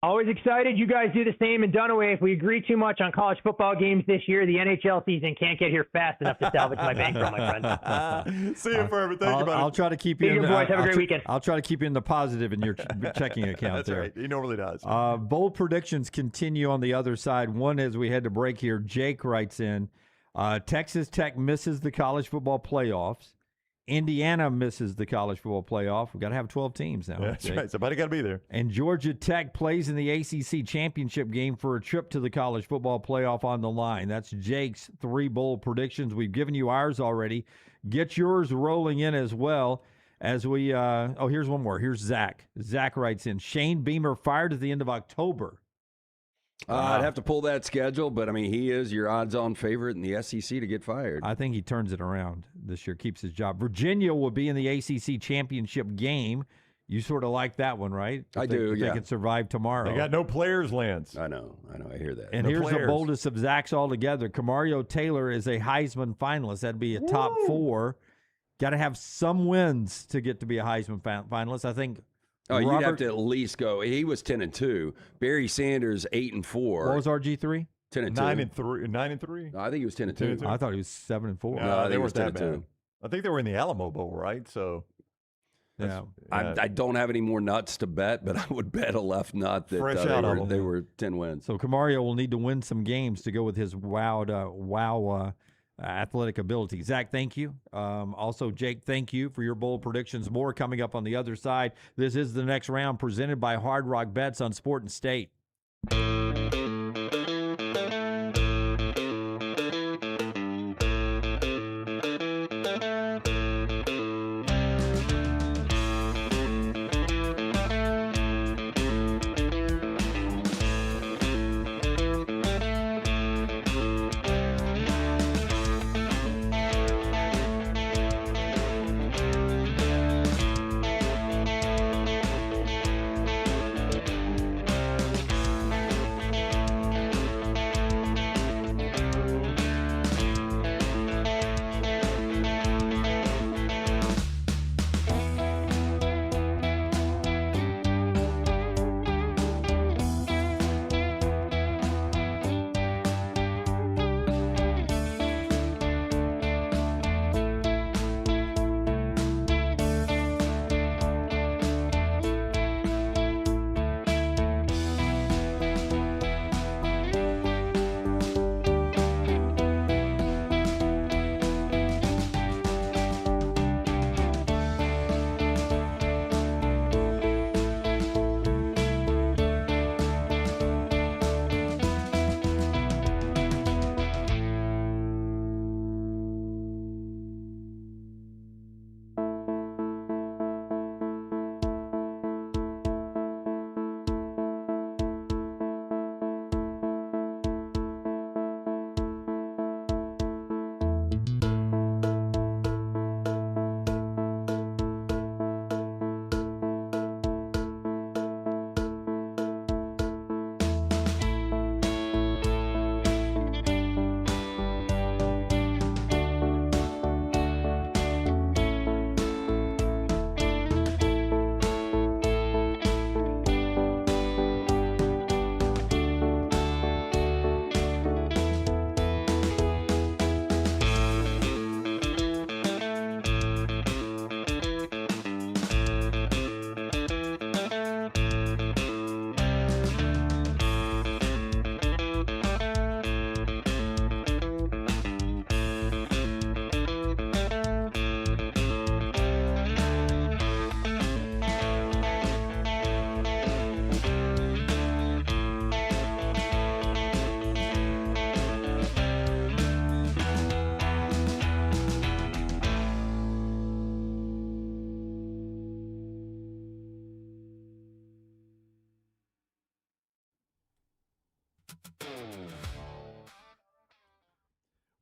Always excited. You guys do the same in Dunaway. If we agree too much on college football games this year, the NHL season can't get here fast enough to salvage my bankroll, my friend. See you, Fuhrman. Thank you, buddy. I'll try to keep you. Boys. Have a great weekend. I'll try to keep you in the positive in your checking account. That's there. right. He normally does. Bold predictions continue on the other side. One, as we had to break here, Jake writes in, Texas Tech misses the college football playoffs. Indiana misses the college football playoff. We've got to have 12 teams now. Yeah, that's right. Somebody got to be there. And Georgia Tech plays in the ACC championship game for a trip to the college football playoff on the line. That's Jake's 3 bold predictions. We've given you ours already. Get yours rolling in as well as we here's one more. Here's Zach. Zach writes in, Shane Beamer fired at the end of October. I'd have to pull that schedule, but, he is your odds-on favorite in the SEC to get fired. I think he turns it around this year, keeps his job. Virginia will be in the ACC championship game. You sort of like that one, right? I do, yeah. They can survive tomorrow. They got no players, Lance. I know. I hear that. And here's the boldest of Zach's altogether. Camario Taylor is a Heisman finalist. That'd be a top 4. Got to have some wins to get to be a Heisman finalist. I think you'd have to at least go. He was 10-2. Barry Sanders 8-4. What was RG3? 10-2. 9-3. No, I think he was 10-2. I thought he was 7-4. No, they were 10-2. I think they were in the Alamo Bowl, right? So, yeah. I don't have any more nuts to bet, but I would bet a left nut that they were 10 wins. So Camario will need to win some games to go with his athletic ability. Zach, thank you. Also, Jake, thank you for your bold predictions. More coming up on the other side. This is the next round presented by Hard Rock Bets on Sport and State.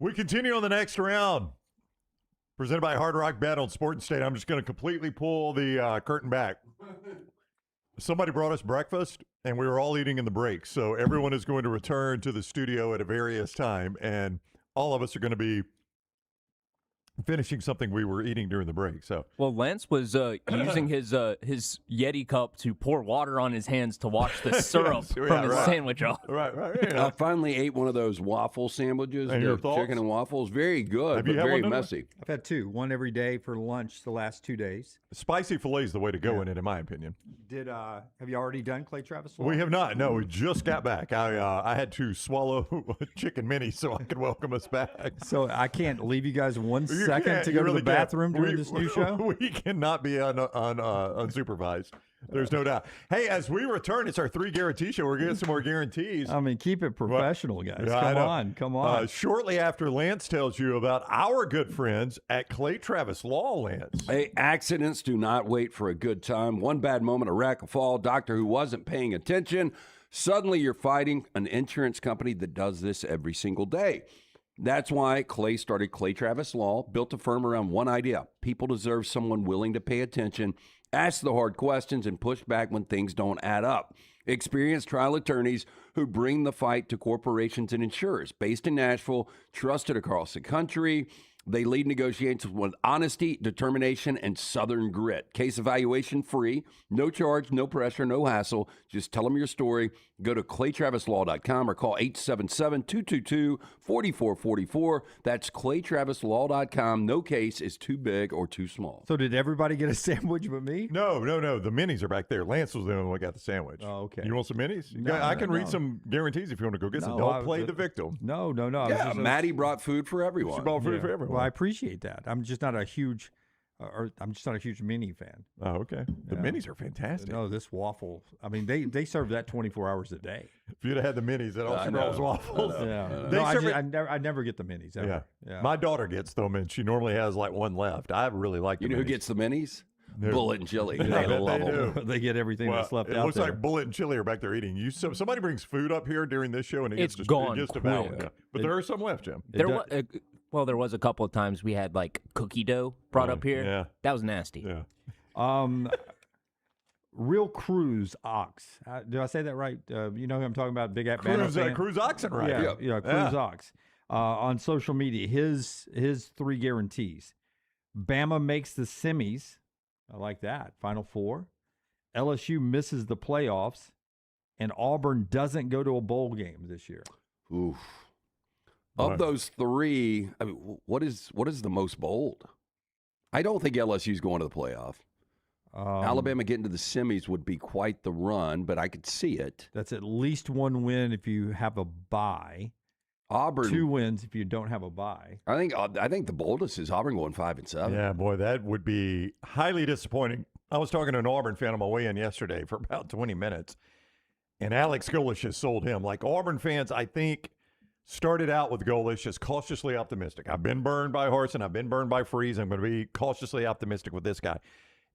We continue on the next round. Presented by Hard Rock Bet on Sport and State. I'm just going to completely pull the curtain back. Somebody brought us breakfast, and we were all eating in the break. So everyone is going to return to the studio at a various time, and all of us are going to be finishing something we were eating during the break. So, well, Lance was using his Yeti cup to pour water on his hands to wash the syrup from his sandwich off. Right. I finally ate one of those waffle sandwiches. And your thoughts? Chicken and waffles, very good, Have but you had very one, messy. I've had two, one every day for lunch the last 2 days. Spicy filet is the way to go in it, in my opinion. Have you already done Clay Travis? We have not. No, we just got back. I had to swallow chicken mini so I could welcome us back. So I can't leave you guys 1 You second can't. to You go really to the bathroom can't. during this new show? We cannot be unsupervised. There's no doubt. Hey, as we return, it's our 3 guarantee show. We're getting some more guarantees. I mean, keep it professional, guys. Yeah, Come on. Shortly after Lance tells you about our good friends at Clay Travis Law, Lance. Hey, accidents do not wait for a good time. One bad moment, a wreck, a fall, doctor who wasn't paying attention. Suddenly you're fighting an insurance company that does this every single day. That's why Clay started Clay Travis Law, built a firm around one idea. People deserve someone willing to pay attention, ask the hard questions, and push back when things don't add up. Experienced trial attorneys who bring the fight to corporations and insurers. Based in Nashville, trusted across the country. They lead negotiations with honesty, determination, and Southern grit. Case evaluation free, no charge, no pressure, no hassle. Just tell them your story. Go to claytravislaw.com or call 877-222-4444. That's claytravislaw.com. No case is too big or too small. So did everybody get a sandwich but me? No. The minis are back there. Lance was the only one who got the sandwich. Oh, okay. You want some minis? No, I can read no. some guarantees if you want to go get some. Don't play the victim. No. Yeah, Maddie brought food for everyone. She brought food for everyone. Well, I appreciate that. I'm just not a huge mini fan. Oh, okay. The minis are fantastic. No, this waffle. I mean, they serve that 24 hours a day. If you'd have had the minis, that all she brought was waffles. I never get the minis. Ever. Yeah. My daughter gets them, and she normally has like one left. I really like the You know who minis. gets the minis? No. Bullet and chili. Yeah, They I love bet they them. do. They get everything that's left it out looks there. like Bullet and Chili are back there eating. Somebody brings food up here during this show, and It's it gone gets devoured. quick. Yeah. But there are some left, Jim. There was a couple of times we had like cookie dough brought up here. Yeah. That was nasty. Yeah. Real Cruise Ox. Did I say that right? You know who I'm talking about? Big Cruise Oxen, right? Yeah, Cruise Ox. On social media, his 3 guarantees. Bama makes the semis. I like that. Final 4. LSU misses the playoffs, and Auburn doesn't go to a bowl game this year. Oof. Of those 3, I mean, what is the most bold? I don't think LSU's going to the playoff. Alabama getting to the semis would be quite the run, but I could see it. That's at least 1 win if you have a bye. Auburn 2 wins if you don't have a bye. I think the boldest is Auburn going 5-7. Yeah, boy, that would be highly disappointing. I was talking to an Auburn fan on my way in yesterday for about 20 minutes, and Alex Golish has sold him. Like Auburn fans, I think, started out with Golish as cautiously optimistic. I've been burned by Harsin. I've been burned by Freeze. I'm going to be cautiously optimistic with this guy.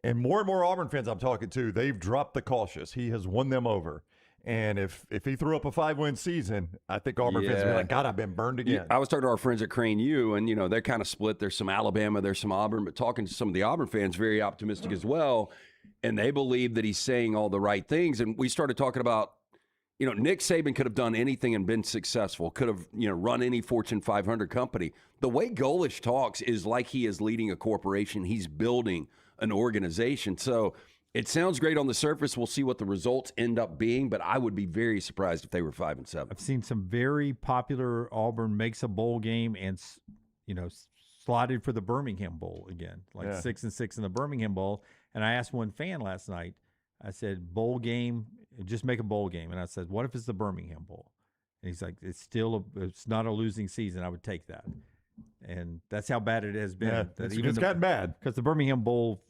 And more Auburn fans I'm talking to, they've dropped the cautious. He has won them over. And if he threw up a 5-win season, I think Auburn fans would be like, God, I've been burned again. I was talking to our friends at Crane U, and, they're kind of split. There's some Alabama, there's some Auburn, but talking to some of the Auburn fans, very optimistic as well. And they believe that he's saying all the right things. And we started talking about, Nick Saban could have done anything and been successful, could have, run any Fortune 500 company. The way Golish talks is like he is leading a corporation. He's building an organization. So it sounds great on the surface. We'll see what the results end up being, but I would be very surprised if they were 5-7. I've seen some very popular Auburn makes a bowl game and, slotted for the Birmingham Bowl again, 6-6 in the Birmingham Bowl. And I asked one fan last night, I said, bowl game, just make a bowl game. And I said, what if it's the Birmingham Bowl? And he's like, it's not a losing season. I would take that. And that's how bad it has been. Yeah, it's gotten bad. Because the Birmingham Bowl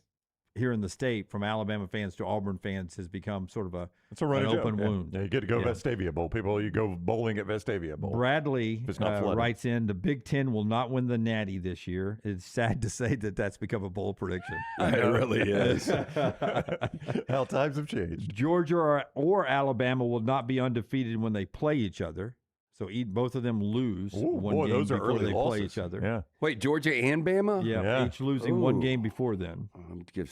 here in the state, from Alabama fans to Auburn fans, has become sort of an open wound. Yeah, you get to go Vestavia Bowl. People, you go bowling at Vestavia Bowl. Bradley writes in, the Big Ten will not win the Natty this year. It's sad to say that that's become a bold prediction. It really is. How times have changed. Georgia or Alabama will not be undefeated when they play each other. So both of them lose one game those are before early they losses. play each other. Yeah. Wait, Georgia and Bama? Yeah, each losing one game before then.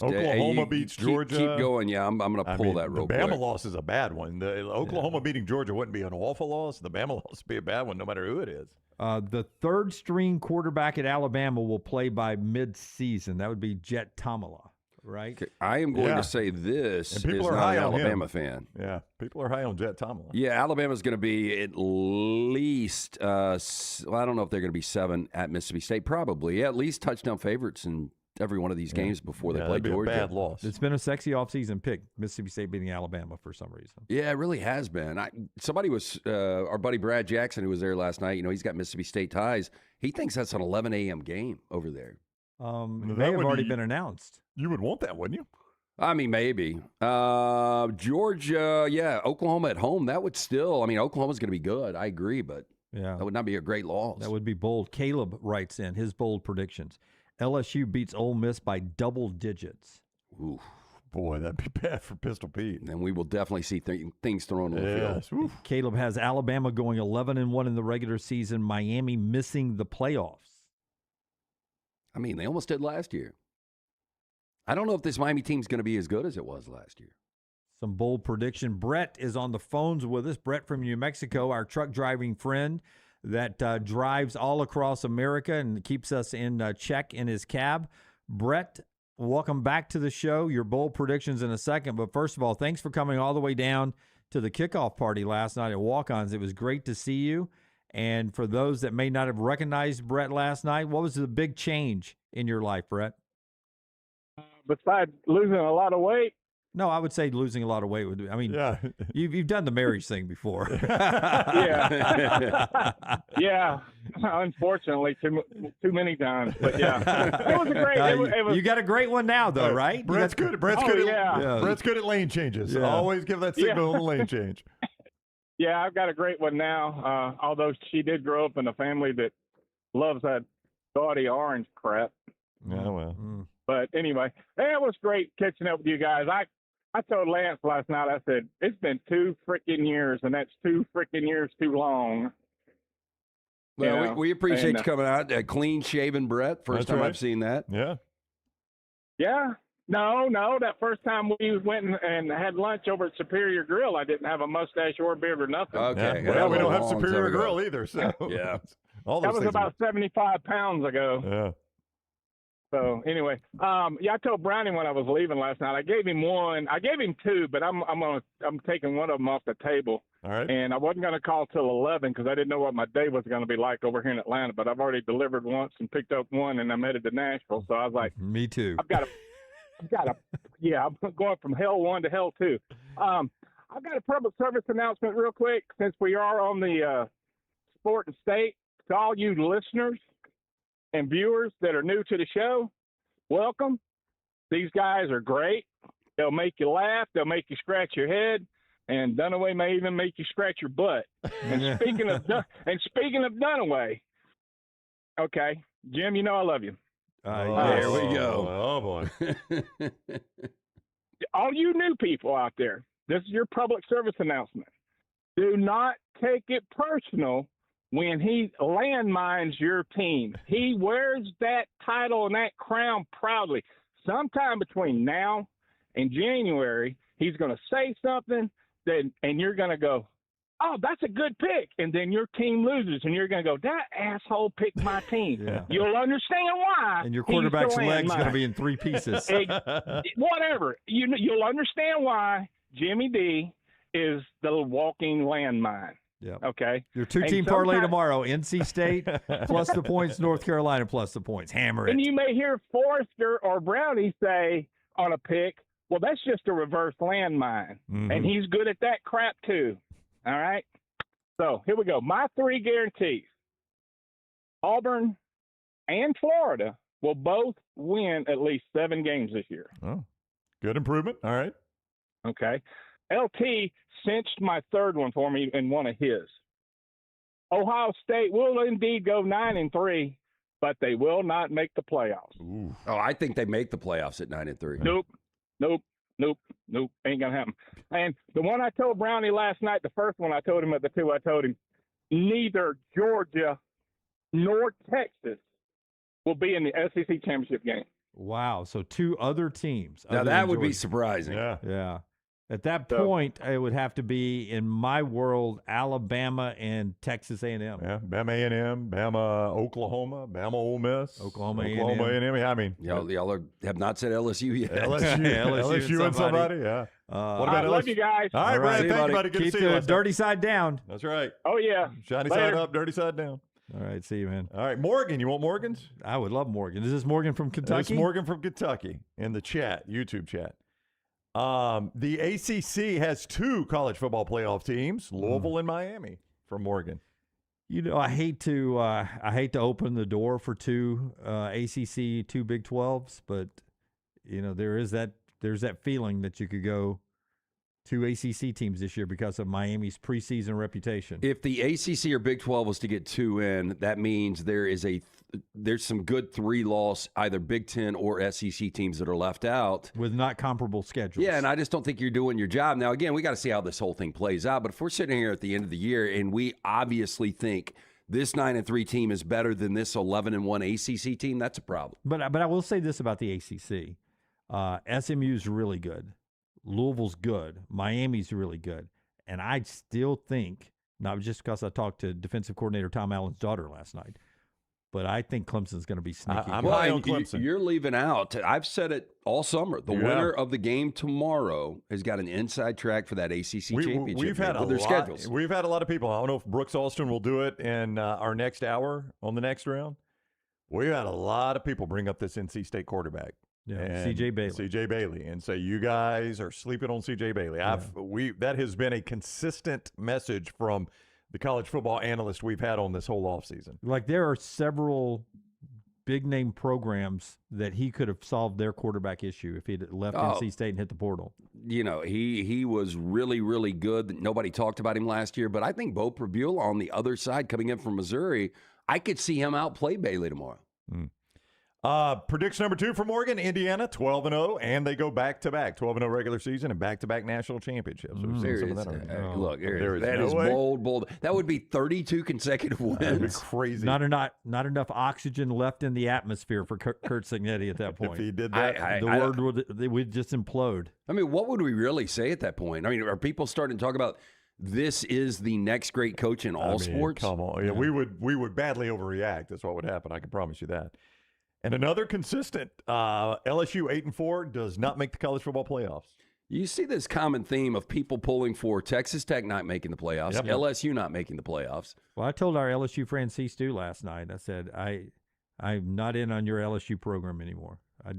Oklahoma beats Georgia. Keep going. Yeah, I'm going to pull that real quick. The Bama loss is a bad one. The Oklahoma beating Georgia wouldn't be an awful loss. The Bama loss would be a bad one, no matter who it is. The third string quarterback at Alabama will play by mid-season. That would be Jet Tomala, right? Okay, I am going to say this and people is are not high an on Alabama him. fan. Yeah, people are high on Jet Tomala. Yeah, Alabama's going to be at least, I don't know if they're going to be 7 at Mississippi State. Probably. Yeah, at least touchdown favorites in every one of these games before they play that'd be Georgia. A bad loss. It's been a sexy offseason pick, Mississippi State beating Alabama for some reason. Yeah, it really has been. Somebody was, our buddy Brad Jackson, who was there last night, he's got Mississippi State ties. He thinks that's an 11 a.m. game over there. It may have already been announced. You would want that, wouldn't you? I mean, maybe. Georgia, yeah, Oklahoma at home, that would still, Oklahoma's going to be good. I agree, but that would not be a great loss. That would be bold. Caleb writes in his bold predictions. LSU beats Ole Miss by double digits. Ooh. Boy, that'd be bad for Pistol Pete. And we will definitely see things thrown on the field. Caleb has Alabama going 11-1 in the regular season, Miami missing the playoffs. They almost did last year. I don't know if this Miami team's going to be as good as it was last year. Some bold prediction. Brett is on the phones with us. Brett from New Mexico, our truck driving friend that drives all across America and keeps us in check in his cab. Brett, welcome back to the show. Your bold predictions in a second. But first of all, thanks for coming all the way down to the kickoff party last night at Walk-Ons. It was great to see you. And for those that may not have recognized Brett last night, what was the big change in your life, Brett? Besides losing a lot of weight? No, I would say losing a lot of weight would be. You've done the marriage thing before. Yeah, unfortunately, too many times. But yeah, it was a great. You got a great one now, though, right? Brett's good at lane changes. Yeah. Always give that signal on the lane change. Yeah, I've got a great one now. Although she did grow up in a family that loves that gaudy orange crap. Yeah, well. But anyway, it was great catching up with you guys. I told Lance last night, I said, it's been 2 freaking years, and that's 2 freaking years too long. Well, we appreciate you coming out. Clean-shaven Brett. First time I've seen that. Yeah. Yeah. No. That first time we went and had lunch over at Superior Grill, I didn't have a mustache or beard or nothing. Okay. Yeah. Well, we don't have Superior Grill either. So yeah. All those that was about 75 pounds ago. Yeah. So anyway, I told Brownie when I was leaving last night, I gave him 2, but I'm taking one of them off the table. All right. And I wasn't going to call till 11 because I didn't know what my day was going to be like over here in Atlanta. But I've already delivered once and picked up one, and I'm headed to Nashville. So I was like, me too. I'm going from hell 1 to hell 2. I've got a public service announcement real quick since we are on the Sport and State. To all you listeners and viewers that are new to the show, welcome. These guys are great. They'll make you laugh. They'll make you scratch your head. And Dunaway may even make you scratch your butt. And speaking of Dunaway, okay, Jim, I love you. There we go. Oh boy. All you new people out there, this is your public service announcement. Do not take it personal when he landmines your team. He wears that title and that crown proudly. Sometime between now and January, he's going to say something, and you're going to go, oh, that's a good pick. And then your team loses, and you're going to go, that asshole picked my team. Yeah. You'll understand why. And your quarterback's leg's going to be in 3 pieces. Whatever. You'll understand why Jimmy D is the walking landmine. Yeah. Okay. Your 2-team parlay tomorrow: NC State plus the points, North Carolina plus the points. Hammer it. And you may hear Forrester or Brownie say on a pick, well, that's just a reverse landmine. Mm-hmm. And he's good at that crap too. All right. So here we go. My 3 guarantees. Auburn and Florida will both win at least 7 games this year. Oh, good improvement. All right. Okay. LT cinched my 3rd one for me in one of his. Ohio State will indeed go 9-3, but they will not make the playoffs. Ooh. Oh, I think they make the playoffs at 9-3. Nope. Ain't gonna happen. And the one I told Brownie last night, the first one I told him at the 2, I told him, neither Georgia nor Texas will be in the SEC championship game. Wow. So 2 other teams. Now other that than would be Georgia. surprising. Yeah. At that point, it would have to be, in my world, Alabama and Texas A&M. Yeah, Bama A&M, Bama Oklahoma, Bama Ole Miss, Oklahoma A&M. Yeah, I mean, y'all have not said LSU yet. LSU and somebody. Yeah. What about I love you guys. All right, Brad. Thank you, buddy. Good Keep to see you. the dirty side down. That's right. Oh, yeah. Shiny Later. side up, dirty side down. All right. See you, man. All right, Morgan. You want Morgan's? I would love Morgan. Is this Morgan from Kentucky? It's Morgan from Kentucky in the chat, YouTube chat. The ACC has 2 college football playoff teams, Louisville and Miami, from Morgan. You know, I hate to open the door for 2 ACC, 2 Big 12s, but you know there's that feeling that you could go 2 ACC teams this year because of Miami's preseason reputation. If the ACC or Big 12 was to get 2 in, that means there's some good 3-loss either Big 10 or SEC teams that are left out with not comparable schedules. Yeah, and I just don't think you're doing your job. Now, again, we got to see how this whole thing plays out. But if we're sitting here at the end of the year and we obviously think this 9-3 team is better than this 11-1 ACC team, that's a problem. But I will say this about the ACC: SMU's really good. Louisville's good. Miami's really good. And I still think, not just because I talked to defensive coordinator Tom Allen's daughter last night, but I think Clemson's going to be sneaky. I'm high on Clemson. You're leaving out. I've said it all summer. The winner of the game tomorrow has got an inside track for that ACC championship. We've had with their schedules. We've had a lot of people. I don't know if Brooks Austin will do it in our next hour on the next round. We had a lot of people bring up this NC State quarterback. Yeah, C.J. Bailey, and say you guys are sleeping on C.J. Bailey. That has been a consistent message from the college football analyst we've had on this whole offseason. Like there are several big-name programs that he could have solved their quarterback issue if he'd left NC State and hit the portal. You know, he was really, really good. Nobody talked about him last year, but I think Bo Prabula on the other side coming in from Missouri, I could see him outplay Bailey tomorrow. Prediction number 2 for Morgan, Indiana, 12-0, and they go back-to-back, 12-0 regular season and back-to-back national championships. Look, that no is way. bold. That would be 32 consecutive wins. That'd be crazy. Not enough oxygen left in the atmosphere for Kurt Cignetti at that point. If he did that, the world would just implode. I mean, what would we really say at that point? I mean, are people starting to talk about this is the next great coach in all sports? Come on. Yeah, we would badly overreact. That's what would happen. I can promise you that. And another consistent, LSU 8-4 does not make the college football playoffs. You see this common theme of people pulling for Texas Tech not making the playoffs, LSU not making the playoffs. Well, I told our LSU friend C. Stu last night, I said, I'm not in on your LSU program anymore. I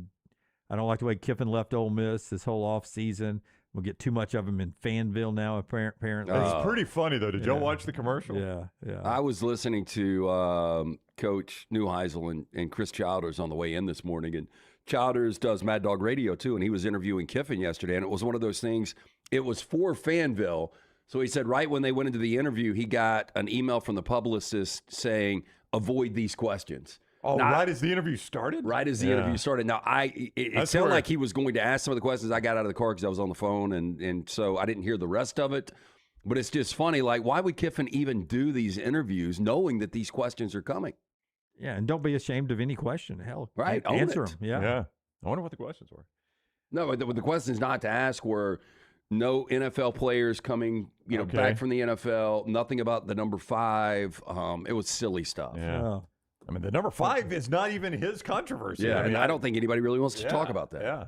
don't like the way Kiffin left Ole Miss this whole off season. We'll get too much of him in Fanville now, apparently. It's pretty funny, though. Did y'all watch the commercial? Yeah. I was listening to Coach Neuheisel and Chris Childers on the way in this morning, and Childers does Mad Dog Radio, too, and he was interviewing Kiffin yesterday, and it was one of those things. It was for Fanville, so he said right when they went into the interview, he got an email from the publicist saying, avoid these questions. Oh, now, right as the interview started? Right as the interview started. Now, it sounded like he was going to ask some of the questions. I got out of the car because I was on the phone, and so I didn't hear the rest of it. But it's just funny. Like, why would Kiffin even do these interviews knowing that these questions are coming? Yeah, and don't be ashamed of any question. Hell, right? Answer them. Yeah. I wonder what the questions were. No, the questions not to ask were no NFL players coming, back from the NFL, nothing about the number 5. It was silly stuff. Yeah. Oh. I mean, the number 5 is not even his controversy. Yeah, I mean, I don't think anybody really wants to talk about that. Yeah.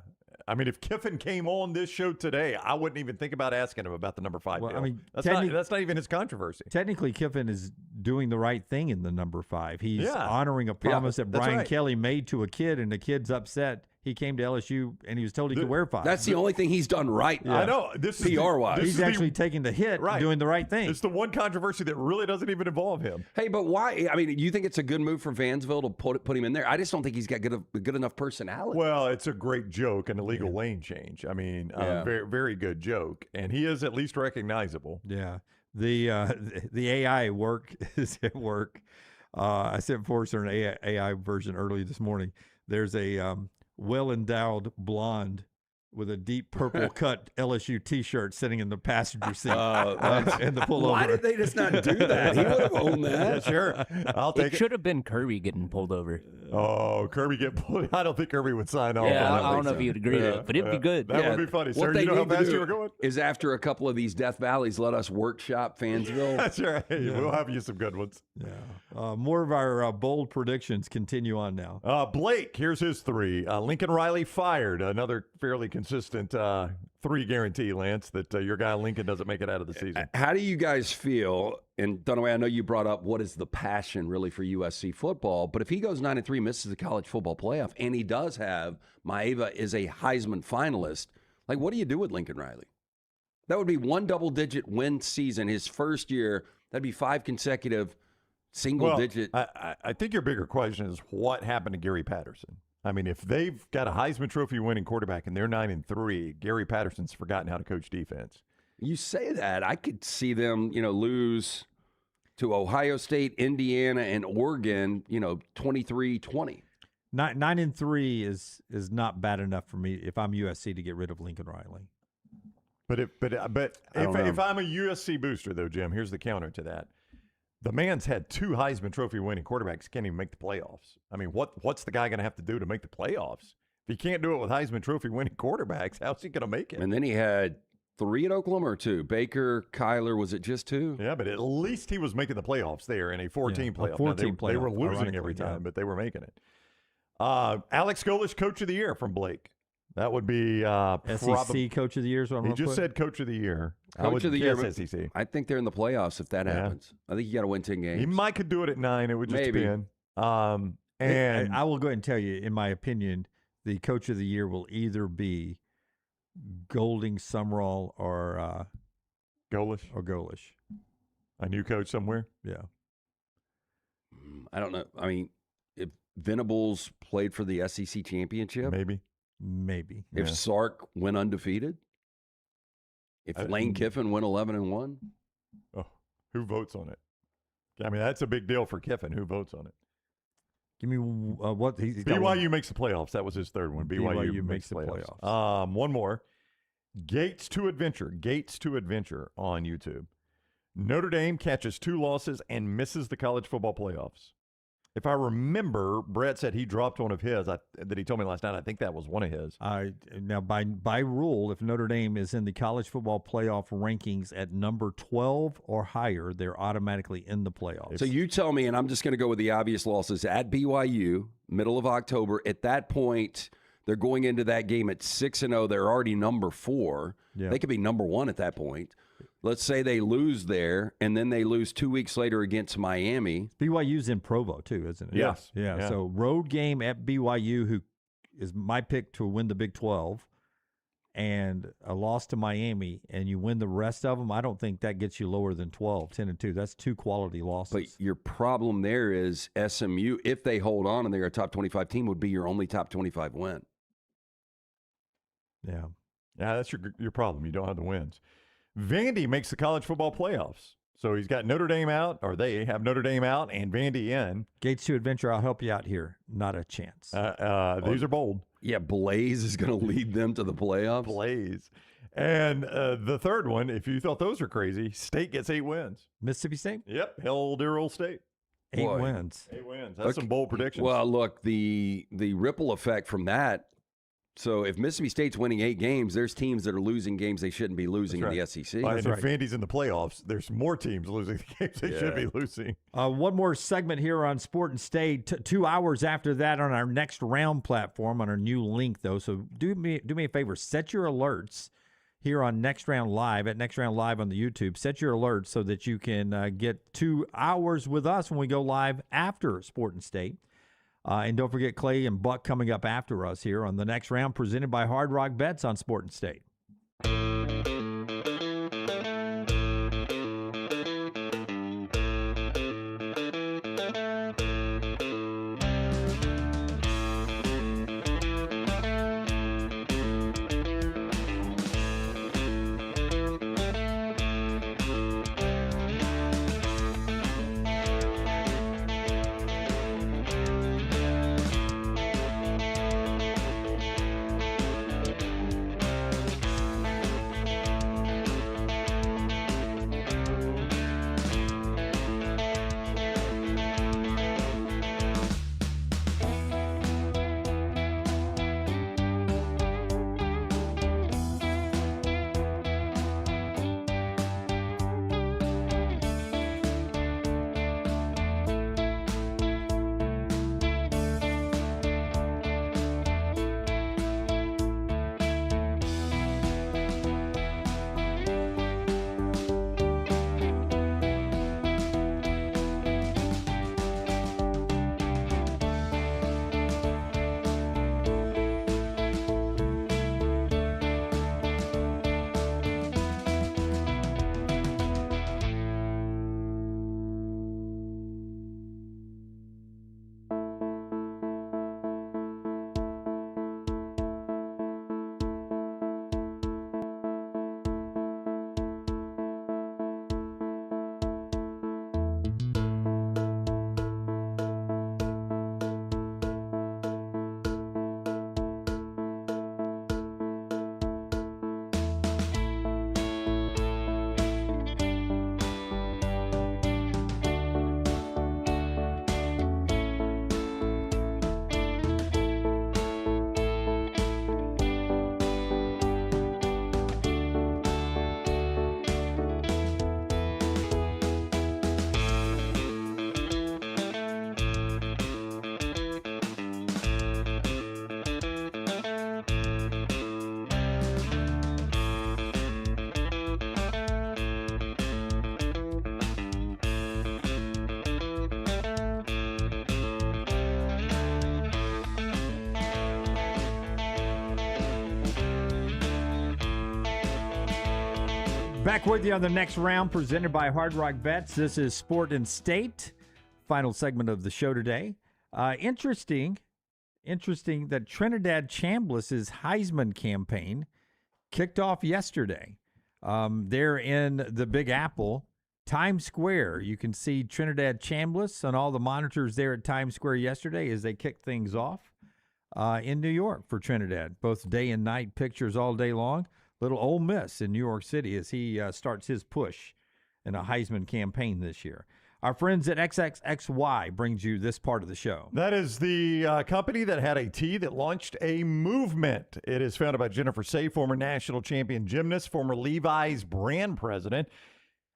I mean, if Kiffin came on this show today, I wouldn't even think about asking him about the number 5 well, deal. I mean, that's not even his controversy. Technically, Kiffin is doing the right thing in the number 5. He's honoring a promise that Brian Kelly made to a kid, and the kid's upset. He came to LSU, and he was told he could wear 5. That's the only thing he's done right. I know. This is PR-wise. He's actually taking the hit, doing the right thing. It's the one controversy that really doesn't even involve him. Hey, but why? I mean, you think it's a good move for Vansville to put him in there? I just don't think he's got good enough personality. Well, it's a great joke and a legal lane change. I mean, very, very good joke. And he is at least recognizable. Yeah. The AI work is at work. I sent Forrester an AI version early this morning. There's a well-endowed blonde with a deep purple cut LSU T-shirt sitting in the passenger seat and the pullover. Why did they just not do that? He would have owned that. Yeah, sure. I'll take It should have been Kirby getting pulled over. Oh, Kirby get pulled. I don't think Kirby would sign off. Yeah, on that. I don't know if you'd agree with it, but it'd be good. That would be funny. Sir, What you know how need to fast do you were going? is after a couple of these Death Valleys, let us workshop Fansville. That's right. We'll have you some good ones. Yeah. More of our bold predictions continue on now. Blake, here's his 3. Lincoln Riley fired. Another fairly consistent 3 guarantee, Lance, that your guy Lincoln doesn't make it out of the season. How do you guys feel? And Dunaway, I know you brought up what is the passion really for USC football, but if he goes 9-3, misses the college football playoff, and he does have Maeva is a Heisman finalist, like what do you do with Lincoln Riley? That would be 1 double-digit win season his first year. That'd be 5 consecutive single-digit. I think your bigger question is what happened to Gary Patterson? I mean, if they've got a Heisman Trophy winning quarterback and they're 9-3, Gary Patterson's forgotten how to coach defense. You say that. I could see them, lose to Ohio State, Indiana, and Oregon, 23-20. 9-3 is not bad enough for me if I'm USC to get rid of Lincoln Riley. But if I'm a USC booster, though, Jim, here's the counter to that. The man's had 2 Heisman Trophy winning quarterbacks, can't even make the playoffs. I mean, what's the guy going to have to do to make the playoffs? If he can't do it with Heisman Trophy winning quarterbacks, how's he going to make it? And then he had 3 at Oklahoma or 2? Baker, Kyler, was it just 2? Yeah, but at least he was making the playoffs there in a 14 playoff. 14 playoff. They were losing every time, but they were making it. Alex Golesh, Coach of the Year from Blake. That would be SEC Coach of the Year. He just said Coach of the Year. Coach of the Year. SEC. I think they're in the playoffs if that happens. I think you got to win 10 games. He could do it at 9. It would just depend. And I will go ahead and tell you, in my opinion, the Coach of the Year will either be Golding, Summerall, or Golesh. A new coach somewhere? Yeah. I don't know. I mean, if Venables played for the SEC championship, maybe. If Sark went undefeated, if Lane Kiffin went 11-1, who votes on it? I mean, that's a big deal for Kiffin. Who votes on it? Give me what he's got. BYU makes the playoffs. That was his third one. BYU makes the playoffs. One more. Gates to Adventure on YouTube. Notre Dame catches 2 losses and misses the college football playoffs. If I remember, Brett said he dropped one of his that he told me last night. I think that was one of his. Now, by rule, if Notre Dame is in the college football playoff rankings at number 12 or higher, they're automatically in the playoffs. So you tell me, and I'm just going to go with the obvious losses at BYU, middle of October. At that point, they're going into that game at 6-0. They're already number 4. Yeah. They could be number 1 at that point. Let's say they lose there, and then they lose 2 weeks later against Miami. BYU's in Provo, too, isn't it? Yes. Yeah. So road game at BYU, who is my pick to win the Big 12, and a loss to Miami, and you win the rest of them, I don't think that gets you lower than 12, 10-2. That's 2 quality losses. But your problem there is SMU, if they hold on and they're a top 25 team, would be your only top 25 win. Yeah. Yeah, that's your problem. You don't have the wins. Vandy makes the college football playoffs. So he's got Notre Dame out, or they have Notre Dame out and Vandy in. Gates to Adventure, I'll help you out here. Not a chance. These are bold. Yeah, Blaze is going to lead them to the playoffs. Blaze. And the third one, if you thought those were crazy, State gets 8 wins. Mississippi State? Yep, hell, dear old State. 8 wins. 8 wins. That's some bold predictions. Well, look, the ripple effect from that. So if Mississippi State's winning 8 games, there's teams that are losing games they shouldn't be losing in the SEC. And if Vandy's in the playoffs, there's more teams losing the games they should be losing. One more segment here on Sport and State. 2 hours after that on our Next Round platform on our new link, though. So do me a favor. Set your alerts here on Next Round Live, at Next Round Live on the YouTube. Set your alerts so that you can get 2 hours with us when we go live after Sport and State. And don't forget Clay and Buck coming up after us here on the Next Round, presented by Hard Rock Bets on Sport and State. Back with you on the next round, presented by Hard Rock Bets. This is Sport and State, final segment of the show today. Interesting that Trinidad Chambliss' Heisman campaign kicked off yesterday. They're in the Big Apple, Times Square. You can see Trinidad Chambliss on all the monitors there at Times Square yesterday as they kicked things off in New York for Trinidad. Both day and night pictures all day long. Little Ole Miss in New York City as he starts his push in a Heisman campaign this year. Our friends at XXXY brings you this part of the show. That is the company that had a tea that launched a movement. It is founded by Jennifer Say, former national champion gymnast, former Levi's brand president.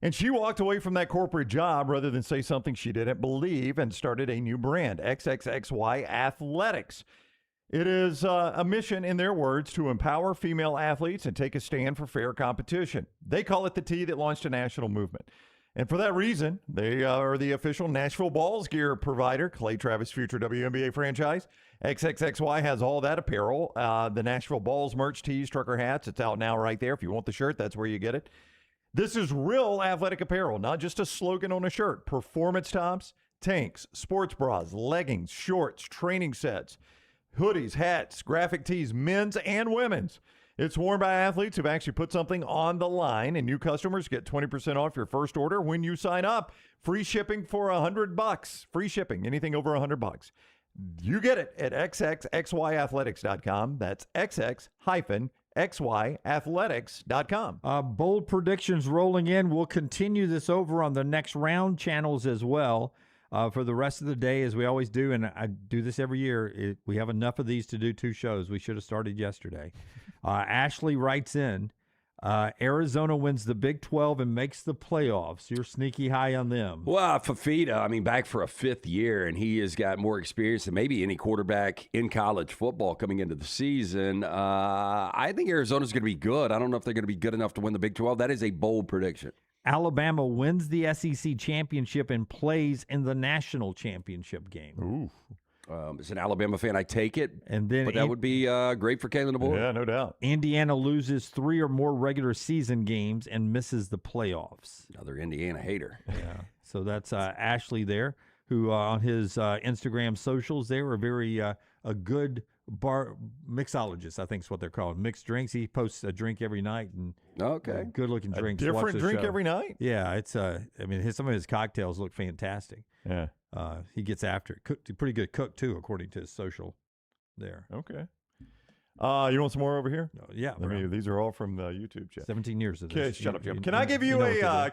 And she walked away from that corporate job rather than say something she didn't believe and started a new brand, XXXY Athletics. It is a mission, in their words, to empower female athletes and take a stand for fair competition. They call it the tea that launched a national movement. And for that reason, they are the official Nashville Balls gear provider, Clay Travis' future WNBA franchise. XXXY has all that apparel, the Nashville Balls merch, tees, trucker hats. It's out now right there. If you want the shirt, that's where you get it. This is real athletic apparel, not just a slogan on a shirt. Performance tops, tanks, sports bras, leggings, shorts, training sets, hoodies, hats, graphic tees, men's and women's. It's worn by athletes who've actually put something on the line, and new customers get 20% off your first order when you sign up. Free shipping for $100. Free shipping, anything over $100. You get it at xxxyathletics.com. That's xx-xyathletics.com. Bold predictions rolling in. We'll continue this over on the next round channels as well. For the rest of the day, as we always do, and I do this every year, we have enough of these to do 2 shows. We should have started yesterday. Ashley writes in, Arizona wins the Big 12 and makes the playoffs. You're sneaky high on them. Well, Fafita, back for a 5th year, and he has got more experience than maybe any quarterback in college football coming into the season. I think Arizona's going to be good. I don't know if they're going to be good enough to win the Big 12. That is a bold prediction. Alabama wins the SEC championship and plays in the national championship game. Ooh. As an Alabama fan, I take it. But that would be great for Kalen DeBoer. Yeah, no doubt. Indiana loses 3 or more regular season games and misses the playoffs. Another Indiana hater. Yeah. So that's Ashley there, who on his Instagram socials, they were very a good bar mixologist, I think is what they're called. Mixed drinks. He posts a drink every night and good looking drinks. Different drink every night? Yeah, it's some of his cocktails look fantastic. Yeah. He gets after it. Pretty good cook too, according to his social there. Okay. You want some more over here? Yeah. These are all from the YouTube chat. 17 years of this. Okay, shut up, Jim. Can I give you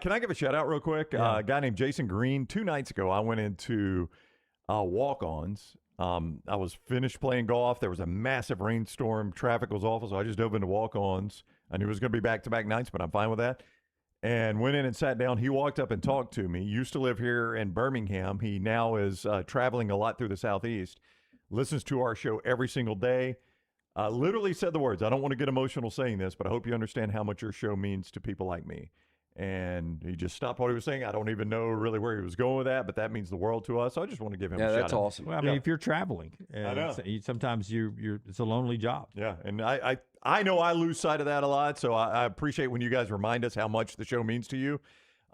can I give a shout out real quick? Yeah. A guy named Jason Green. 2 nights ago, I went into walk-ons. I was finished playing golf. There was a massive rainstorm. Traffic was awful, so I just dove into walk-ons. I knew it was going to be back-to-back nights, but I'm fine with that. And went in and sat down. He walked up and talked to me. Used to live here in Birmingham. He now is traveling a lot through the Southeast. Listens to our show every single day. Literally said the words, I don't want to get emotional saying this, but I hope you understand how much your show means to people like me. And he just stopped what he was saying. I don't even know really where he was going with that, but that means the world to us. So I just want to give him a shout out. That's awesome. Well, if you're traveling, I know. Sometimes it's a lonely job. Yeah, and I know I lose sight of that a lot, so I appreciate when you guys remind us how much the show means to you.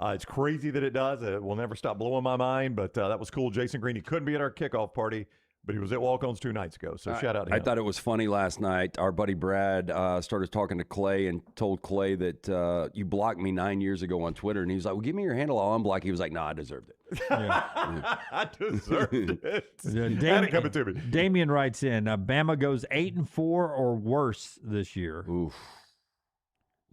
It's crazy that it does. It will never stop blowing my mind, but that was cool. Jason Green, he couldn't be at our kickoff party, but he was at Walk-Ons 2 nights ago, so shout out to him. I thought it was funny last night. Our buddy Brad started talking to Clay and told Clay that you blocked me 9 years ago on Twitter, and he was like, well, give me your handle, I'll unblock. He was like, no, I deserved it. I deserved it. Had it coming to me. Damien writes in, Bama goes 8-4 or worse this year. Oof.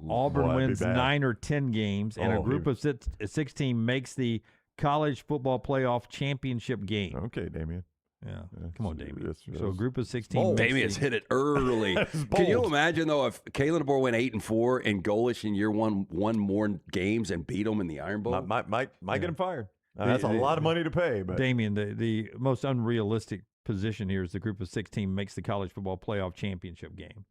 Auburn wins 9 or 10 games, and a group of 16 makes the college football playoff championship game. Okay, Damien. Yeah, come on, Damien. So a group of 16. Damien's hit it early. Can you imagine though if Kalen DeBoer went 8-4 and Golish in year one won more games and beat them in the Iron Bowl? Might get him fired. That's a lot of money to pay. But Damien, the most unrealistic position here is the group of 16 makes the college football playoff championship game,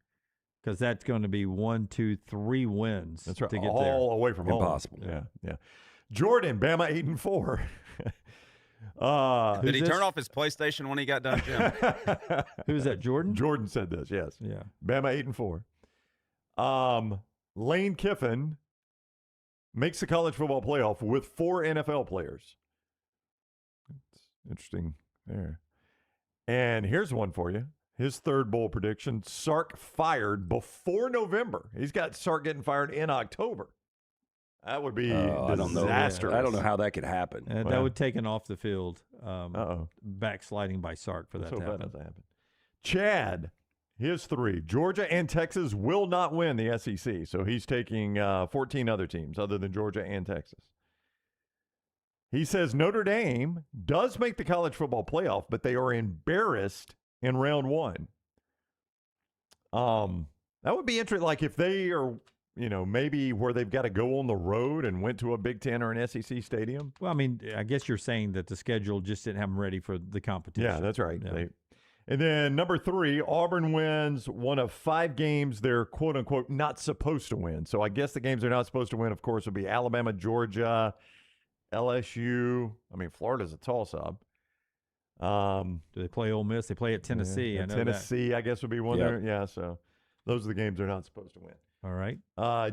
because that's going to be 1, 2, 3 wins. That's right. To get all there. Away from Impossible. Home. Yeah. Jordan, Bama 8-4. Did he turn off his PlayStation when he got done, Jim? Who's that, Jordan? Jordan said this, yes. Yeah. Bama 8-4. Lane Kiffin makes the college football playoff with 4 NFL players. It's interesting there. And here's one for you. His third bowl prediction, Sark fired before November. He's got Sark getting fired in October. That would be disastrous. I don't know how that could happen. That would take an off the field backsliding by Sark for that to happen. That happen. Chad, his 3. Georgia and Texas will not win the SEC, so he's taking 14 other teams other than Georgia and Texas. He says Notre Dame does make the college football playoff, but they are embarrassed in round 1. That would be interesting. Like if they are, maybe where they've got to go on the road and went to a Big Ten or an SEC stadium. Well, I mean, I guess you're saying that the schedule just didn't have them ready for the competition. Yeah, that's right. Yeah. And then number 3, Auburn wins one of 5 games they're quote unquote not supposed to win. So I guess the games they're not supposed to win, of course, would be Alabama, Georgia, LSU. I mean, Florida's a toss-up. Do they play Ole Miss? They play at Tennessee. Yeah, I know Tennessee, that. I guess, would be one there. Yeah, so those are the games they're not supposed to win. All right.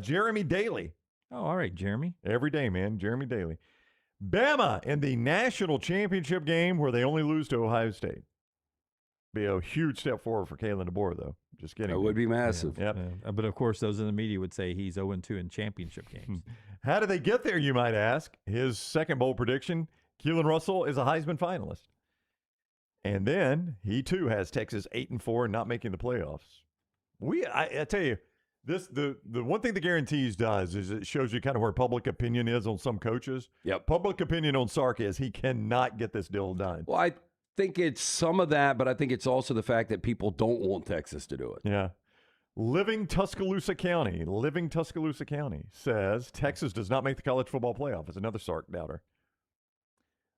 Jeremy Daly. Oh, all right, Jeremy. Every day, man. Jeremy Daly. Bama in the national championship game where they only lose to Ohio State. Be a huge step forward for Kalen DeBoer, though. Just kidding. It would be massive. Yeah. Yep. Yeah. But, of course, those in the media would say he's 0-2 in championship games. How did they get there, you might ask? His second bowl prediction, Keelan Russell is a Heisman finalist. And then he, too, has Texas 8-4 and not making the playoffs. I tell you, the one thing the guarantees does is it shows you kind of where public opinion is on some coaches. Yep. Public opinion on Sark is he cannot get this deal done. Well, I think it's some of that, but I think it's also the fact that people don't want Texas to do it. Yeah. Living Tuscaloosa County says Texas does not make the college football playoff. It's another Sark doubter.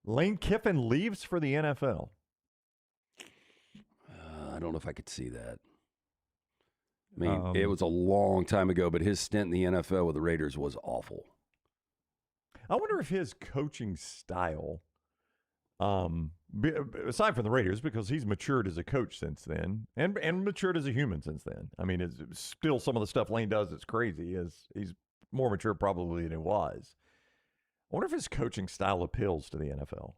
Lane Kiffin leaves for the NFL. I don't know if I could see that. I mean, it was a long time ago, but his stint in the NFL with the Raiders was awful. I wonder if his coaching style, aside from the Raiders, because he's matured as a coach since then and matured as a human since then. I mean, it's still some of the stuff Lane does is crazy. He's more mature probably than he was. I wonder if his coaching style appeals to the NFL.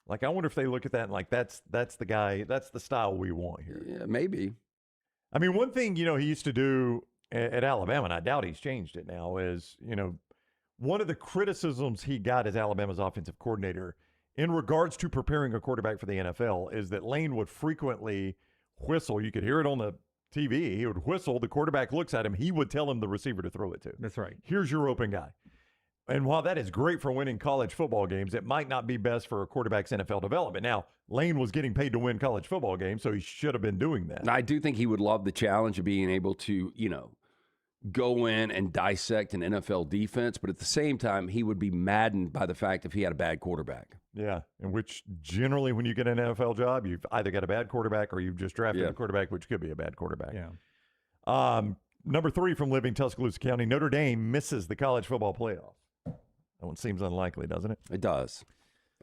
Like, I wonder if they look at that and like, that's the guy, that's the style we want here. Yeah, maybe. I mean, one thing, he used to do at Alabama, and I doubt he's changed it now, is, one of the criticisms he got as Alabama's offensive coordinator in regards to preparing a quarterback for the NFL is that Lane would frequently whistle. You could hear it on the TV. He would whistle. The quarterback looks at him. He would tell him the receiver to throw it to. That's right. Here's your open guy. And while that is great for winning college football games, it might not be best for a quarterback's NFL development. Now, Lane was getting paid to win college football games, so he should have been doing that. And I do think he would love the challenge of being able to, go in and dissect an NFL defense, but at the same time, he would be maddened by the fact if he had a bad quarterback. Yeah, in which generally when you get an NFL job, you've either got a bad quarterback or you've just drafted a quarterback, which could be a bad quarterback. Yeah. Number 3 from Living Tuscaloosa County, Notre Dame misses the college football playoff. That one seems unlikely, doesn't it? It does.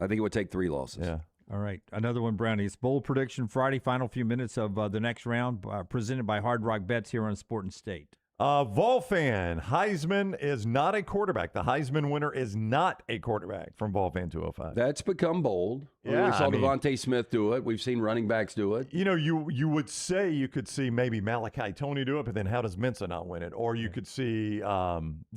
I think it would take 3 losses. Yeah. All right. Another one, Brownie. It's bold prediction Friday, final few minutes of the next round, presented by Hard Rock Bets here on Sport and State. Vol fan, Heisman is not a quarterback. The Heisman winner is not a quarterback from Vol fan 205. That's become bold. Yeah, we saw Devontae Smith do it. We've seen running backs do it. You would say you could see maybe Malachi Toney do it, but then how does Mensa not win it? Or you could see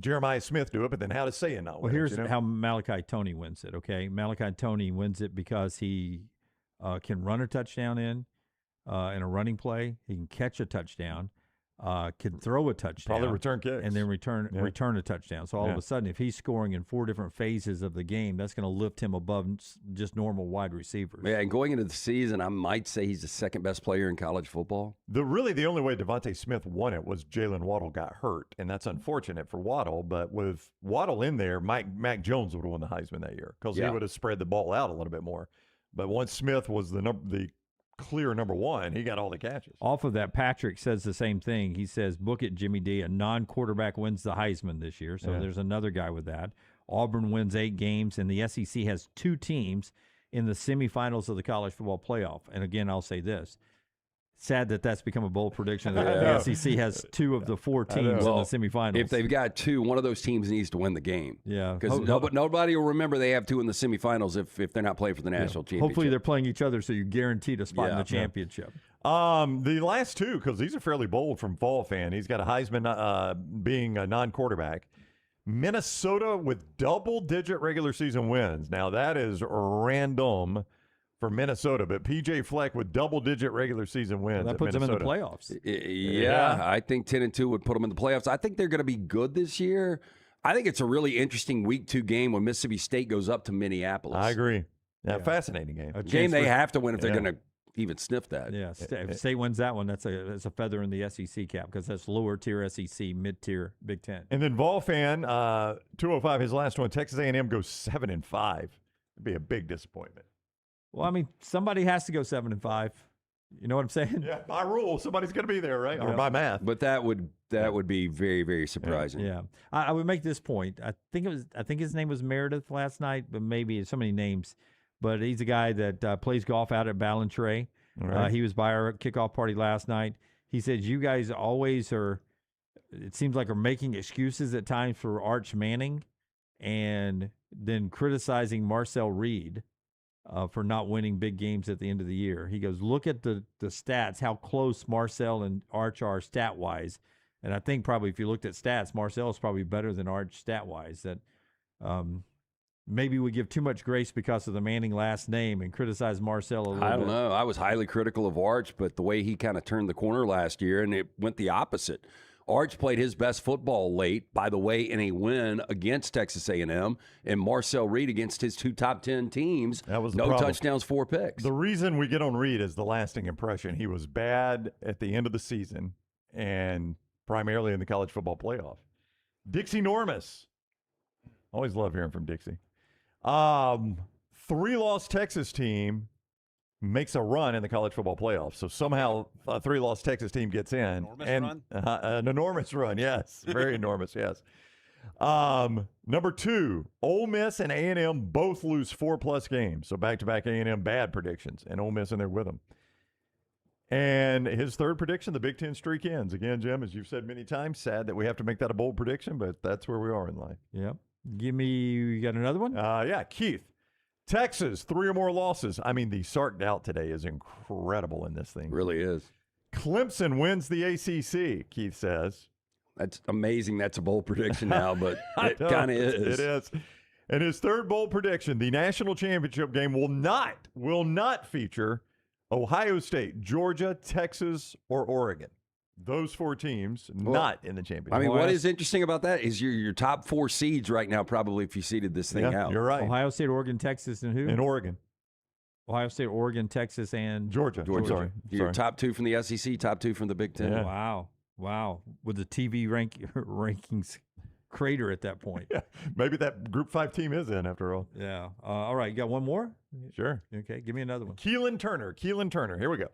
Jeremiah Smith do it, but then how does Sayan not win it? Well, here's how Malachi Toney wins it, okay? Malachi Toney wins it because he can run a touchdown in a running play. He can catch a touchdown. Can throw a touchdown, probably return kicks, and then return a touchdown. So all of a sudden, if he's scoring in 4 different phases of the game, that's going to lift him above just normal wide receivers. Yeah, and going into the season, I might say he's the second best player in college football. The only way Devontae Smith won it was Jalen Waddle got hurt, and that's unfortunate for Waddle. But with Waddle in there, Mac Jones would have won the Heisman that year because he would have spread the ball out a little bit more. But once Smith was the clear number 1, he got all the catches. Off of that, Patrick says the same thing. He says, book it, Jimmy D. A non-quarterback wins the Heisman this year. So there's another guy with that. Auburn wins 8 games, and the SEC has 2 teams in the semifinals of the college football playoff. And again, I'll say this. Sad that that's become a bold prediction. The SEC has 2 of the 4 teams in the semifinals. If they've got 2, one of those teams needs to win the game. Yeah. Because nobody will remember they have 2 in the semifinals if they're not playing for the national championship. Hopefully they're playing each other, so you're guaranteed a spot in the championship. The last 2, because these are fairly bold from Fall Fan. He's got a Heisman being a non-quarterback. Minnesota with double-digit regular season wins. Now, that is random for Minnesota, but P.J. Fleck with double-digit regular season wins. That puts them in the playoffs. Yeah, I think 10-2 would put them in the playoffs. I think they're going to be good this year. I think it's a really interesting Week 2 game when Mississippi State goes up to Minneapolis. I agree. Fascinating game. A game they have to win if they're going to even sniff that. Yeah, if State wins that one, that's a feather in the SEC cap because that's lower tier SEC, mid tier Big Ten. And then Vol Fan 205, his last one. Texas A&M goes 7-5. It'd be a big disappointment. Well, I mean, somebody has to go 7-5. You know what I'm saying? Yeah, by rule, somebody's going to be there, right? Or by math. But that would be very, very surprising. Yeah, I would make this point. I think his name was Meredith last night, but maybe so many names. But he's a guy that plays golf out at Ballantrae. Right. He was by our kickoff party last night. He said, "You guys always are. It seems like are making excuses at times for Arch Manning, and then criticizing Marcel Reed." For not winning big games at the end of the year. He goes, look at the stats, how close Marcel and Arch are stat-wise. And I think probably if you looked at stats, Marcel is probably better than Arch stat-wise. That maybe we give too much grace because of the Manning last name and criticize Marcel a little bit. I don't know. I was highly critical of Arch, but the way he kind of turned the corner last year, and it went the opposite. Arch played his best football late, by the way, in a win against Texas A&M, and Marcel Reed against his 2 top 10 teams. That was the no problem. touchdowns, 4 picks. The reason we get on Reed is the lasting impression. He was bad at the end of the season and primarily in the college football playoff. Dixie Normus. Always love hearing from Dixie. 3-loss Texas team makes a run in the college football playoffs. So somehow a 3-loss Texas team gets in. An enormous run, yes. Very enormous, yes. Number 2, Ole Miss and A&M both lose 4+ games. So back-to-back A&M bad predictions, and Ole Miss in there with them. And his third prediction, the Big Ten streak ends. Again, Jim, as you've said many times, sad that we have to make that a bold prediction, but that's where we are in life. Yep. You got another one? Yeah, Keith. Texas, 3 or more losses. I mean, the Sark doubt today is incredible in this thing. Really is. Clemson wins the ACC, Keith says. That's amazing. That's a bold prediction now, but it kind of is. It is. And his third bold prediction, the national championship game will not feature Ohio State, Georgia, Texas, or Oregon. Those 4 teams not in the championship. I mean, what is interesting about that is your top 4 seeds right now, probably, if you seeded this thing out. You're right. Ohio State, Oregon, Texas, and who? And Oregon. Ohio State, Oregon, Texas, and Georgia. Sorry. Your top 2 from the SEC, top 2 from the Big Ten. Yeah. Wow. With the TV rankings crater at that point. Yeah. Maybe that Group 5 team is in after all. Yeah. All right. You got one more? Sure. Okay. Give me another one. Keelan Turner. Here we go.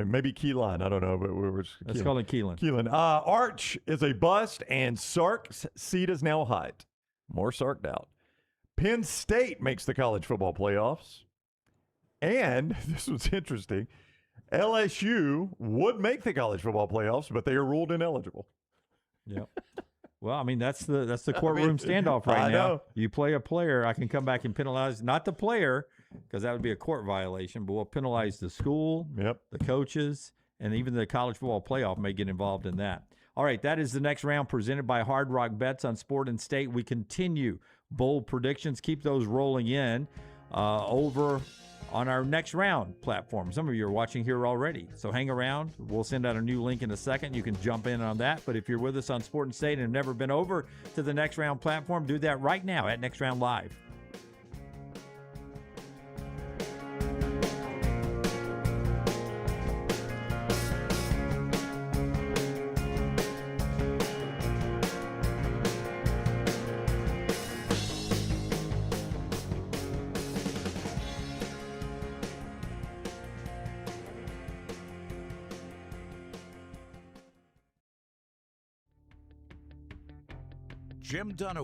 Maybe Keelan. I don't know, but we're just Let's call it Keelan. Keelan. Arch is a bust, and Sark's seat is now hot. More Sark doubt. Penn State makes the college football playoffs. And this was interesting. LSU would make the college football playoffs, but they are ruled ineligible. Yep. Well, I mean, that's the courtroom standoff right now. Know. You play a player, I can come back and penalize not the player, because that would be a court violation, but we'll penalize the school, the coaches, and even the college football playoff may get involved in that. All right, that is the next round presented by Hard Rock Bets on Sport and State. We continue bold predictions. Keep those rolling in over on our next round platform. Some of you are watching here already, so hang around. We'll send out a new link in a second. You can jump in on that. But if you're with us on Sport and State and have never been over to the Next Round platform, do that right now at Next Round Live. Jim Dunaway.